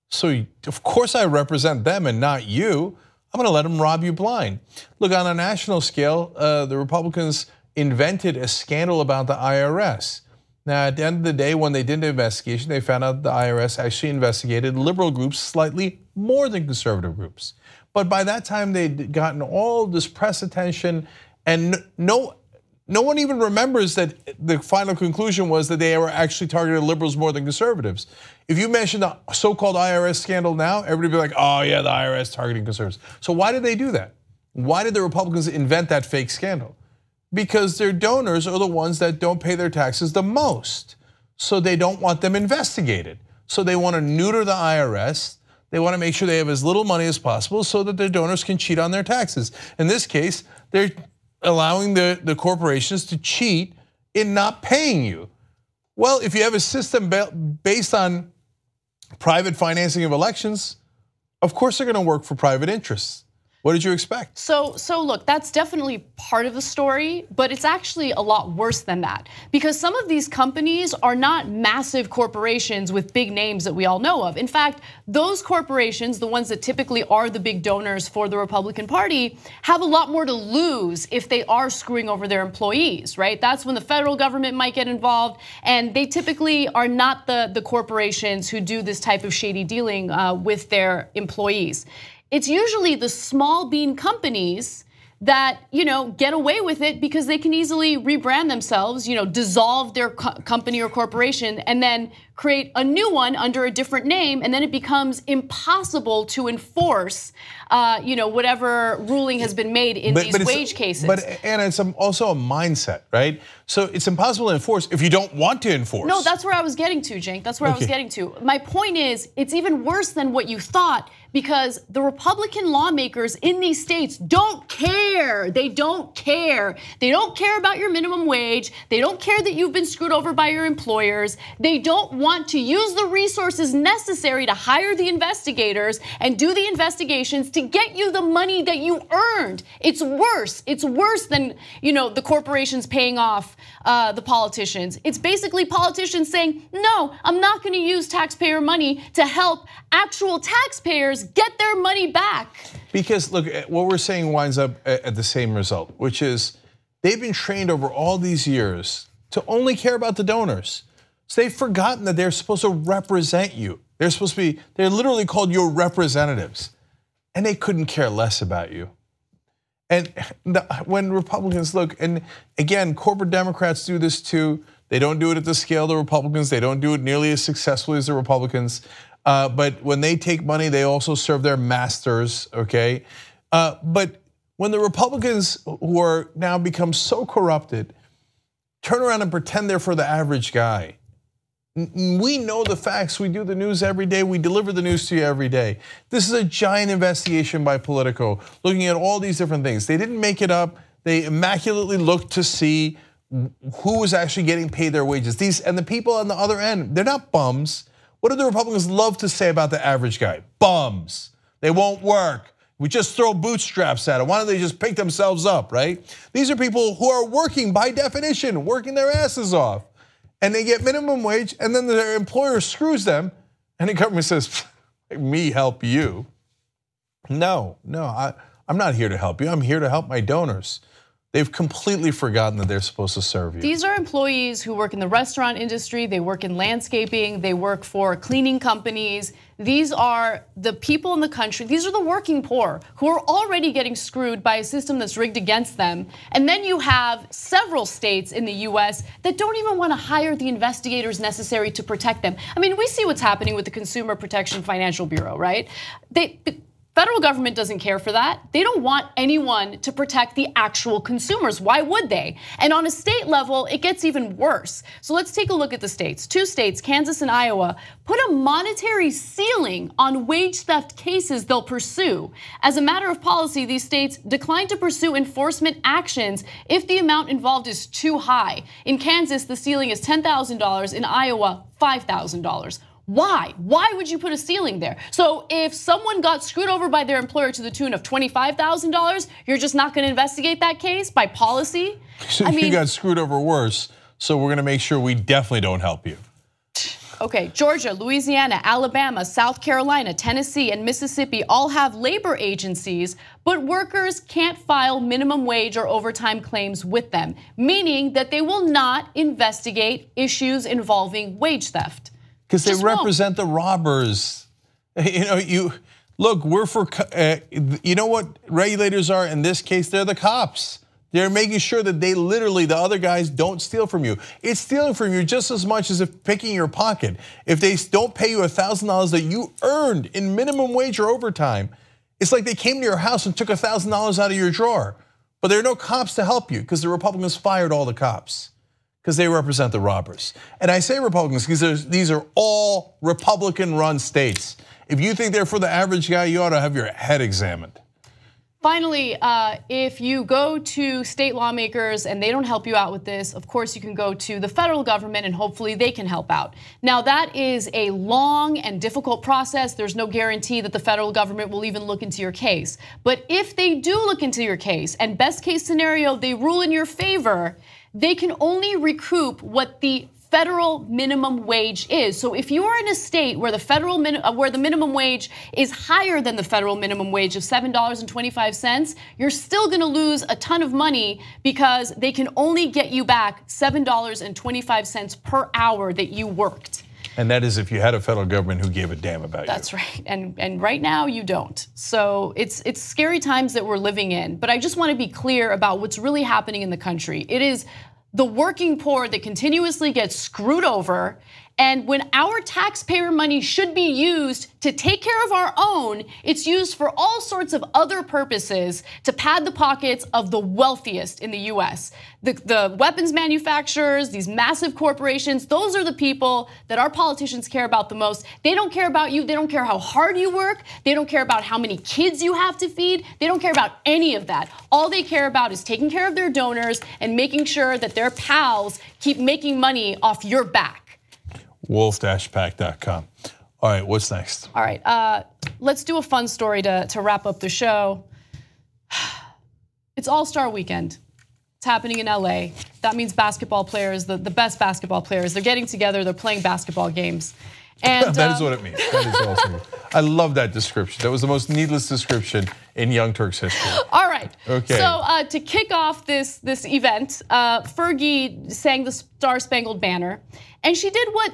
So of course I represent them and not you. I'm gonna let them rob you blind. Look, on a national scale, the Republicans invented a scandal about the IRS. Now, at the end of the day, when they did the investigation, they found out the IRS actually investigated liberal groups slightly more than conservative groups. But by that time, they'd gotten all this press attention, and no one even remembers that the final conclusion was that they were actually targeted liberals more than conservatives. If you mention the so-called IRS scandal now, everybody would be like, oh yeah, the IRS targeting conservatives. So why did they do that? Why did the Republicans invent that fake scandal? Because their donors are the ones that don't pay their taxes the most. So they don't want them investigated. So they want to neuter the IRS. They want to make sure they have as little money as possible so that their donors can cheat on their taxes. In this case, they're allowing the corporations to cheat in not paying you. Well, if you have a system based on private financing of elections, of course they're going to work for private interests. What did you expect? So look, that's definitely part of the story, but it's actually a lot worse than that. Because some of these companies are not massive corporations with big names that we all know of. In fact, those corporations, the ones that typically are the big donors for the Republican Party, have a lot more to lose if they are screwing over their employees, right? That's when the federal government might get involved, and they typically are not the corporations who do this type of shady dealing with their employees. It's usually the small bean companies that get away with it because they can easily rebrand themselves, dissolve their company or corporation, and then create a new one under a different name, and then it becomes impossible to enforce, whatever ruling has been made in these wage cases. But Anna, it's also a mindset, right? So it's impossible to enforce if you don't want to enforce. No, that's where I was getting to, Cenk. That's where I was getting to. My point is, it's even worse than what you thought because the Republican lawmakers in these states don't care. They don't care. They don't care about your minimum wage. They don't care that you've been screwed over by your employers. They don't want to use the resources necessary to hire the investigators and do the investigations to get you the money that you earned. It's worse. It's worse than the corporations paying off the politicians. It's basically politicians saying, no, I'm not going to use taxpayer money to help actual taxpayers get their money back. Because look, what we're saying winds up at the same result, which is they've been trained over all these years to only care about the donors. So they've forgotten that they're supposed to represent you. They're literally called your representatives. And they couldn't care less about you. And when Republicans look, and again, corporate Democrats do this too. They don't do it at the scale of the Republicans. They don't do it nearly as successfully as the Republicans. But when they take money, they also serve their masters, okay? But when the Republicans, who are now become so corrupted, turn around and pretend they're for the average guy. We know the facts. We do the news every day. We deliver the news to you every day. This is a giant investigation by Politico, looking at all these different things. They didn't make it up. They immaculately look to see who is actually getting paid their wages. And the people on the other end, they're not bums. What do the Republicans love to say about the average guy? Bums. They won't work. We just throw bootstraps at them. Why don't they just pick themselves up, right? These are people who are working by definition, working their asses off. And they get minimum wage, and then their employer screws them, and the government says, me help you. No, I'm not here to help you. I'm here to help my donors. They've completely forgotten that they're supposed to serve you. These are employees who work in the restaurant industry, they work in landscaping, they work for cleaning companies. These are the people in the country, these are the working poor who are already getting screwed by a system that's rigged against them. And then you have several states in the US that don't even want to hire the investigators necessary to protect them. I mean, we see what's happening with the Consumer Protection Financial Bureau, right? The federal government doesn't care for that. They don't want anyone to protect the actual consumers. Why would they? And on a state level, it gets even worse. So let's take a look at the states. 2 states, Kansas and Iowa, put a monetary ceiling on wage theft cases they'll pursue. As a matter of policy, these states decline to pursue enforcement actions if the amount involved is too high. In Kansas, the ceiling is $10,000. In Iowa, $5,000. Why? Why would you put a ceiling there? So if someone got screwed over by their employer to the tune of $25,000, you're just not going to investigate that case by policy? So you got screwed over worse, so we're going to make sure we definitely don't help you. Okay, Georgia, Louisiana, Alabama, South Carolina, Tennessee, and Mississippi all have labor agencies, but workers can't file minimum wage or overtime claims with them, meaning that they will not investigate issues involving wage theft. Because they represent the robbers. Look, we're for, you know what regulators are in this case? They're the cops. They're making sure that they literally, the other guys don't steal from you. It's stealing from you just as much as if picking your pocket. If they don't pay you $1,000 that you earned in minimum wage or overtime, it's like they came to your house and took $1,000 out of your drawer. But there are no cops to help you because the Republicans fired all the cops. Because they represent the robbers. And I say Republicans because these are all Republican-run states. If you think they're for the average guy, you ought to have your head examined. Finally, if you go to state lawmakers and they don't help you out with this, of course you can go to the federal government and hopefully they can help out. Now that is a long and difficult process. There's no guarantee that the federal government will even look into your case. But if they do look into your case, and best case scenario, they rule in your favor, they can only recoup what the federal minimum wage is. So if you are in a state where the minimum wage is higher than the federal minimum wage of $7.25, you're still going to lose a ton of money because they can only get you back $7.25 per hour that you worked. And that is if you had a federal government who gave a damn about you. That's right, and right now you don't. So it's scary times that we're living in, but I just want to be clear about what's really happening in the country. It is the working poor that continuously gets screwed over, and when our taxpayer money should be used to take care of our own, it's used for all sorts of other purposes to pad the pockets of the wealthiest in the US. The weapons manufacturers, these massive corporations, those are the people that our politicians care about the most. They don't care about you, they don't care how hard you work, they don't care about how many kids you have to feed, they don't care about any of that. All they care about is taking care of their donors and making sure that their pals keep making money off your back. Wolf-pack.com. All right, what's next? All right, let's do a fun story to wrap up the show. It's All-Star Weekend. It's happening in LA. That means basketball players, the best basketball players, they're getting together, they're playing basketball games. And that is what it means. That is awesome. I love that description. That was the most needless description in Young Turks history. All right. Okay. So to kick off this event, Fergie sang the Star-Spangled Banner, and she did what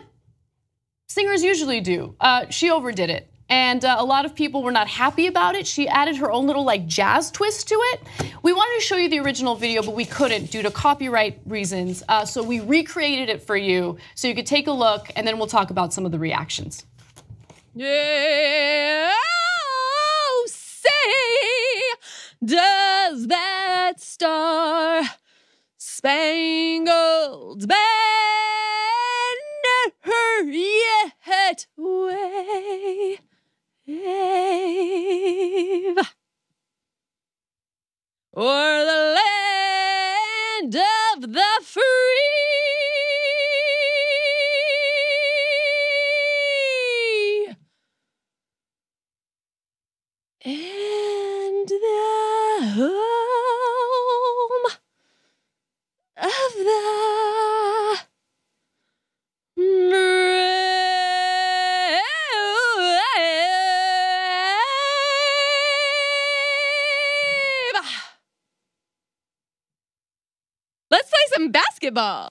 singers usually do. She overdid it. And a lot of people were not happy about it. She added her own little jazz twist to it. We wanted to show you the original video, but we couldn't due to copyright reasons. So we recreated it for you so you could take a look, and then we'll talk about some of the reactions. Yeah, oh, say, does that star-spangled banner yet wave? Or the land of the free. And the home of the brave. Let's play some basketball.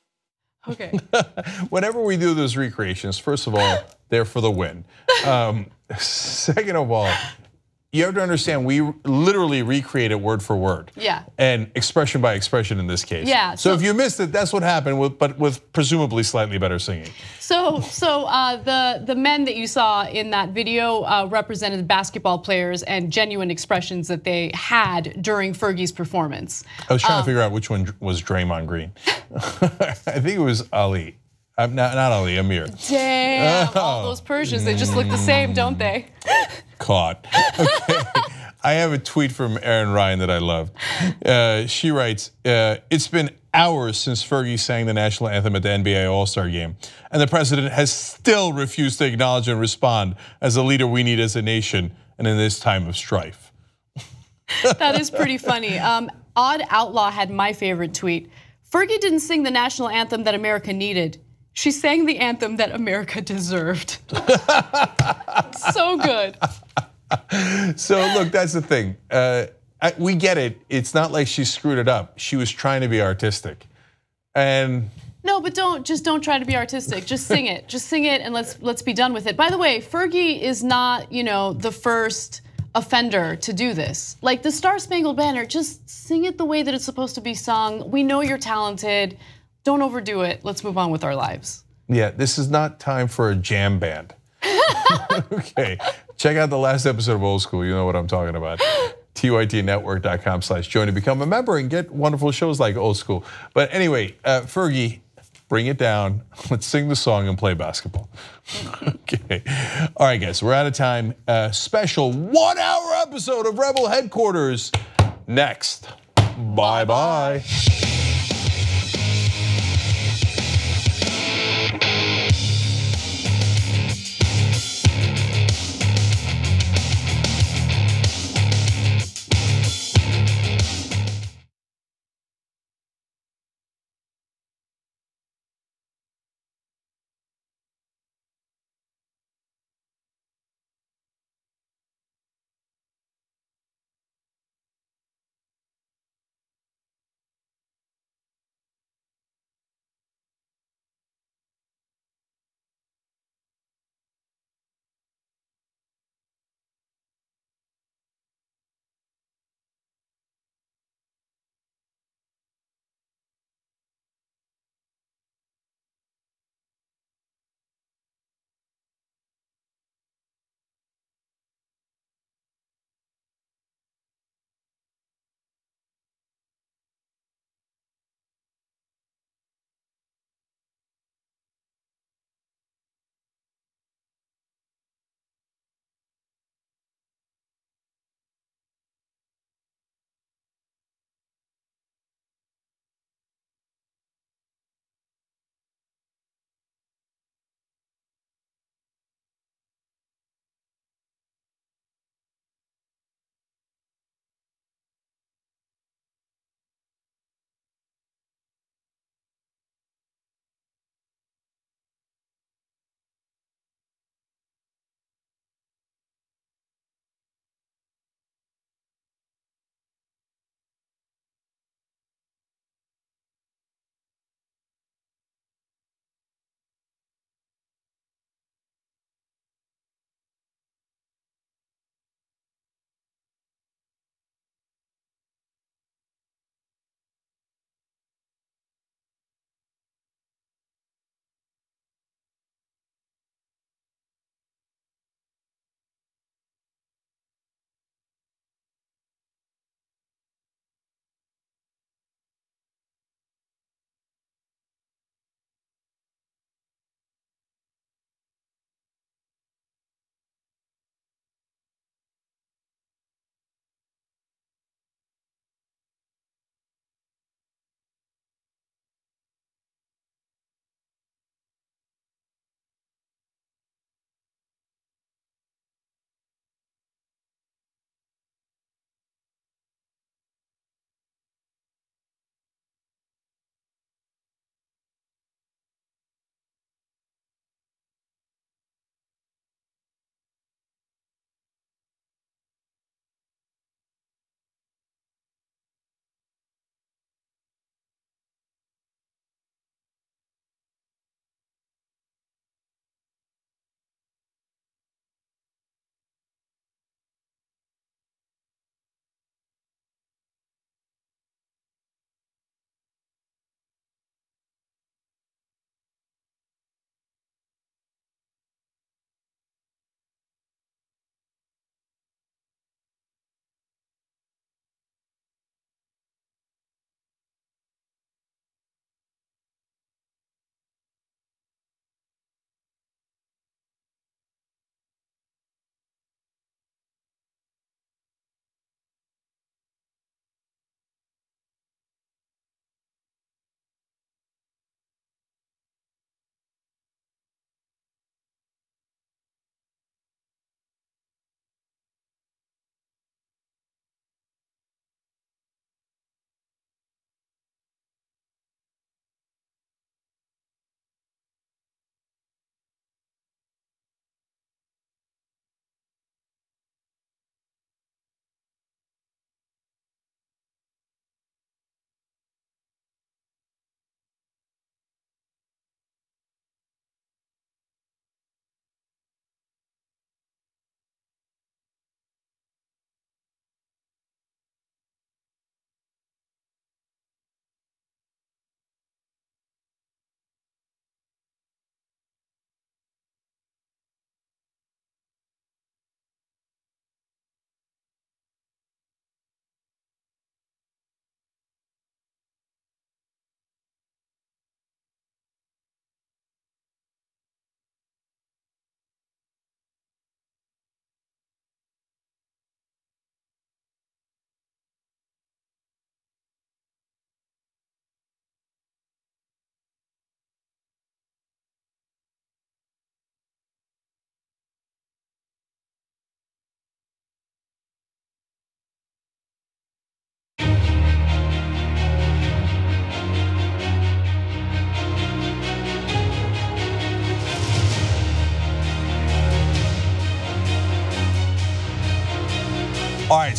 Okay. Whenever we do those recreations, first of all, they're for the win. Second of all, you have to understand we literally recreate it word for word. Yeah. And expression by expression in this case. Yeah, So so- if you missed it, that's what happened, but with presumably slightly better singing. So the men that you saw in that video represented basketball players and genuine expressions that they had during Fergie's performance. I was trying to figure out which one was Draymond Green. I think it was Ali. Not Ali, Amir. Damn, all those Persians, they just look the same, don't they? Caught. Okay. I have a tweet from Erin Ryan that I loved. She writes, it's been hours since Fergie sang the national anthem at the NBA All-Star game, and the president has still refused to acknowledge and respond as the leader we need as a nation and in this time of strife. That is pretty funny. Odd Outlaw had my favorite tweet. Fergie didn't sing the national anthem that America needed. She sang the anthem that America deserved. So good. So look, that's the thing. We get it. It's not like she screwed it up. She was trying to be artistic, and no, but don't try to be artistic. Just sing it. Just sing it, and let's be done with it. By the way, Fergie is not the first offender to do this. Like the Star Spangled Banner, just sing it the way that it's supposed to be sung. We know you're talented. Don't overdo it. Let's move on with our lives. Yeah, this is not time for a jam band. Okay, check out the last episode of Old School. You know what I'm talking about. tytnetwork.com/join to become a member and get wonderful shows like Old School. But anyway, Fergie, bring it down. Let's sing the song and play basketball. Okay. All right, guys, we're out of time. Special 1 hour episode of Rebel Headquarters next. Bye-bye.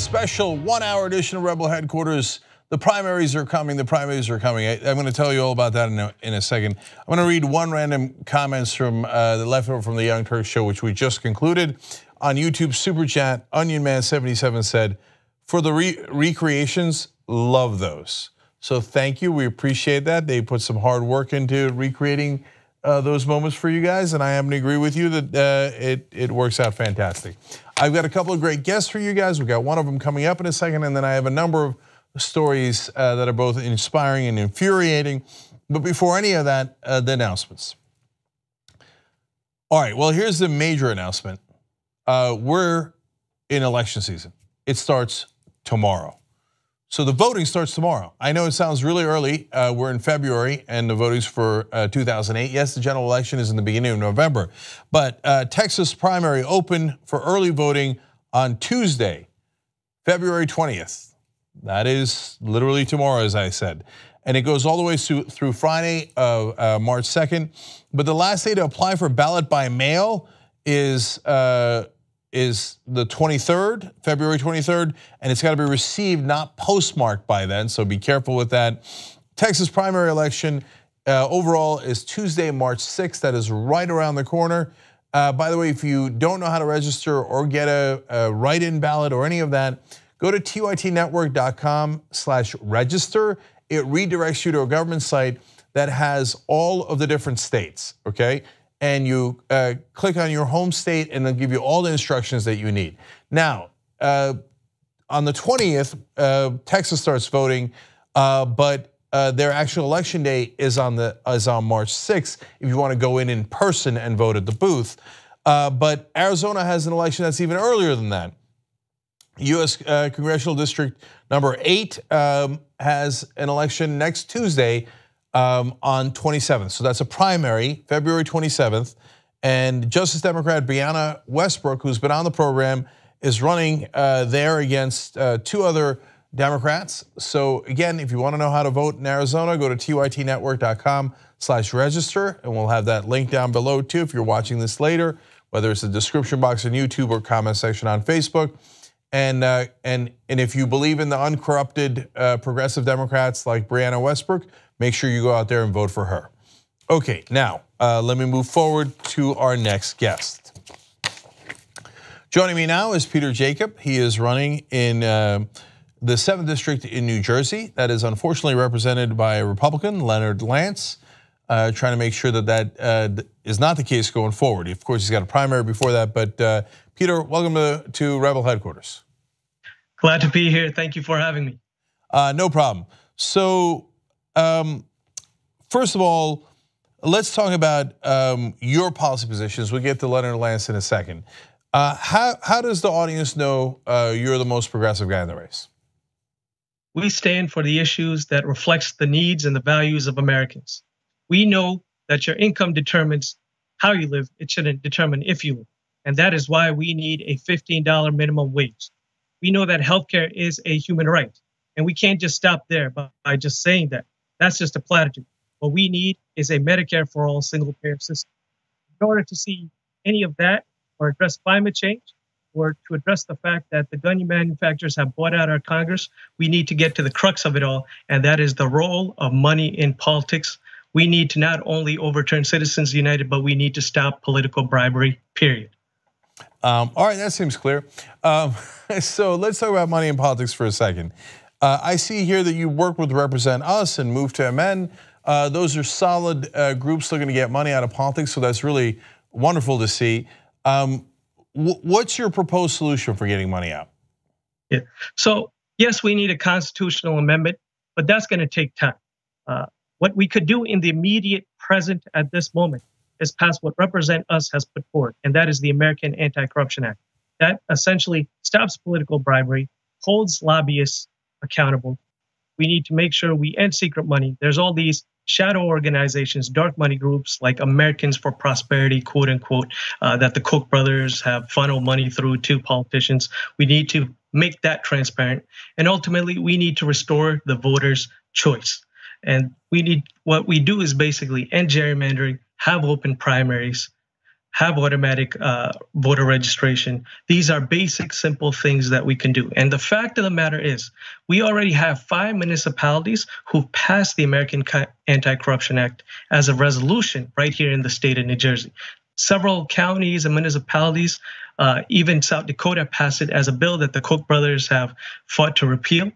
special 1-hour edition of Rebel Headquarters. The primaries are coming. The primaries are coming. I'm going to tell you all about that in a second. I'm going to read one random comments from the leftover from the Young Turks show, which we just concluded. On YouTube Super Chat, Onion Man 77 said, "For the recreations, love those." So thank you. We appreciate that. They put some hard work into recreating those moments for you guys, and I happen to agree with you that it works out fantastic. I've got a couple of great guests for you guys. We've got one of them coming up in a second, and then I have a number of stories that are both inspiring and infuriating. But before any of that, the announcements. All right, well, here's the major announcement. We're in election season. It starts tomorrow. So the voting starts tomorrow. I know it sounds really early. We're in February and the voting's for 2008. Yes, the general election is in the beginning of November. But Texas primary open for early voting on Tuesday, February 20th. That is literally tomorrow, as I said. And it goes all the way through Friday of March 2nd. But the last day to apply for ballot by mail is the 23rd, February 23rd, and it's got to be received, not postmarked by then, so be careful with that. Texas primary election overall is Tuesday, March 6th. That is right around the corner. By the way, if you don't know how to register or get a write-in ballot or any of that, go to tytnetwork.com/register. It redirects you to a government site that has all of the different states, okay? And you click on your home state and they'll give you all the instructions that you need. Now, on the 20th, Texas starts voting, but their actual election day is on March 6th if you want to go in person and vote at the booth. But Arizona has an election that's even earlier than that. U.S. Congressional District number 8 has an election next Tuesday on 27th. So that's a primary, February 27th. And Justice Democrat Brianna Westbrook, who's been on the program, is running there against 2 other Democrats. So again, if you want to know how to vote in Arizona, go to tytnetwork.com/register, and we'll have that link down below too if you're watching this later, whether it's the description box on YouTube or comment section on Facebook. And if you believe in the uncorrupted progressive Democrats like Brianna Westbrook, make sure you go out there and vote for her. Okay, now let me move forward to our next guest. Joining me now is Peter Jacob. He is running in the 7th District in New Jersey. That is unfortunately represented by a Republican, Leonard Lance, trying to make sure that is not the case going forward. Of course, he's got a primary before that, but Peter, welcome to Rebel Headquarters. Glad to be here. Thank you for having me. No problem. So, first of all, let's talk about your policy positions. We'll get to Leonard Lance in a second. How does the audience know you're the most progressive guy in the race? We stand for the issues that reflects the needs and the values of Americans. We know that your income determines how you live. It shouldn't determine if you live. And that is why we need a $15 minimum wage. We know that healthcare is a human right. And we can't just stop there by just saying that. That's just a platitude. What we need is a Medicare for all single payer system. In order to see any of that or address climate change or to address the fact that the gun manufacturers have bought out our Congress, we need to get to the crux of it all. And that is the role of money in politics. We need to not only overturn Citizens United, but we need to stop political bribery, period. All right, that seems clear. So let's talk about money in politics for a second. I see here that you work with Represent Us and Move to Amend. Those are solid groups looking to get money out of politics, so that's really wonderful to see. What's your proposed solution for getting money out? Yeah. So yes, we need a constitutional amendment, but that's going to take time. What we could do in the immediate present at this moment is pass what Represent Us has put forward, and that is the American Anti-Corruption Act. That essentially stops political bribery, holds lobbyists accountable. We need to make sure we end secret money. There's all these shadow organizations, dark money groups like Americans for Prosperity, quote unquote, that the Koch brothers have funneled money through to politicians. We need to make that transparent. And ultimately, we need to restore the voters' choice. And what we do is basically end gerrymandering, have open primaries, have automatic voter registration. These are basic, simple things that we can do. And the fact of the matter is, we already have 5 municipalities who passed the American Anti-Corruption Act as a resolution right here in the state of New Jersey. Several counties and municipalities, even South Dakota, passed it as a bill that the Koch brothers have fought to repeal.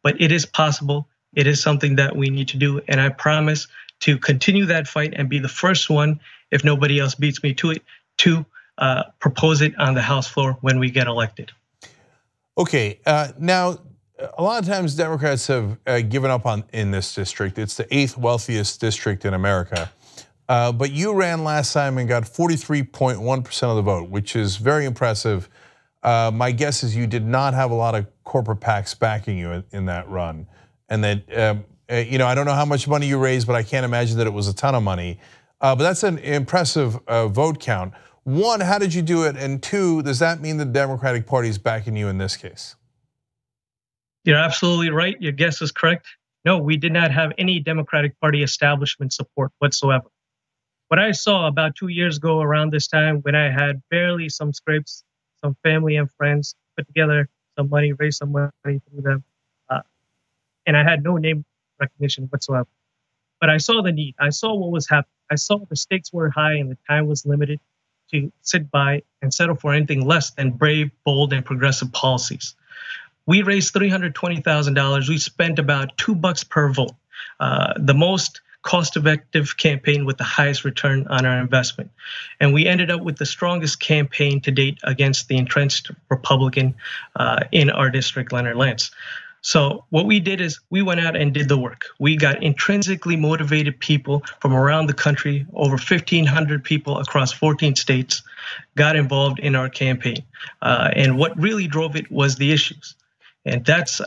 But it is possible. It is something that we need to do. And I promise to continue that fight and be the first one, if nobody else beats me to it, to propose it on the House floor when we get elected. Okay, now a lot of times Democrats have given up on in this district. It's the 8th wealthiest district in America. But you ran last time and got 43.1% of the vote, which is very impressive. My guess is you did not have a lot of corporate PACs backing you in that run. And that, I don't know how much money you raised, but I can't imagine that it was a ton of money. But that's an impressive vote count. One, how did you do it? And two, does that mean the Democratic Party is backing you in this case? You're absolutely right. Your guess is correct. No, we did not have any Democratic Party establishment support whatsoever. What I saw about 2 years ago around this time, when I had barely some scrapes, some family and friends put together some money, raise some money through them, and I had no name recognition whatsoever. But I saw the need. I saw what was happening. I saw the stakes were high and the time was limited to sit by and settle for anything less than brave, bold, and progressive policies. We raised $320,000. We spent about $2 per vote. The most cost-effective campaign with the highest return on our investment. And we ended up with the strongest campaign to date against the entrenched Republican in our district, Leonard Lance. So what we did is we went out and did the work. We got intrinsically motivated people from around the country, over 1,500 people across 14 states got involved in our campaign. And what really drove it was the issues. And that's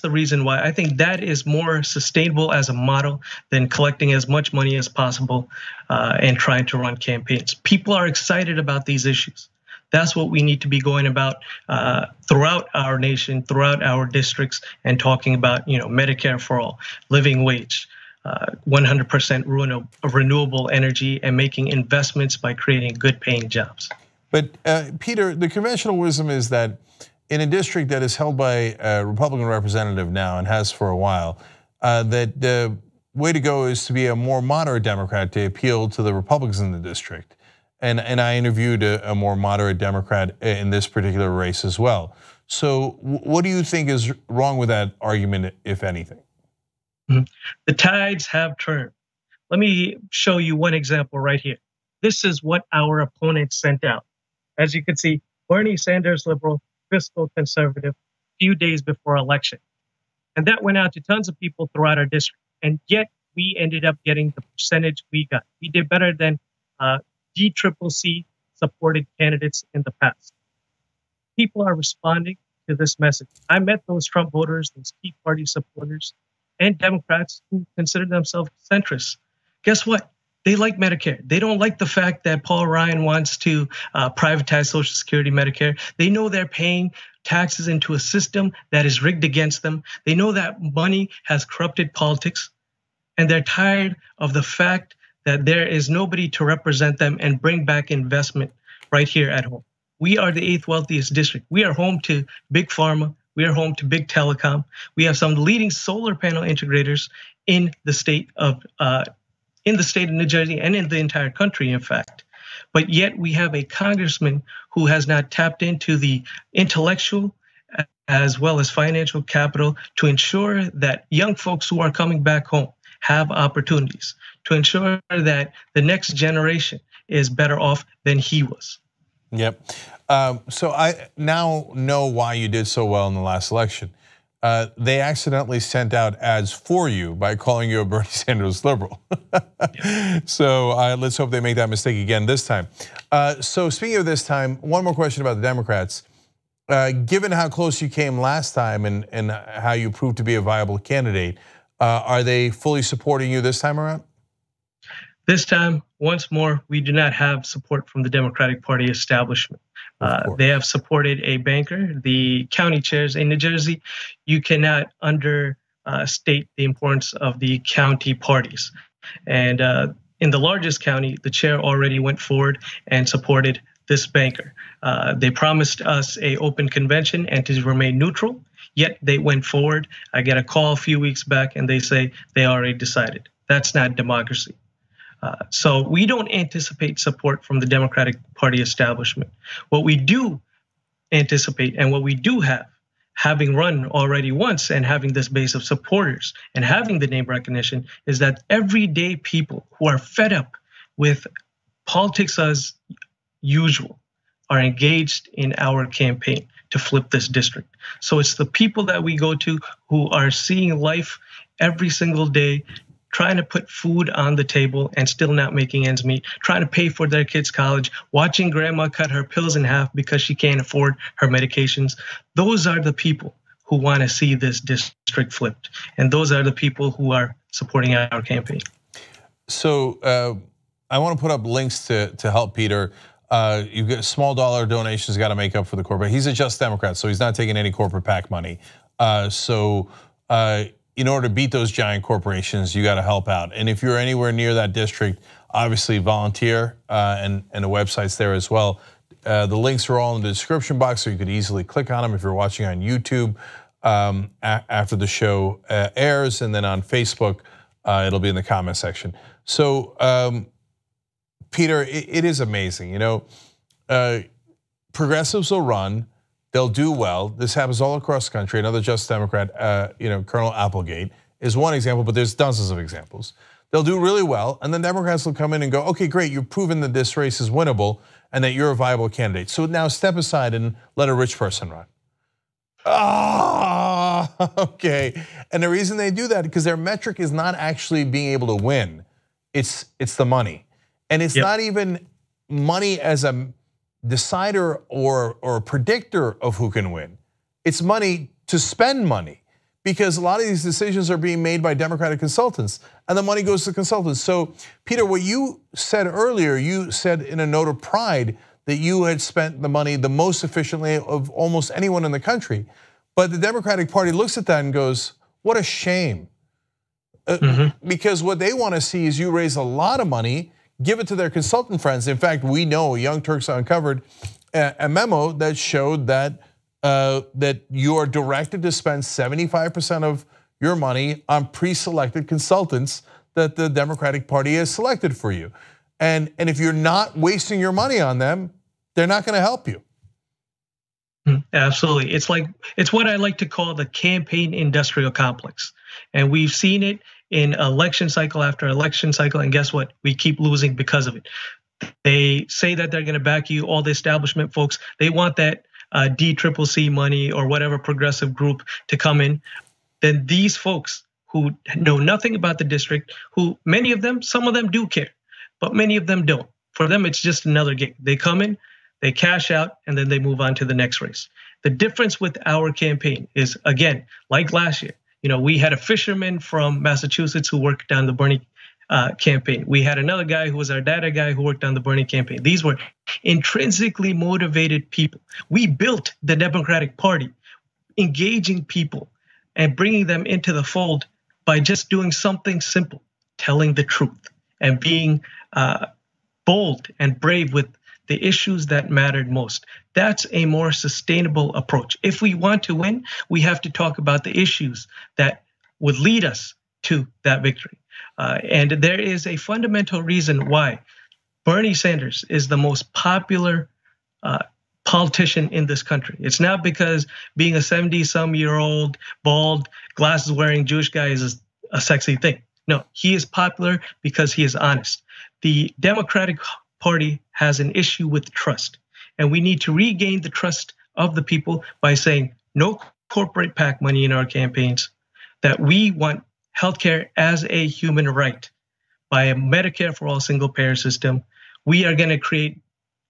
the reason why I think that is more sustainable as a model than collecting as much money as possible and trying to run campaigns. People are excited about these issues. That's what we need to be going about throughout our nation, throughout our districts, and talking about Medicare for all, living wage, 100% renewable energy, and making investments by creating good paying jobs. But Peter, the conventional wisdom is that in a district that is held by a Republican representative now and has for a while, that the way to go is to be a more moderate Democrat to appeal to the Republicans in the district. And I interviewed a more moderate Democrat in this particular race as well. So what do you think is wrong with that argument, if anything? The tides have turned. Let me show you one example right here. This is what our opponents sent out. As you can see, Bernie Sanders, liberal, fiscal conservative, few days before election. And that went out to tons of people throughout our district. And yet we ended up getting the percentage we got. We did better than DCCC supported candidates in the past. People are responding to this message. I met those Trump voters, those Tea Party supporters, and Democrats who consider themselves centrists. Guess what? They like Medicare. They don't like the fact that Paul Ryan wants to privatize Social Security, Medicare. They know they're paying taxes into a system that is rigged against them. They know that money has corrupted politics, and they're tired of the fact that there is nobody to represent them and bring back investment right here at home. We are the 8th wealthiest district. We are home to big pharma. We are home to big telecom. We have some of the leading solar panel integrators in the state of New Jersey and in the entire country, in fact. But yet we have a congressman who has not tapped into the intellectual as well as financial capital to ensure that young folks who are coming back home have opportunities, to ensure that the next generation is better off than he was. Yep. So I now know why you did so well in the last election. They accidentally sent out ads for you by calling you a Bernie Sanders liberal. So let's hope they make that mistake again this time. So speaking of this time, one more question about the Democrats. Given how close you came last time and how you proved to be a viable candidate, are they fully supporting you this time around? This time, once more, we do not have support from the Democratic Party establishment. They have supported a banker, the county chairs in New Jersey. You cannot understate the importance of the county parties. And in the largest county, the chair already went forward and supported this banker. They promised us an open convention and to remain neutral, yet they went forward. I get a call a few weeks back and they say they already decided. That's not democracy. So we don't anticipate support from the Democratic Party establishment. What we do anticipate and what we do have, having run already once and having this base of supporters and having the name recognition, is that everyday people who are fed up with politics as usual are engaged in our campaign to flip this district. So it's the people that we go to who are seeing life every single day, trying to put food on the table and still not making ends meet, trying to pay for their kids' college, watching grandma cut her pills in half because she can't afford her medications. Those are the people who want to see this district flipped. And those are the people who are supporting our campaign. So I want to put up links to help Peter. You've got small dollar donations got to make up for the corporate. He's a Just Democrat, so he's not taking any corporate PAC money. In order to beat those giant corporations, you got to help out. And if you're anywhere near that district, obviously volunteer, and the website's there as well. The links are all in the description box, so you could easily click on them if you're watching on YouTube after the show airs, and then on Facebook, it'll be in the comment section. So, Peter, it is amazing. You know, progressives will run. They'll do well. This happens all across the country. Another Just Democrat, Colonel Applegate is one example, but there's dozens of examples. They'll do really well, and then Democrats will come in and go, okay, great, you've proven that this race is winnable and that you're a viable candidate. So now step aside and let a rich person run. Okay. And the reason they do that, because their metric is not actually being able to win. It's the money. And it's not even money as a decider or a predictor of who can win. It's money to spend money, because a lot of these decisions are being made by Democratic consultants and the money goes to consultants. So Peter, what you said earlier, you said in a note of pride that you had spent the money the most efficiently of almost anyone in the country. But the Democratic Party looks at that and goes, what a shame. Because what they want to see is you raise a lot of money, give it to their consultant friends. In fact, we know Young Turks uncovered a memo that showed that you are directed to spend 75% of your money on pre-selected consultants that the Democratic Party has selected for you. And if you're not wasting your money on them, they're not going to help you. Absolutely. It's what I like to call the campaign industrial complex. And we've seen it in election cycle after election cycle, and guess what? We keep losing because of it. They say that they're going to back you, all the establishment folks. They want that DCCC money or whatever progressive group to come in. Then these folks who know nothing about the district, who many of them, some of them do care, but many of them don't. For them, it's just another gig. They come in, they cash out, and then they move on to the next race. The difference with our campaign is, again, like last year, we had a fisherman from Massachusetts who worked on the Bernie campaign. We had another guy who was our data guy who worked on the Bernie campaign. These were intrinsically motivated people. We built the Democratic Party, engaging people and bringing them into the fold by just doing something simple, telling the truth and being bold and brave with the issues that mattered most. That's a more sustainable approach. If we want to win, we have to talk about the issues that would lead us to that victory. And there is a fundamental reason why Bernie Sanders is the most popular politician in this country. It's not because being a 70-some-year-old, bald, glasses-wearing Jewish guy is a sexy thing. No, he is popular because he is honest. The Democratic Party has an issue with trust, and we need to regain the trust of the people by saying no corporate PAC money in our campaigns, that we want healthcare as a human right by a Medicare for all single-payer system. We are going to create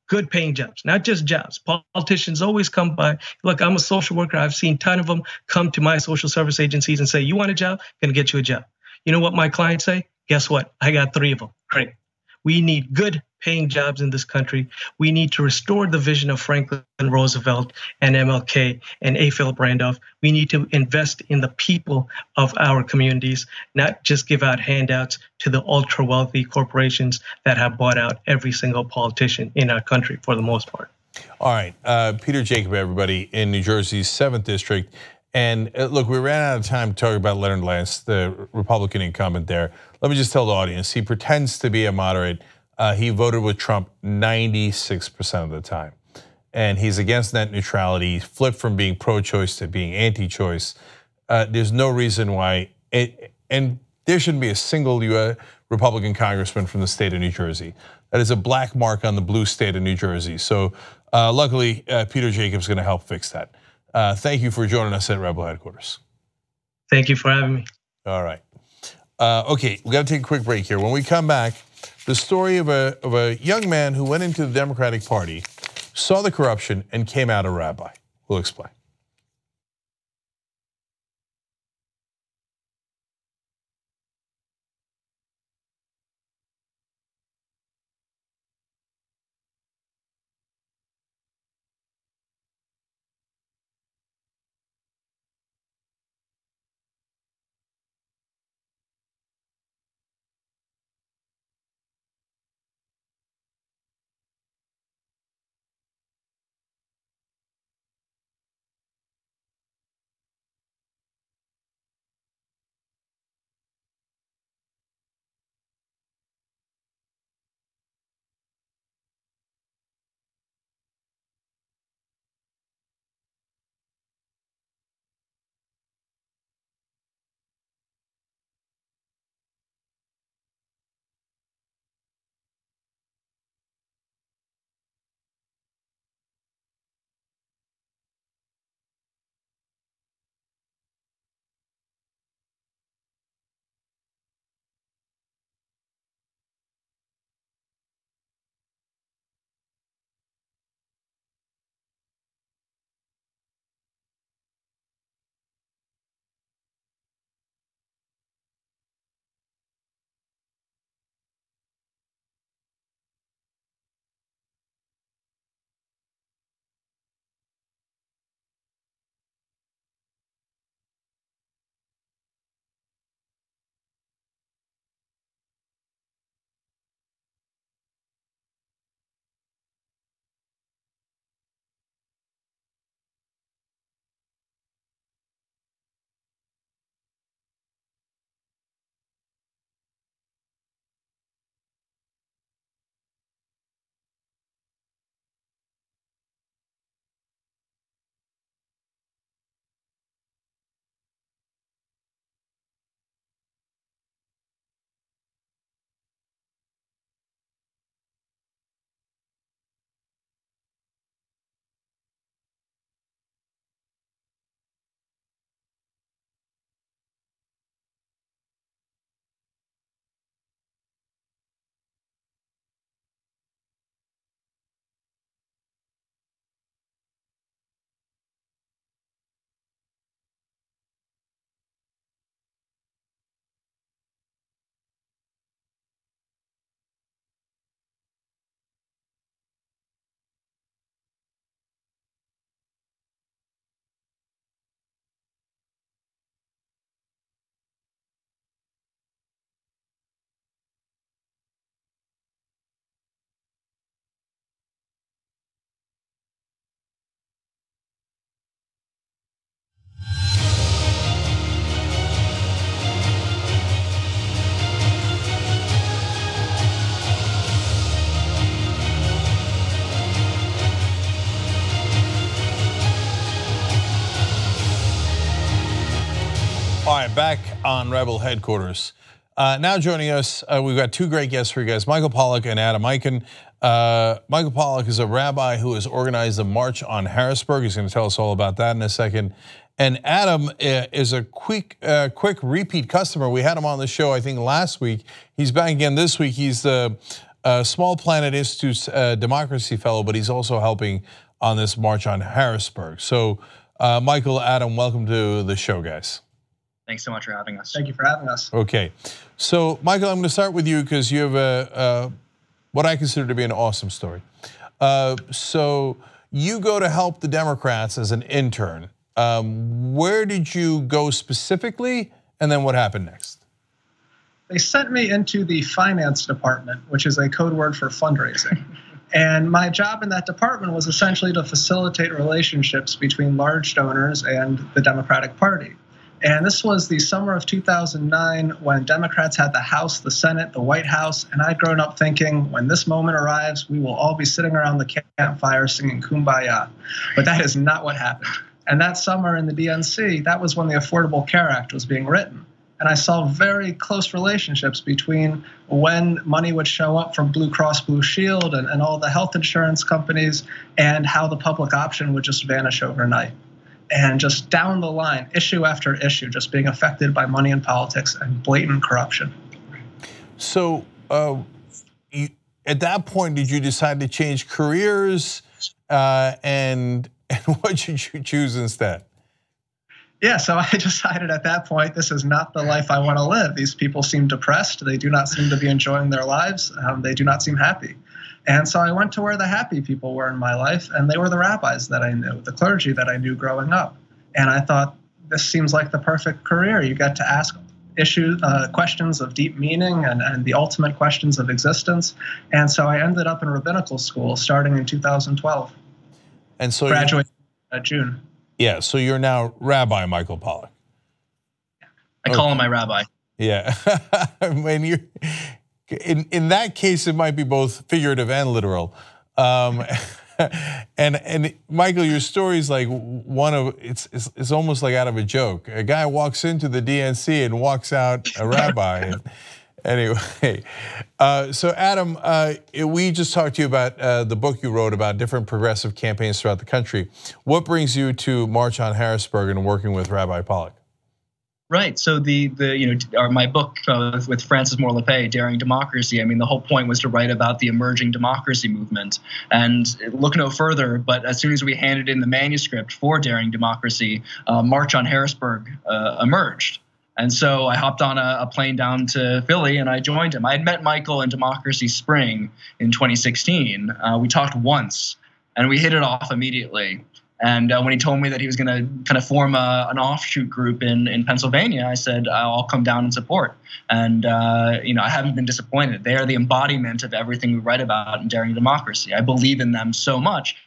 good paying jobs, not just jobs. Politicians always come by. Look, I'm a social worker. I've seen a ton of them come to my social service agencies and say, you want a job? I'm going to get you a job. You know what my clients say? Guess what? I got 3 of them. Great. We need good paying jobs in this country. We need to restore the vision of Franklin Roosevelt and MLK and A. Philip Randolph. We need to invest in the people of our communities, not just give out handouts to the ultra wealthy corporations that have bought out every single politician in our country for the most part. All right, Peter Jacob, everybody, in New Jersey's 7th District. And look, we ran out of time to talk about Leonard Lance, the Republican incumbent there. Let me just tell the audience, he pretends to be a moderate. He voted with Trump 96% of the time. And he's against net neutrality. He flipped from being pro-choice to being anti-choice. There's no reason why, and there shouldn't be a single Republican congressman from the state of New Jersey. That is a black mark on the blue state of New Jersey. So luckily, Peter Jacob's gonna help fix that. Thank you for joining us at Rebel Headquarters. Thank you for having me. All right. Okay, we got to take a quick break here. When we come back, the story of a young man who went into the Democratic Party, saw the corruption, and came out a rabbi. We'll explain. All right, back on Rebel Headquarters. Now joining us, we've got two great guests for you guys, Michael Pollack and Adam Eichen. Michael Pollack is a rabbi who has organized a march on Harrisburg. He's going to tell us all about that in a second. And Adam is a quick repeat customer. We had him on the show, I think, last week. He's back again this week. He's the Small Planet Institute's Democracy Fellow, but he's also helping on this march on Harrisburg. So, Michael, Adam, welcome to the show, guys. Thanks so much for having us. Thank you for having us. Okay, so Michael, I'm going to start with you because you have what I consider to be an awesome story. So you go to help the Democrats as an intern. Where did you go specifically, and then what happened next? They sent me into the finance department, which is a code word for fundraising. And my job in that department was essentially to facilitate relationships between large donors and the Democratic Party. And this was the summer of 2009 when Democrats had the House, the Senate, the White House. And I'd grown up thinking, when this moment arrives, we will all be sitting around the campfire singing Kumbaya. But that is not what happened. And that summer in the DNC, that was when the Affordable Care Act was being written. And I saw very close relationships between when money would show up from Blue Cross Blue Shield and all the health insurance companies, and how the public option would just vanish overnight. And just down the line, issue after issue, just being affected by money in politics and blatant corruption. So at that point, did you decide to change careers, and what did you choose instead? Yeah, so I decided at that point, this is not the life I want to live. These people seem depressed. They do not seem to be enjoying their lives. They do not seem happy. And so I went to where the happy people were in my life, and they were the rabbis that I knew, the clergy that I knew growing up. And I thought, this seems like the perfect career. You get to ask questions of deep meaning and the ultimate questions of existence. And so I ended up in rabbinical school starting in 2012. And so graduated in June. Yeah, so you're now Rabbi Michael Pollack. I call him my rabbi. Yeah, when you're in that case, it might be both figurative and literal. And Michael, your story is like one of it's almost like out of a joke. A guy walks into the DNC and walks out a rabbi. Anyway, so Adam, we just talked to you about the book you wrote about different progressive campaigns throughout the country. What brings you to March on Harrisburg and working with Rabbi Pollack? Right. So my book with Francis Moore Lepay, Daring Democracy. I mean, the whole point was to write about the emerging democracy movement, and look no further. But as soon as we handed in the manuscript for Daring Democracy, March on Harrisburg emerged. And so I hopped on a plane down to Philly and I joined him. I had met Michael in Democracy Spring in 2016. We talked once and we hit it off immediately. And when he told me that he was going to kind of form an offshoot group in Pennsylvania, I said, I'll come down and support. And I haven't been disappointed. They are the embodiment of everything we write about in Daring Democracy. I believe in them so much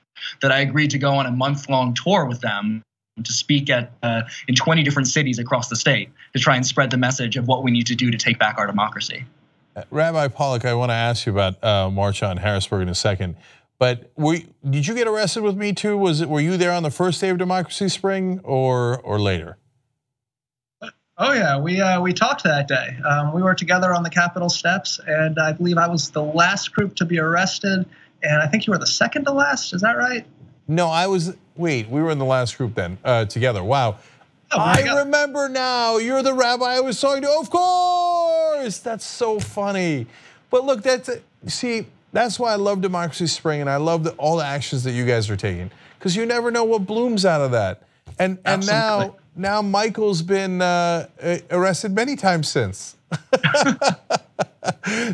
that I agreed to go on a month-long tour with them to speak in 20 different cities across the state to try and spread the message of what we need to do to take back our democracy. Rabbi Pollack, I want to ask you about March on Harrisburg in a second. But did you get arrested with Me Too? Were you there on the first day of Democracy Spring or later? Oh yeah, we talked that day. We were together on the Capitol steps, and I believe I was the last group to be arrested, and I think you were the second to last. Is that right? No, I was. Wait, we were in the last group then together. Wow. Oh, I remember now. You're the rabbi I was talking to. Of course, that's so funny. But look, that's why I love Democracy Spring, and I love all the actions that you guys are taking, because you never know what blooms out of that. And now Michael's been arrested many times since.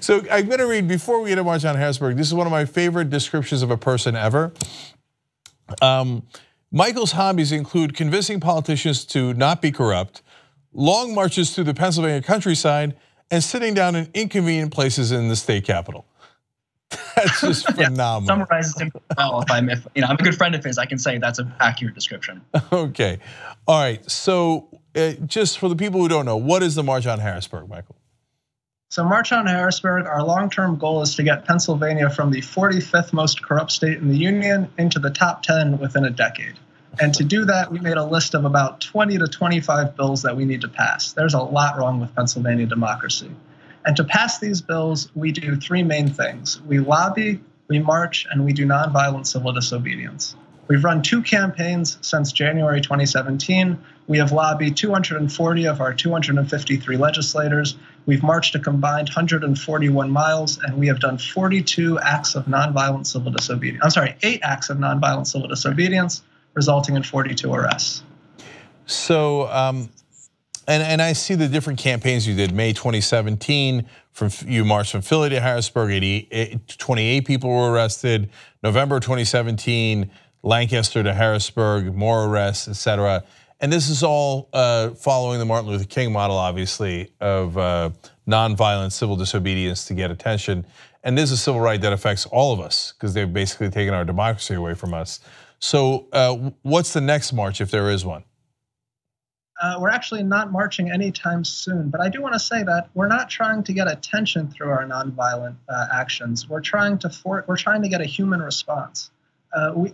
So I'm going to read, before we get to March on Harrisburg, this is one of my favorite descriptions of a person ever. Michael's hobbies include convincing politicians to not be corrupt, long marches through the Pennsylvania countryside, and sitting down in inconvenient places in the state capitol. That's just phenomenal. Summarizes him well. If I'm a good friend of his, I can say that's an accurate description. Okay, all right. So just for the people who don't know, what is the March on Harrisburg, Michael? So March on Harrisburg, our long-term goal is to get Pennsylvania from the 45th most corrupt state in the union into the top 10 within a decade. And to do that, we made a list of about 20 to 25 bills that we need to pass. There's a lot wrong with Pennsylvania democracy. And to pass these bills, we do three main things. We lobby, we march, and we do nonviolent civil disobedience. We've run 2 campaigns since January 2017. We have lobbied 240 of our 253 legislators. We've marched a combined 141 miles, and we have done 42 acts of nonviolent civil disobedience. 8 acts of nonviolent civil disobedience, resulting in 42 arrests. So And I see the different campaigns you did. May 2017, you marched from Philly to Harrisburg, 28 people were arrested. November 2017, Lancaster to Harrisburg, more arrests, etc. And this is all following the Martin Luther King model, obviously, of nonviolent civil disobedience to get attention. And this is a civil right that affects all of us because they've basically taken our democracy away from us. So what's the next march, if there is one? We're actually not marching anytime soon, but I do want to say that we're not trying to get attention through our nonviolent actions. We're trying to get a human response.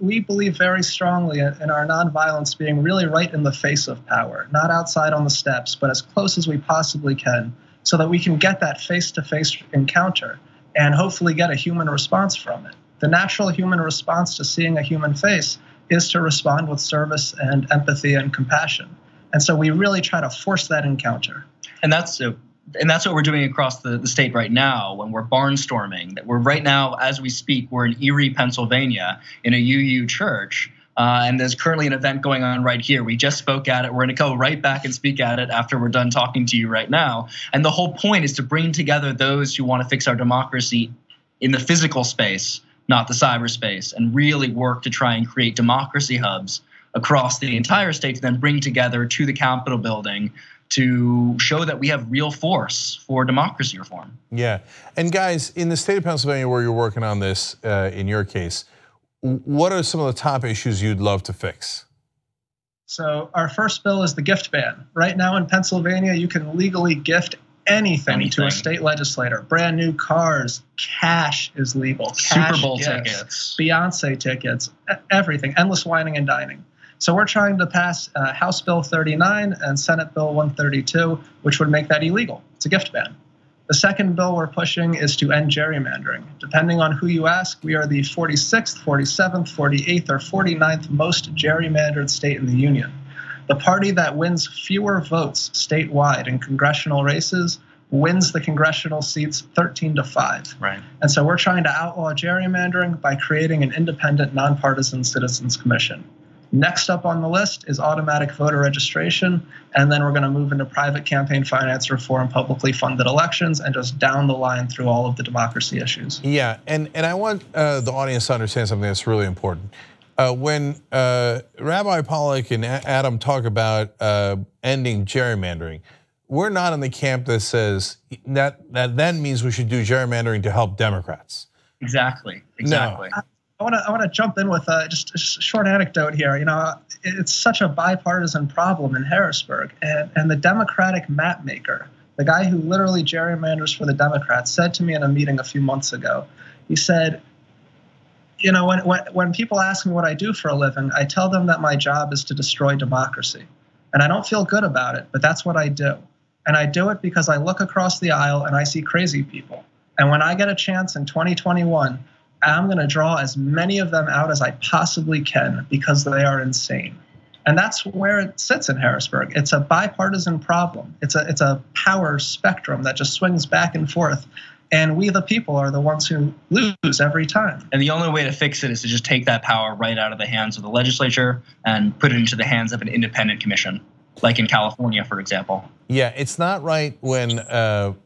We believe very strongly in our nonviolence being really right in the face of power, not outside on the steps, but as close as we possibly can, so that we can get that face-to-face encounter and hopefully get a human response from it. The natural human response to seeing a human face is to respond with service and empathy and compassion. And so we really try to force that encounter. And that's what we're doing across the state right now when we're barnstorming. That we're right now, as we speak, we're in Erie, Pennsylvania, in a UU church. And there's currently an event going on right here. We just spoke at it. We're going to go right back and speak at it after we're done talking to you right now. And the whole point is to bring together those who want to fix our democracy in the physical space, not the cyberspace, and really work to try and create democracy hubs across the entire state to then bring together to the Capitol building to show that we have real force for democracy reform. Yeah, and guys, in the state of Pennsylvania where you're working on this, in your case, what are some of the top issues you'd love to fix? So our first bill is the gift ban. Right now in Pennsylvania, you can legally gift anything to a state legislator. Brand new cars, cash is legal. Super Bowl gifts, tickets. Beyonce tickets, everything, endless whining and dining. So we're trying to pass House Bill 39 and Senate Bill 132, which would make that illegal. It's a gift ban. The second bill we're pushing is to end gerrymandering. Depending on who you ask, we are the 46th, 47th, 48th, or 49th most gerrymandered state in the union. The party that wins fewer votes statewide in congressional races wins the congressional seats 13-5. Right. And so we're trying to outlaw gerrymandering by creating an independent, nonpartisan citizens commission. Next up on the list is automatic voter registration, and then we're going to move into private campaign finance reform, publicly funded elections, and just down the line through all of the democracy issues. Yeah, and I want the audience to understand something that's really important. When Rabbi Pollack and Adam talk about ending gerrymandering, we're not in the camp that says that means we should do gerrymandering to help Democrats. Exactly. No. I want to jump in with just a short anecdote here. You know, it's such a bipartisan problem in Harrisburg, and the Democratic map maker, the guy who literally gerrymanders for the Democrats, said to me in a meeting a few months ago, he said, you know, when people ask me what I do for a living, I tell them that my job is to destroy democracy. And I don't feel good about it, but that's what I do. And I do it because I look across the aisle and I see crazy people. And when I get a chance in 2021, I'm going to draw as many of them out as I possibly can because they are insane. And that's where it sits in Harrisburg. It's a bipartisan problem. It's a power spectrum that just swings back and forth. And we, the people, are the ones who lose every time. And the only way to fix it is to just take that power right out of the hands of the legislature and put it into the hands of an independent commission, like in California, for example. Yeah, it's not right when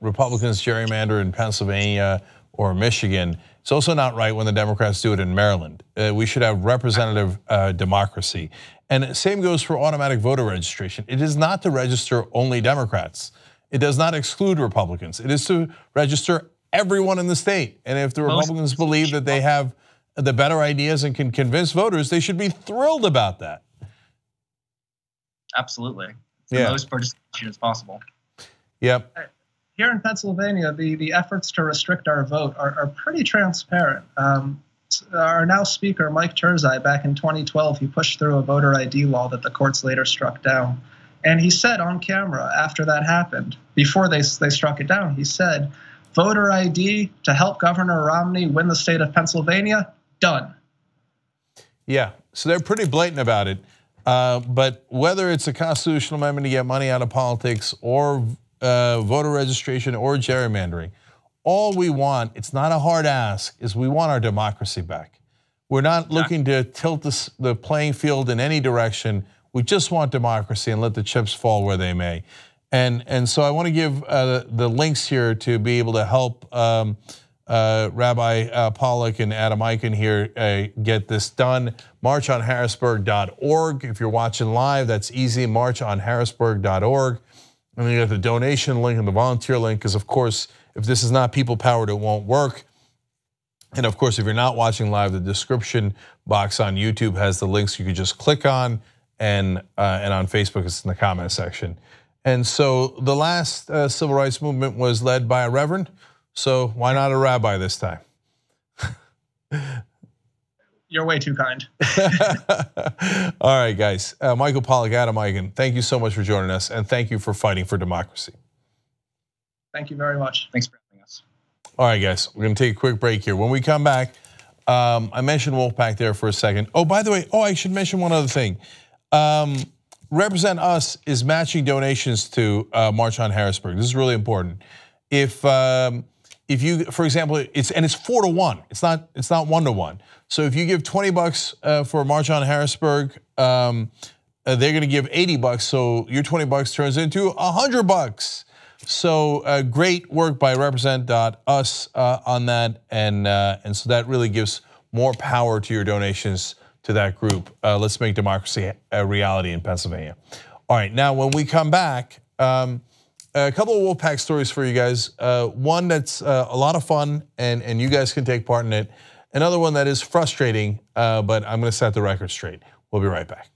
Republicans gerrymander in Pennsylvania or Michigan. It's also not right when the Democrats do it in Maryland. We should have representative democracy. And same goes for automatic voter registration. It is not to register only Democrats. It does not exclude Republicans. It is to register everyone in the state. And if the Republicans believe that they have the better ideas and can convince voters, they should be thrilled about that. Absolutely. The most participation as possible. Yep. Here in Pennsylvania, the efforts to restrict our vote are pretty transparent. Our now speaker, Mike Turzai, back in 2012, he pushed through a voter ID law that the courts later struck down. And he said on camera after that happened, before they struck it down, he said, voter ID to help Governor Romney win the state of Pennsylvania, done. Yeah, so they're pretty blatant about it. But whether it's a constitutional amendment to get money out of politics or voter registration or gerrymandering, all we want, it's not a hard ask, is we want our democracy back. We're not looking to tilt the playing field in any direction. We just want democracy and let the chips fall where they may. And so I want to give the links here to be able to help Rabbi Pollack and Adam Eichen here get this done. Marchonharrisburg.org. If you're watching live, that's easy, marchonharrisburg.org. And then you got the donation link and the volunteer link, because of course, if this is not people-powered, it won't work. And of course, if you're not watching live, the description box on YouTube has the links you could just click on, and on Facebook, it's in the comment section. And so the last civil rights movement was led by a reverend, so why not a rabbi this time? You're way too kind. All right, guys. Michael Pollack, Adam Eichen, thank you so much for joining us, and thank you for fighting for democracy. Thank you very much. Thanks for having us. All right, guys, we're gonna take a quick break here. When we come back, I mentioned Wolfpack there for a second. Oh, by the way, I should mention one other thing. Represent Us is matching donations to March on Harrisburg. This is really important. If you, for example, it's 4-to-1. It's not 1-to-1. So if you give $20 for March on Harrisburg, they're going to give $80. So your $20 turns into $100. So great work by Represent.us on that, and so that really gives more power to your donations to that group. Let's make democracy a reality in Pennsylvania. All right, now when we come back, a couple of Wolfpack stories for you guys. One that's a lot of fun, and you guys can take part in it. Another one that is frustrating, but I'm going to set the record straight. We'll be right back.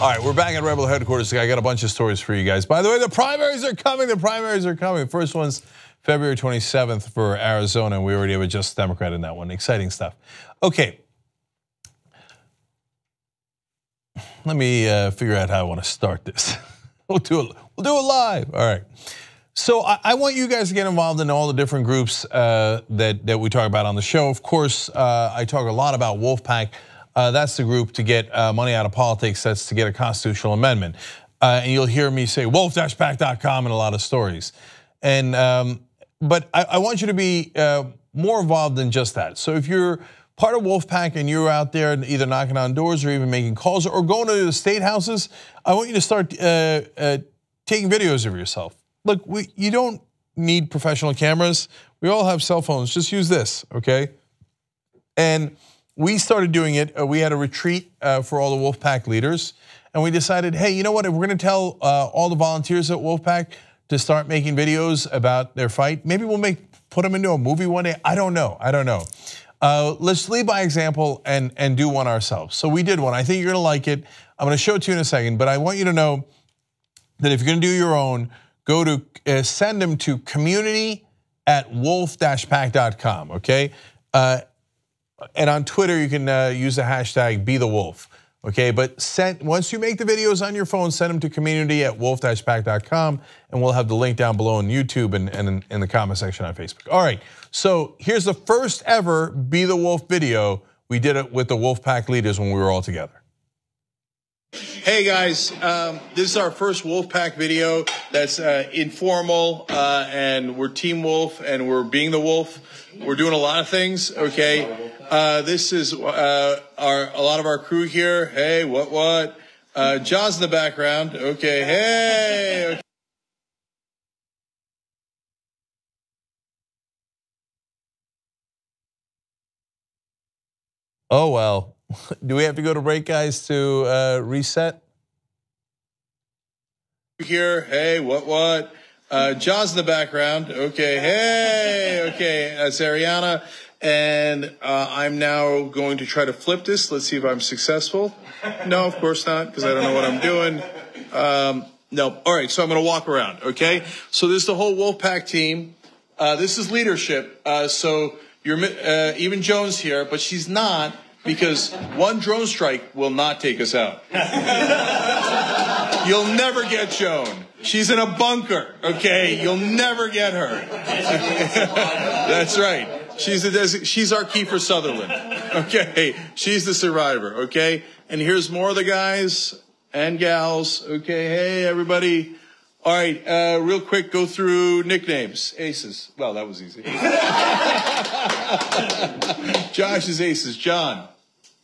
All right, we're back at Rebel headquarters. I got a bunch of stories for you guys. By the way, the primaries are coming. The primaries are coming. First one's February 27th for Arizona. We already have a Just Democrat in that one. Exciting stuff. Okay. Let me figure out how I want to start this. We'll do it live. All right. So I want you guys to get involved in all the different groups that we talk about on the show. Of course, I talk a lot about Wolfpack. That's the group to get money out of politics. That's to get a constitutional amendment. And you'll hear me say wolf-pack.com in a lot of stories. And but I want you to be more involved than just that. So if you're part of Wolfpack and you're out there either knocking on doors or even making calls or going to the state houses, I want you to start taking videos of yourself. Look, you don't need professional cameras. We all have cell phones. Just use this, okay? And we started doing it. We had a retreat for all the Wolfpack leaders. And we decided, hey, you know what? If we're going to tell all the volunteers at Wolfpack to start making videos about their fight, maybe we'll put them into a movie one day. I don't know. Let's lead by example and do one ourselves. So we did one. I think you're going to like it. I'm going to show it to you in a second. But I want you to know that if you're going to do your own, go to send them to community@wolf-pack.com. Okay, and on Twitter you can use the hashtag #BeTheWolf. Okay, but once you make the videos on your phone, send them to community@wolf-pack.com, and we'll have the link down below on YouTube and in the comment section on Facebook. All right, so here's the first ever Be the Wolf video. We did it with the Wolfpack leaders when we were all together. Hey guys, this is our first Wolfpack video that's informal, and we're Team Wolf and we're being the wolf. We're doing a lot of things, okay? This is a lot of our crew here. Hey, what? Jaws in the background, okay, hey. Okay. Oh, well. Do we have to go to break, guys, to reset? Here, hey, what? Jaws in the background, okay, hey, okay, that's Ariana. And I'm now going to try to flip this. Let's see if I'm successful. No, of course not, because I don't know what I'm doing. No, all right, so I'm gonna walk around, okay? So this is the whole Wolfpack team. This is leadership. So you're even Joan's here, but she's not, because one drone strike will not take us out. You'll never get Joan. She's in a bunker, okay? You'll never get her. That's right. She's our Kiefer Sutherland, okay? She's the survivor, okay? And here's more of the guys and gals, okay? Hey, everybody. All right, real quick, go through nicknames. Aces. Well, that was easy. Josh's aces. John.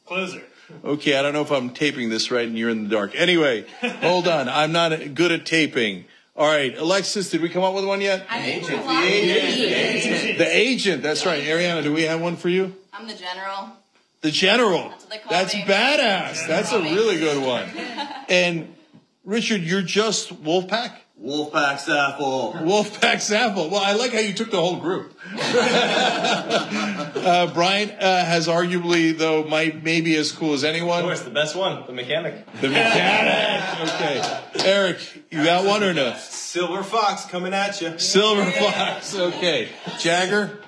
Closer. Okay, I don't know if I'm taping this right and you're in the dark. Anyway, hold on. I'm not good at taping. All right, Alexis, did we come up with one yet? The agent. The agent, that's right. Ariana, do we have one for you? I'm the general. The general. That's what they call That's me. badass. That's a really good one. And Richard, you're just Wolfpack? Wolfpack Sample. Wolfpack Sample. Well, I like how you took the whole group. Brian has arguably, though, maybe as cool as anyone. Of course, the best one, the mechanic. The mechanic. Okay. Eric, you got one or no? Silver Fox coming at you. Silver Fox. Okay. Jagger.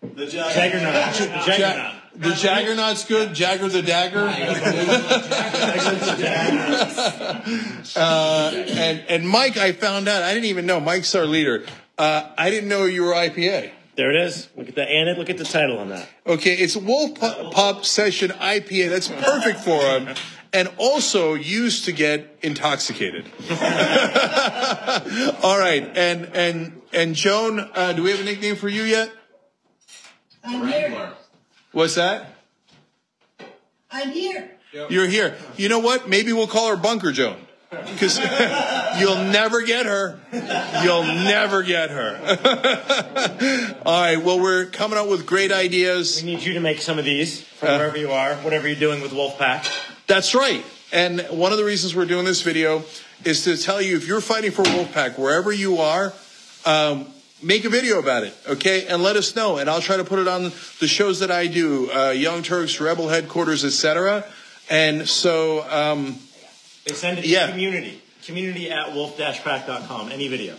The Jaggernaut. Jaggernaut. The Jaggernaut's good. Jagger the Dagger. And Mike, I found out. I didn't even know. Mike's our leader. I didn't know you were IPA. There it is. Look at the and look at the title on that. Okay, it's Wolf Pub Session IPA. That's perfect for him, and also used to get intoxicated. All right, and Joan, do we have a nickname for you yet? I'm here. What's that? I'm here. You're here. You know what? Maybe we'll call her Bunker Joan. Because you'll never get her. You'll never get her. All right, well, we're coming up with great ideas. We need you to make some of these from wherever you are, whatever you're doing with Wolfpack. That's right. And one of the reasons we're doing this video is to tell you, if you're fighting for Wolfpack, wherever you are, make a video about it, okay? And let us know. And I'll try to put it on the shows that I do, Young Turks, Rebel Headquarters, etc. And so... they send it to community. Community@wolf-pack.com. Any video.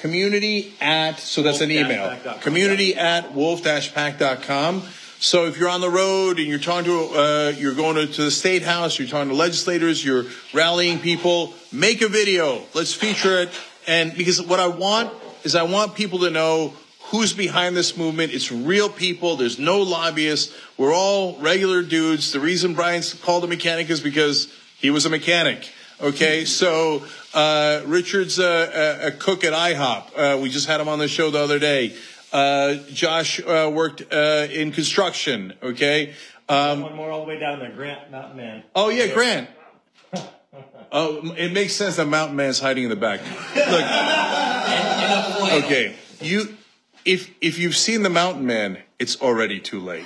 community at, so that's an email, community at wolf-pack.com. So if you're on the road and you're talking to, you're going to the state house, you're talking to legislators, you're rallying people, make a video. Let's feature it. And because what I want is I want people to know who's behind this movement. It's real people. There's no lobbyists. We're all regular dudes. The reason Brian's called a mechanic is because he was a mechanic. Okay, so Richard's a cook at IHOP. We just had him on the show the other day. Josh worked in construction. Okay. One more all the way down there, Grant, Mountain Man. Oh yeah, Grant. Oh, it makes sense that Mountain Man's hiding in the back. Look. Okay, if you've seen the Mountain Man, it's already too late.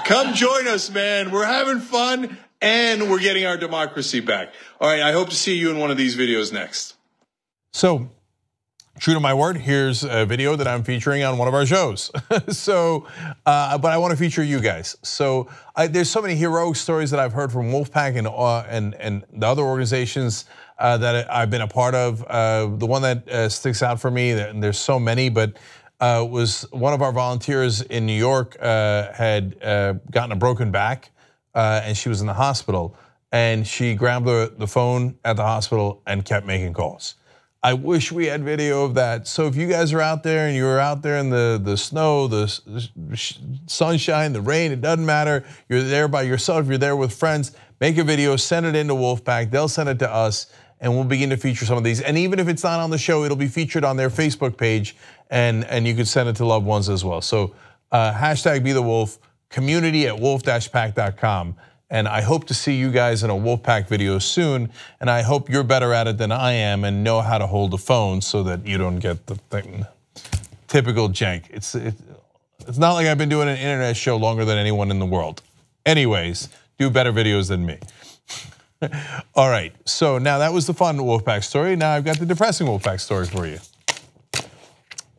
Come join us, man. We're having fun and we're getting our democracy back. All right, I hope to see you in one of these videos next. So, true to my word, here's a video that I'm featuring on one of our shows. So, but I want to feature you guys. So, there's so many heroic stories that I've heard from Wolfpack and the other organizations that I've been a part of. The one that sticks out for me, and there's so many, but was one of our volunteers in New York had gotten a broken back, and she was in the hospital, and she grabbed the phone at the hospital and kept making calls. I wish we had video of that. So if you guys are out there and you're out there in the snow, the sunshine, the rain, it doesn't matter. You're there by yourself, you're there with friends, make a video, send it into Wolfpack, they'll send it to us, and we'll begin to feature some of these. And even if it's not on the show, it'll be featured on their Facebook page, and you could send it to loved ones as well. So hashtag Be The Wolf, community at wolf-pack.com. And I hope to see you guys in a Wolfpack video soon. And I hope you're better at it than I am and know how to hold the phone so that you don't get the thing. Typical jank. It's not like I've been doing an internet show longer than anyone in the world. Anyways, do better videos than me. All right, so now that was the fun Wolfpack story. Now I've got the depressing Wolfpack story for you.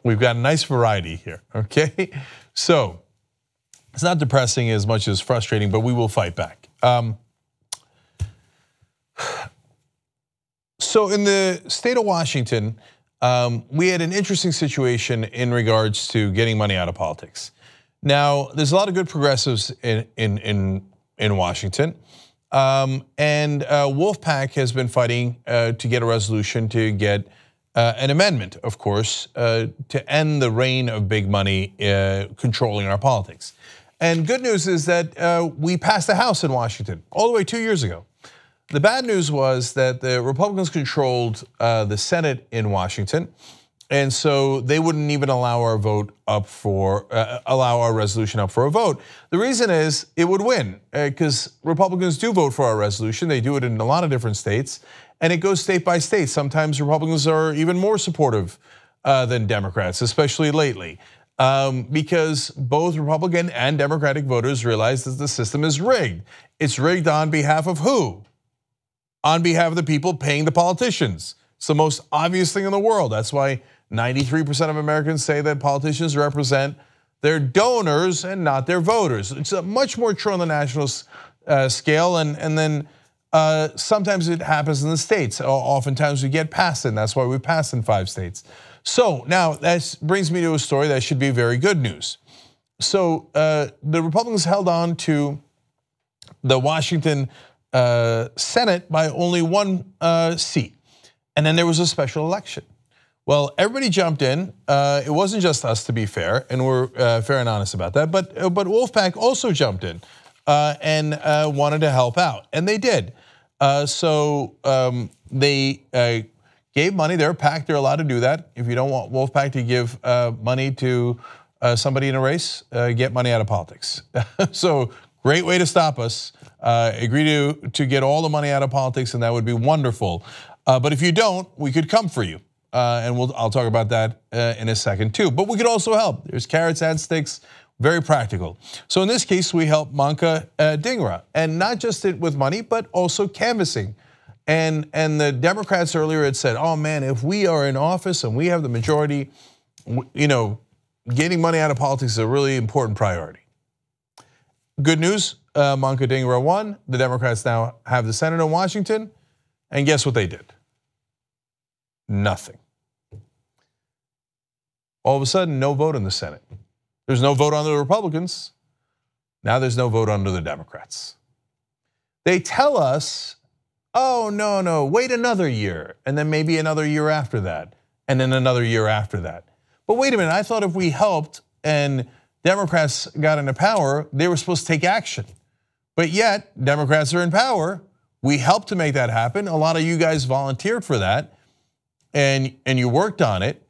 We've got a nice variety here, okay? So, it's not depressing as much as frustrating, but we will fight back. So in the state of Washington, we had an interesting situation in regards to getting money out of politics. Now, there's a lot of good progressives in Washington, and Wolfpack has been fighting to get a resolution to get an amendment, of course, to end the reign of big money controlling our politics. And good news is that we passed the House in Washington all the way 2 years ago. The bad news was that the Republicans controlled the Senate in Washington, and so they wouldn't even allow our vote up for allow our resolution up for a vote. The reason is it would win because Republicans do vote for our resolution. They do it in a lot of different states, and it goes state by state. Sometimes Republicans are even more supportive than Democrats, especially lately. Because both Republican and Democratic voters realize that the system is rigged. It's rigged on behalf of who? On behalf of the people paying the politicians. It's the most obvious thing in the world. That's why 93% of Americans say that politicians represent their donors and not their voters. It's much more true on the national scale, and then sometimes it happens in the states. Oftentimes we get past it, and that's why we passed in 5 states. So now that brings me to a story that should be very good news. So the Republicans held on to the Washington Senate by only 1 seat, and then there was a special election. Well, everybody jumped in. It wasn't just us, to be fair, and we're fair and honest about that. But Wolfpack also jumped in and wanted to help out, and they did. So they gave money. They're a PAC. They're allowed to do that. If you don't want Wolfpack to give money to somebody in a race, get money out of politics. So great way to stop us. Agree to get all the money out of politics, and that would be wonderful. But if you don't, we could come for you, and I'll talk about that in a second too. But we could also help. There's carrots and sticks. Very practical. So in this case, we helped Manka Dhingra, and not just with money, but also canvassing. And the Democrats earlier had said, oh man, if we are in office and we have the majority, getting money out of politics is a really important priority. Good news, Manka Dhingra won. The Democrats now have the Senate in Washington. And guess what they did? Nothing. All of a sudden, no vote in the Senate. There's no vote under the Republicans. Now there's no vote under the Democrats. They tell us, oh, no, wait another year, and then maybe another year after that, and then another year after that. But wait a minute, I thought if we helped and Democrats got into power, they were supposed to take action. But yet, Democrats are in power. We helped to make that happen. A lot of you guys volunteered for that, and you worked on it.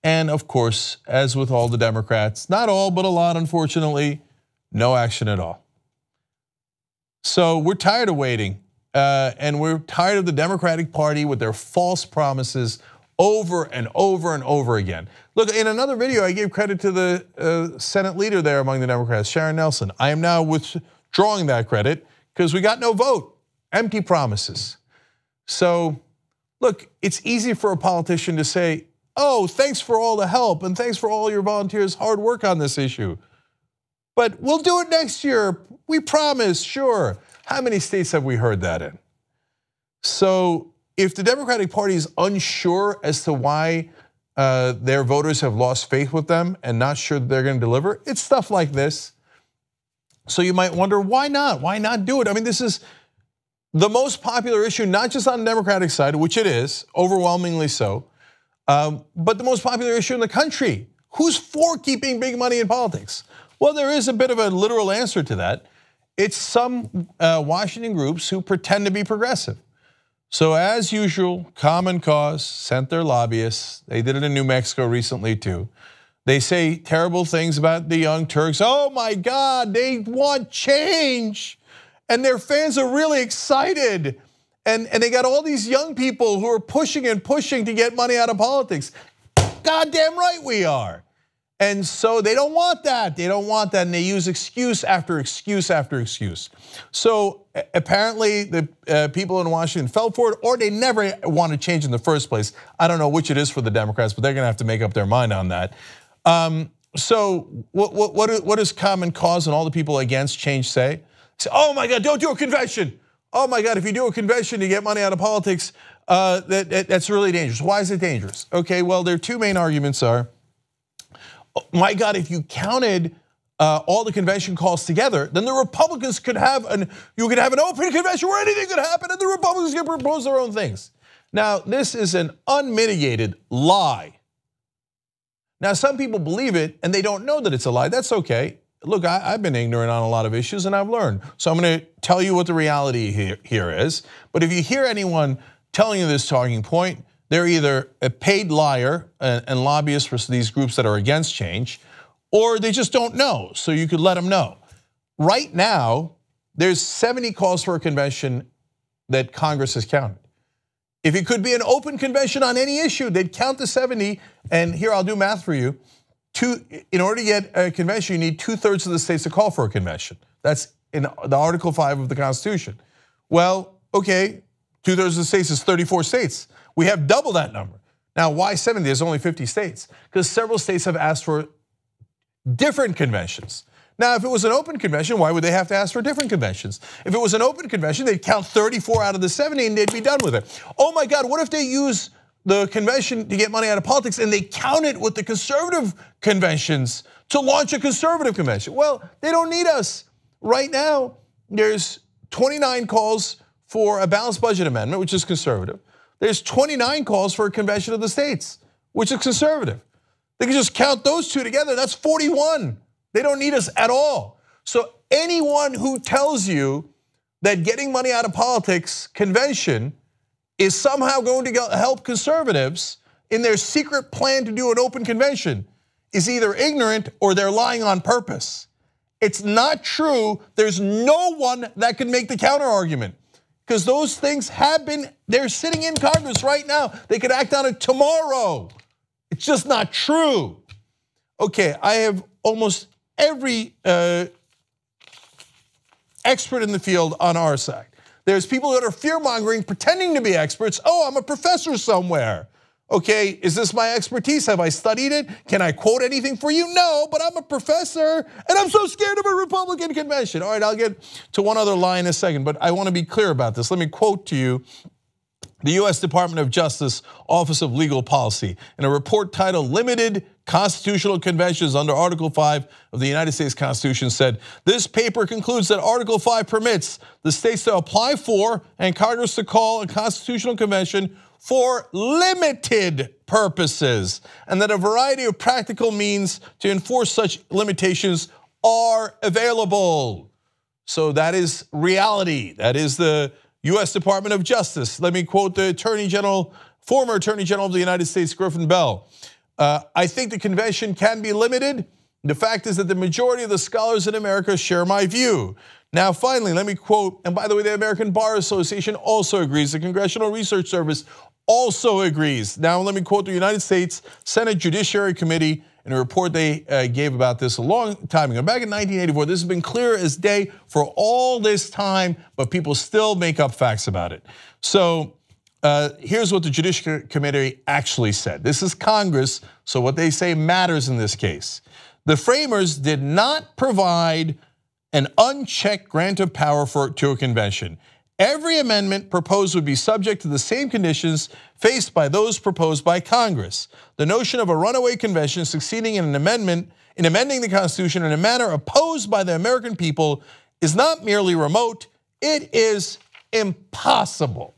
And of course, as with all the Democrats, not all, but a lot, unfortunately, no action at all. So we're tired of waiting, and we're tired of the Democratic Party with their false promises over and over and over again. Look, in another video, I gave credit to the Senate leader there among the Democrats, Sharon Nelson. I am now withdrawing that credit because we got no vote, empty promises. So look, it's easy for a politician to say, oh, thanks for all the help and thanks for all your volunteers' hard work on this issue. But we'll do it next year, we promise, sure. How many states have we heard that in? So if the Democratic Party is unsure as to why their voters have lost faith with them and not sure that they're going to deliver, it's stuff like this. So you might wonder, why not? Why not do it? I mean, this is the most popular issue, not just on the Democratic side, which it is, overwhelmingly so, but the most popular issue in the country. Who's for keeping big money in politics? Well, there is a bit of a literal answer to that. It's some Washington groups who pretend to be progressive. So as usual, Common Cause sent their lobbyists. They did it in New Mexico recently too. They say terrible things about the Young Turks. Oh my God, they want change. And their fans are really excited. And they got all these young people who are pushing and pushing to get money out of politics. Goddamn right we are. And so they don't want that. They don't want that, and they use excuse after excuse after excuse. So apparently the people in Washington fell for it, or they never want to change in the first place. I don't know which it is for the Democrats, but they're going to have to make up their mind on that. So what does Common Cause and all the people against change say? Say, oh my God, don't do a convention. Oh my God, if you do a convention to get money out of politics, that's really dangerous. Why is it dangerous? Okay, well, their two main arguments are, my God, if you counted all the convention calls together, then the Republicans could have an open convention where anything could happen, and the Republicans can propose their own things. Now, this is an unmitigated lie. Now, some people believe it, and they don't know that it's a lie. That's okay. Look, I've been ignorant on a lot of issues, and I've learned. So I'm going to tell you what the reality here is. But if you hear anyone telling you this talking point, they're either a paid liar and lobbyists for these groups that are against change, or they just don't know, so you could let them know. Right now, there's 70 calls for a convention that Congress has counted. If it could be an open convention on any issue, they'd count the 70, and here, I'll do math for you. In order to get a convention, you need 2/3 of the states to call for a convention. That's in the Article 5 of the Constitution. Well, okay, 2/3 of the states is 34 states. We have double that number. Now, why 70? There's only 50 states. Because several states have asked for different conventions. Now, if it was an open convention, why would they have to ask for different conventions? If it was an open convention, they'd count 34 out of the 70 and they'd be done with it. Oh my God, what if they use the convention to get money out of politics and they count it with the conservative conventions to launch a conservative convention? Well, they don't need us. Right now, there's 29 calls for a balanced budget amendment, which is conservative. There's 29 calls for a convention of the states, which is conservative. They can just count those two together, that's 41. They don't need us at all. So anyone who tells you that getting money out of politics convention is somehow going to help conservatives in their secret plan to do an open convention is either ignorant or they're lying on purpose. It's not true. There's no one that can make the counter argument. Because those things they're sitting in Congress right now. They could act on it tomorrow. It's just not true. Okay, I have almost every expert in the field on our side. There's people that are fear-mongering, pretending to be experts. Oh, I'm a professor somewhere. Okay, is this my expertise? Have I studied it? Can I quote anything for you? No, but I'm a professor and I'm so scared of a Republican convention. All right, I'll get to one other lie in a second, but I want to be clear about this. Let me quote to you the US Department of Justice Office of Legal Policy in a report titled Limited Constitutional Conventions under Article 5 of the United States Constitution said, this paper concludes that Article 5 permits the states to apply for and Congress to call a constitutional convention for limited purposes, and that a variety of practical means to enforce such limitations are available. So that is reality. That is the US Department of Justice. Let me quote the Attorney General, former Attorney General of the United States, Griffin Bell. I think the convention can be limited. The fact is that the majority of the scholars in America share my view. Now, finally, let me quote, and by the way, the American Bar Association also agrees. The Congressional Research Service also agrees. Now, let me quote the United States Senate Judiciary Committee in a report they gave about this a long time ago. Back in 1984, this has been clear as day for all this time, but people still make up facts about it. So here's what the Judiciary Committee actually said. This is Congress, so what they say matters in this case. The framers did not provide an unchecked grant of power to a convention. Every amendment proposed would be subject to the same conditions faced by those proposed by Congress. The notion of a runaway convention succeeding in amending the Constitution in a manner opposed by the American people is not merely remote, it is impossible.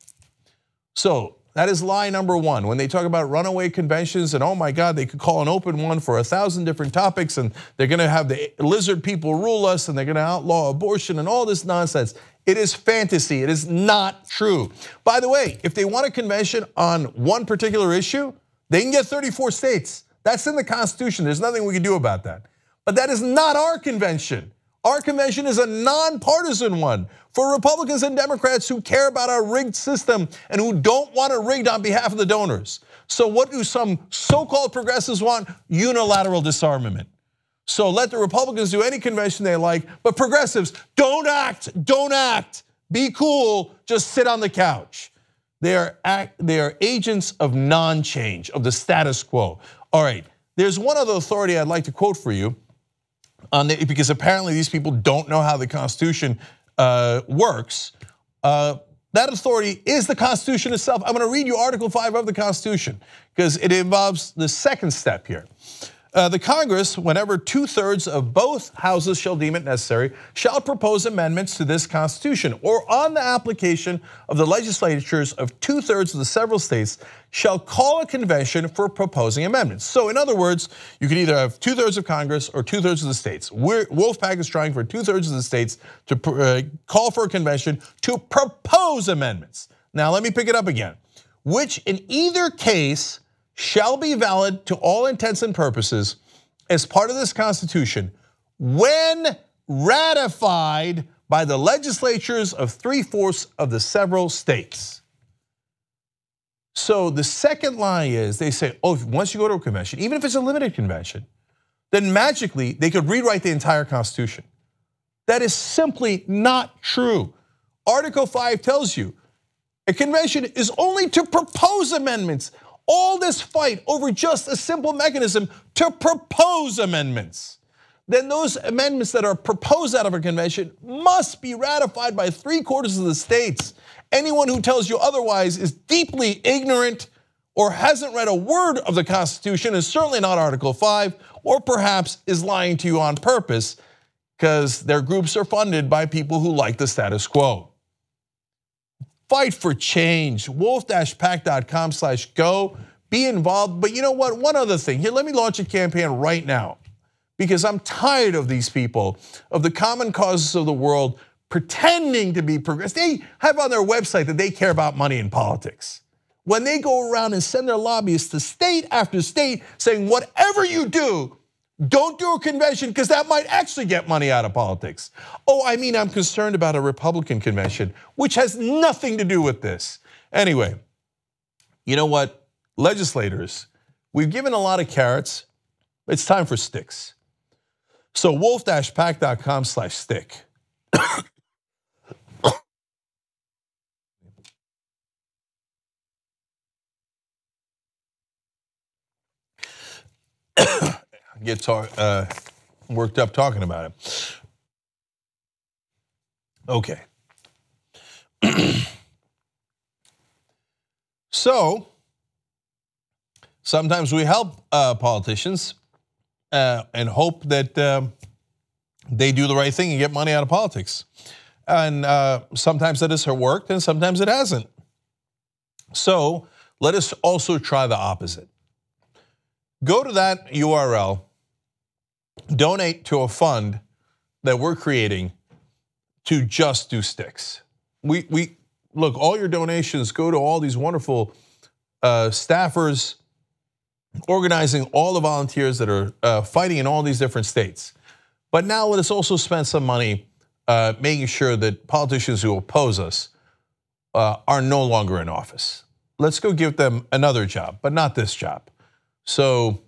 So that is lie number one. When they talk about runaway conventions and oh my God, they could call an open one for 1,000 different topics and they're gonna have the lizard people rule us and they're gonna outlaw abortion and all this nonsense. It is fantasy, it is not true. By the way, if they want a convention on one particular issue, they can get 34 states. That's in the Constitution, there's nothing we can do about that. But that is not our convention. Our convention is a nonpartisan one for Republicans and Democrats who care about our rigged system and who don't want it rigged on behalf of the donors. So what do some so-called progressives want? Unilateral disarmament. So let the Republicans do any convention they like, but progressives, don't act, don't act. Be cool, just sit on the couch. They are agents of non-change, of the status quo. All right, there's one other authority I'd like to quote for you, because apparently these people don't know how the Constitution works. That authority is the Constitution itself. I'm gonna read you Article 5 of the Constitution, because it involves the second step here. The Congress, whenever 2/3 of both houses shall deem it necessary, shall propose amendments to this Constitution, or on the application of the legislatures of 2/3 of the several states, shall call a convention for proposing amendments. So in other words, you can either have 2/3 of Congress or 2/3 of the states. Wolfpack is trying for 2/3 of the states to call for a convention to propose amendments. Now let me pick it up again. Which in either case shall be valid to all intents and purposes as part of this Constitution when ratified by the legislatures of 3/4 of the several states. So the second lie is they say, oh, once you go to a convention, even if it's a limited convention, then magically they could rewrite the entire Constitution. That is simply not true. Article 5 tells you a convention is only to propose amendments. All this fight over just a simple mechanism to propose amendments. Then those amendments that are proposed out of a convention must be ratified by 3/4 of the states. Anyone who tells you otherwise is deeply ignorant or hasn't read a word of the Constitution, is certainly not Article 5, or perhaps is lying to you on purpose because their groups are funded by people who like the status quo. Fight for change, wolf-pack.com/go, be involved. But you know what, one other thing, here, let me launch a campaign right now because I'm tired of these people, of the common causes of the world pretending to be progressive. They have on their website that they care about money in politics. When they go around and send their lobbyists to state after state saying whatever you do, don't do a convention because that might actually get money out of politics. Oh, I mean, I'm concerned about a Republican convention, which has nothing to do with this. Anyway, you know what, legislators, we've given a lot of carrots, it's time for sticks. So wolf-pack.com/stick. get worked up talking about it. Okay. So sometimes we help politicians and hope that they do the right thing and get money out of politics. And sometimes that has worked and sometimes it hasn't. So let us also try the opposite. Go to that URL, donate to a fund that we're creating to just do sticks. We look, all your donations go to all these wonderful staffers, organizing all the volunteers that are fighting in all these different states. But now let us also spend some money making sure that politicians who oppose us are no longer in office. Let's go give them another job, but not this job. So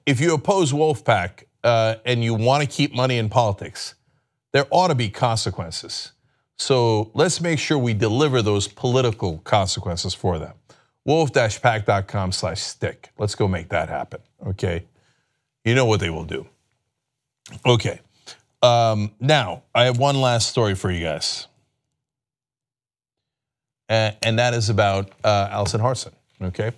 if you oppose Wolfpack and you want to keep money in politics, there ought to be consequences. So let's make sure we deliver those political consequences for them. wolf-pack.com/stick. Let's go make that happen, okay? You know what they will do. Okay, now I have one last story for you guys. And that is about Allison Hartson, okay?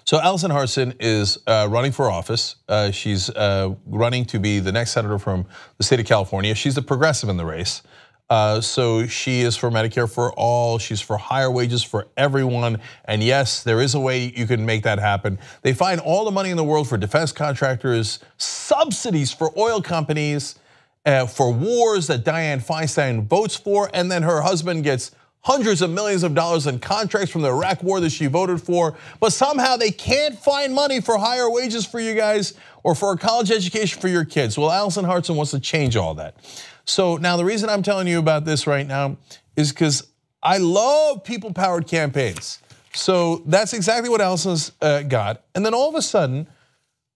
So Allison Hartson is running for office. She's running to be the next senator from the state of California. She's the progressive in the race. So she is for Medicare for all. She's for higher wages for everyone. And yes, there is a way you can make that happen. They find all the money in the world for defense contractors, subsidies for oil companies, for wars that Dianne Feinstein votes for, and then her husband gets hundreds of millions of dollars in contracts from the Iraq war that she voted for, but somehow they can't find money for higher wages for you guys or for a college education for your kids. Well, Allison Hartson wants to change all that. So now the reason I'm telling you about this right now is because I love people-powered campaigns. So that's exactly what Allison's got. And then all of a sudden,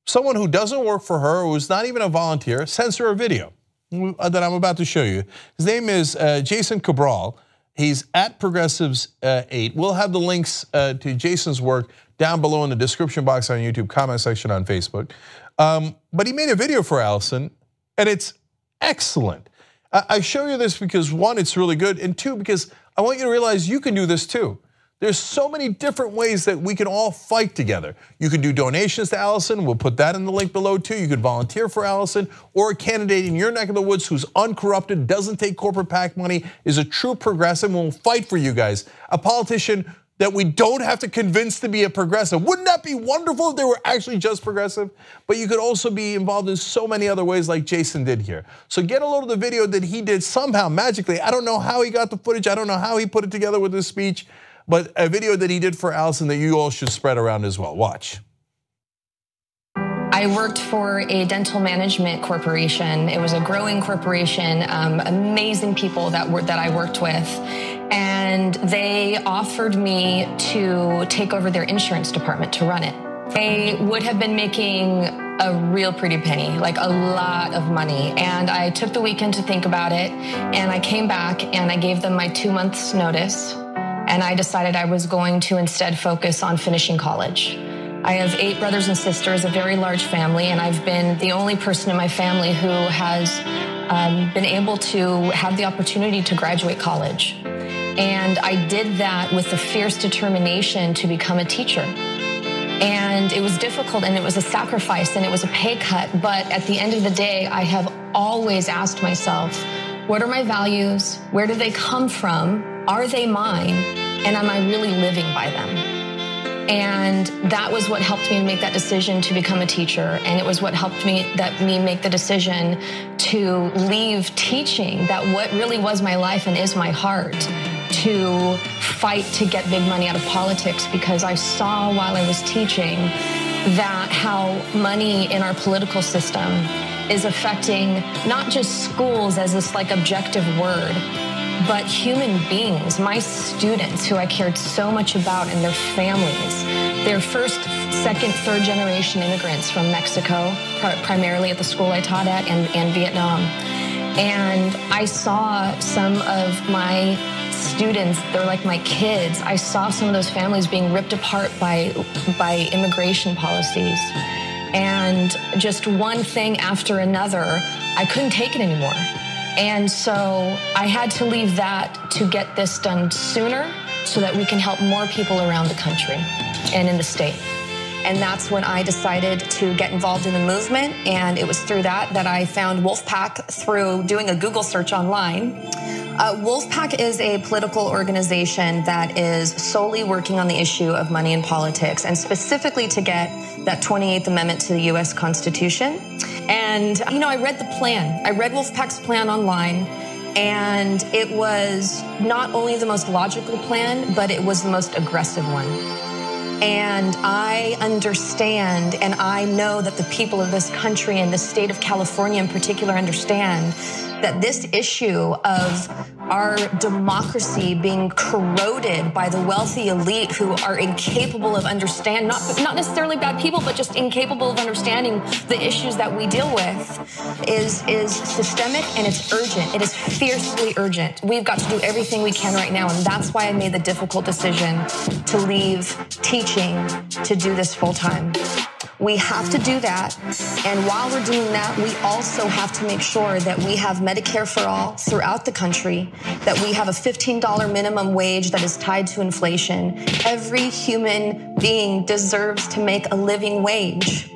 someone who doesn't work for her, who's not even a volunteer, sends her a video that I'm about to show you. His name is Jason Cabral. He's at Progressives8. We'll have the links to Jason's work down below in the description box on YouTube, comment section on Facebook. But he made a video for Allison, and it's excellent. I show you this because one, it's really good, and two, because I want you to realize you can do this too. There's so many different ways that we can all fight together. You can do donations to Allison. We'll put that in the link below too. You could volunteer for Allison, or a candidate in your neck of the woods who's uncorrupted, doesn't take corporate PAC money, is a true progressive, and will fight for you guys. A politician that we don't have to convince to be a progressive. Wouldn't that be wonderful if they were actually just progressive? But you could also be involved in so many other ways like Jason did here. So get a load of the video that he did somehow, magically. I don't know how he got the footage. I don't know how he put it together with his speech. But a video that he did for Allison that you all should spread around as well. Watch. I worked for a dental management corporation. It was a growing corporation, amazing people that I worked with. And they offered me to take over their insurance department to run it. They would have been making a real pretty penny, like a lot of money. And I took the weekend to think about it. And I came back and I gave them my 2 months notice. And I decided I was going to instead focus on finishing college. I have 8 brothers and sisters, a very large family, and I've been the only person in my family who has been able to have the opportunity to graduate college. And I did that with the fierce determination to become a teacher. And it was difficult, and it was a sacrifice, and it was a pay cut, but at the end of the day, I have always asked myself, what are my values? Where do they come from? Are they mine? And am I really living by them? And that was what helped me make that decision to become a teacher. And it was what helped me make the decision to leave teaching, that what really was my life and is my heart, to fight to get big money out of politics, because I saw while I was teaching that how money in our political system is affecting not just schools as this like objective word, but human beings, my students who I cared so much about, and their families. They're first, second, third generation immigrants from Mexico, primarily at the school I taught at, and Vietnam. And I saw some of my students, they're like my kids. I saw some of those families being ripped apart by immigration policies. And just one thing after another, I couldn't take it anymore. And so I had to leave that to get this done sooner so that we can help more people around the country and in the state. And that's when I decided to get involved in the movement. And it was through that I found Wolfpack through doing a Google search online. Wolfpack is a political organization that is solely working on the issue of money in politics, and specifically to get that 28th Amendment to the U.S. Constitution. And, I read the plan. I read Wolfpack's plan online, and it was not only the most logical plan, but it was the most aggressive one. And I understand, and I know that the people of this country and the state of California in particular understand that this issue of our democracy being corroded by the wealthy elite who are incapable of understanding, not necessarily bad people, but just incapable of understanding the issues that we deal with is systemic, and it's urgent. It is fiercely urgent. We've got to do everything we can right now, and that's why I made the difficult decision to leave teaching to do this full time. We have to do that, and while we're doing that, we also have to make sure that we have Medicare for all throughout the country, that we have a $15 minimum wage that is tied to inflation. Every human being deserves to make a living wage.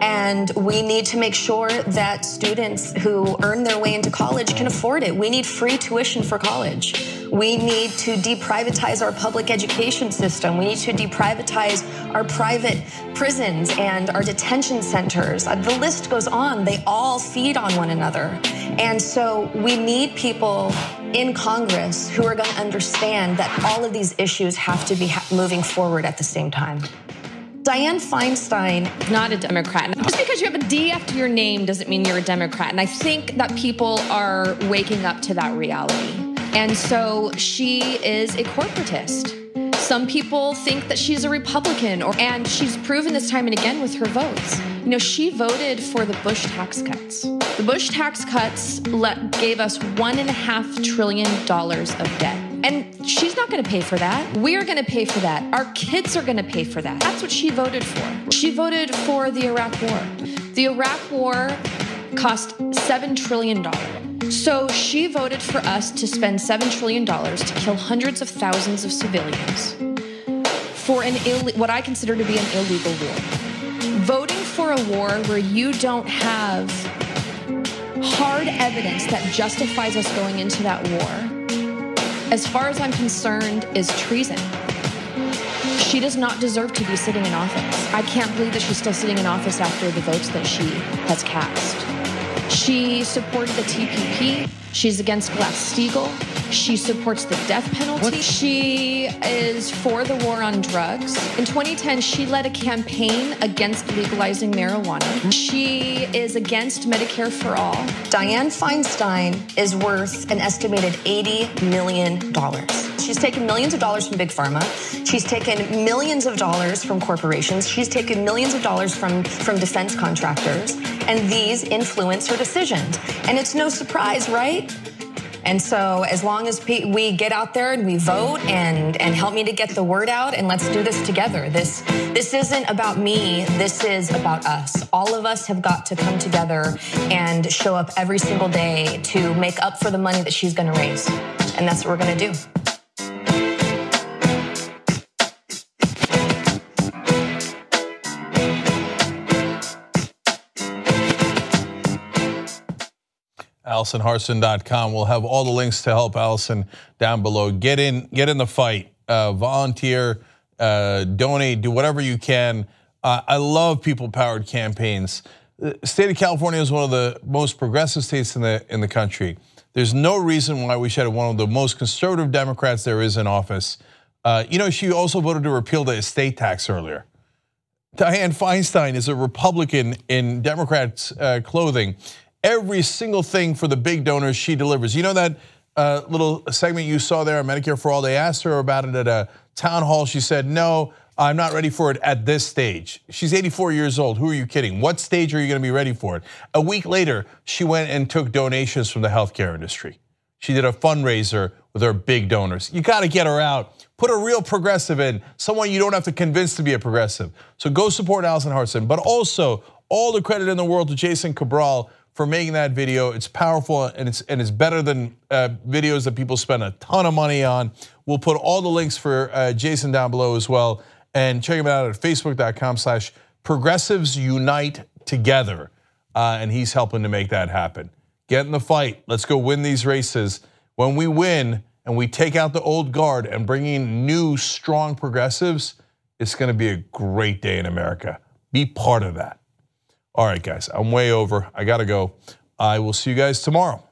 And we need to make sure that students who earn their way into college can afford it. We need free tuition for college. We need to deprivatize our public education system. We need to deprivatize our private prisons and our detention centers. The list goes on. They all feed on one another. And so we need people in Congress who are going to understand that all of these issues have to be moving forward at the same time. Dianne Feinstein, not a Democrat. Just because you have a D after your name doesn't mean you're a Democrat. And I think that people are waking up to that reality. And so she is a corporatist. Some people think that she's a Republican, and she's proven this time and again with her votes. She voted for the Bush tax cuts. The Bush tax cuts gave us $1.5 trillion of debt. And she's not going to pay for that. We're going to pay for that. Our kids are going to pay for that. That's what she voted for. She voted for the Iraq War. The Iraq War cost $7 trillion. So she voted for us to spend $7 trillion to kill hundreds of thousands of civilians for what I consider to be an illegal war. Voting for a war where you don't have hard evidence that justifies us going into that war, as far as I'm concerned, is treason. She does not deserve to be sitting in office. I can't believe that she's still sitting in office after the votes that she has cast. She supported the TPP. She's against Glass-Steagall. She supports the death penalty. She is for the war on drugs. In 2010, she led a campaign against legalizing marijuana. She is against Medicare for all. Dianne Feinstein is worth an estimated $80 million. She's taken millions of dollars from Big Pharma. She's taken millions of dollars from corporations. She's taken millions of dollars from defense contractors. And these influence her decisions. And it's no surprise, right? And so as long as we get out there and we vote and help me to get the word out, and let's do this together. This isn't about me. This is about us. All of us have got to come together and show up every single day to make up for the money that she's going to raise. And that's what we're going to do. AllisonHarson.com. We'll have all the links to help Allison down below. Get in the fight. Volunteer, donate, do whatever you can. I love people-powered campaigns. The state of California is one of the most progressive states in the country. There's no reason why we should have one of the most conservative Democrats there is in office. She also voted to repeal the estate tax earlier. Dianne Feinstein is a Republican in Democrats' clothing. Every single thing for the big donors she delivers. You know that little segment you saw there on Medicare for All? They asked her about it at a town hall. She said, no, I'm not ready for it at this stage. She's 84 years old. Who are you kidding? What stage are you going to be ready for it? A week later, she went and took donations from the healthcare industry. She did a fundraiser with her big donors. You got to get her out. Put a real progressive in, someone you don't have to convince to be a progressive. So go support Allison Hartson, but also all the credit in the world to Jason Cabral for making that video. It's powerful and it's better than videos that people spend a ton of money on. We'll put all the links for Jason down below as well, and check him out at facebook.com/progressives unite together. And he's helping to make that happen. Get in the fight. Let's go win these races. When we win and we take out the old guard and bring in new, strong progressives, it's going to be a great day in America. Be part of that. All right, guys, I'm way over. I got to go. I will see you guys tomorrow.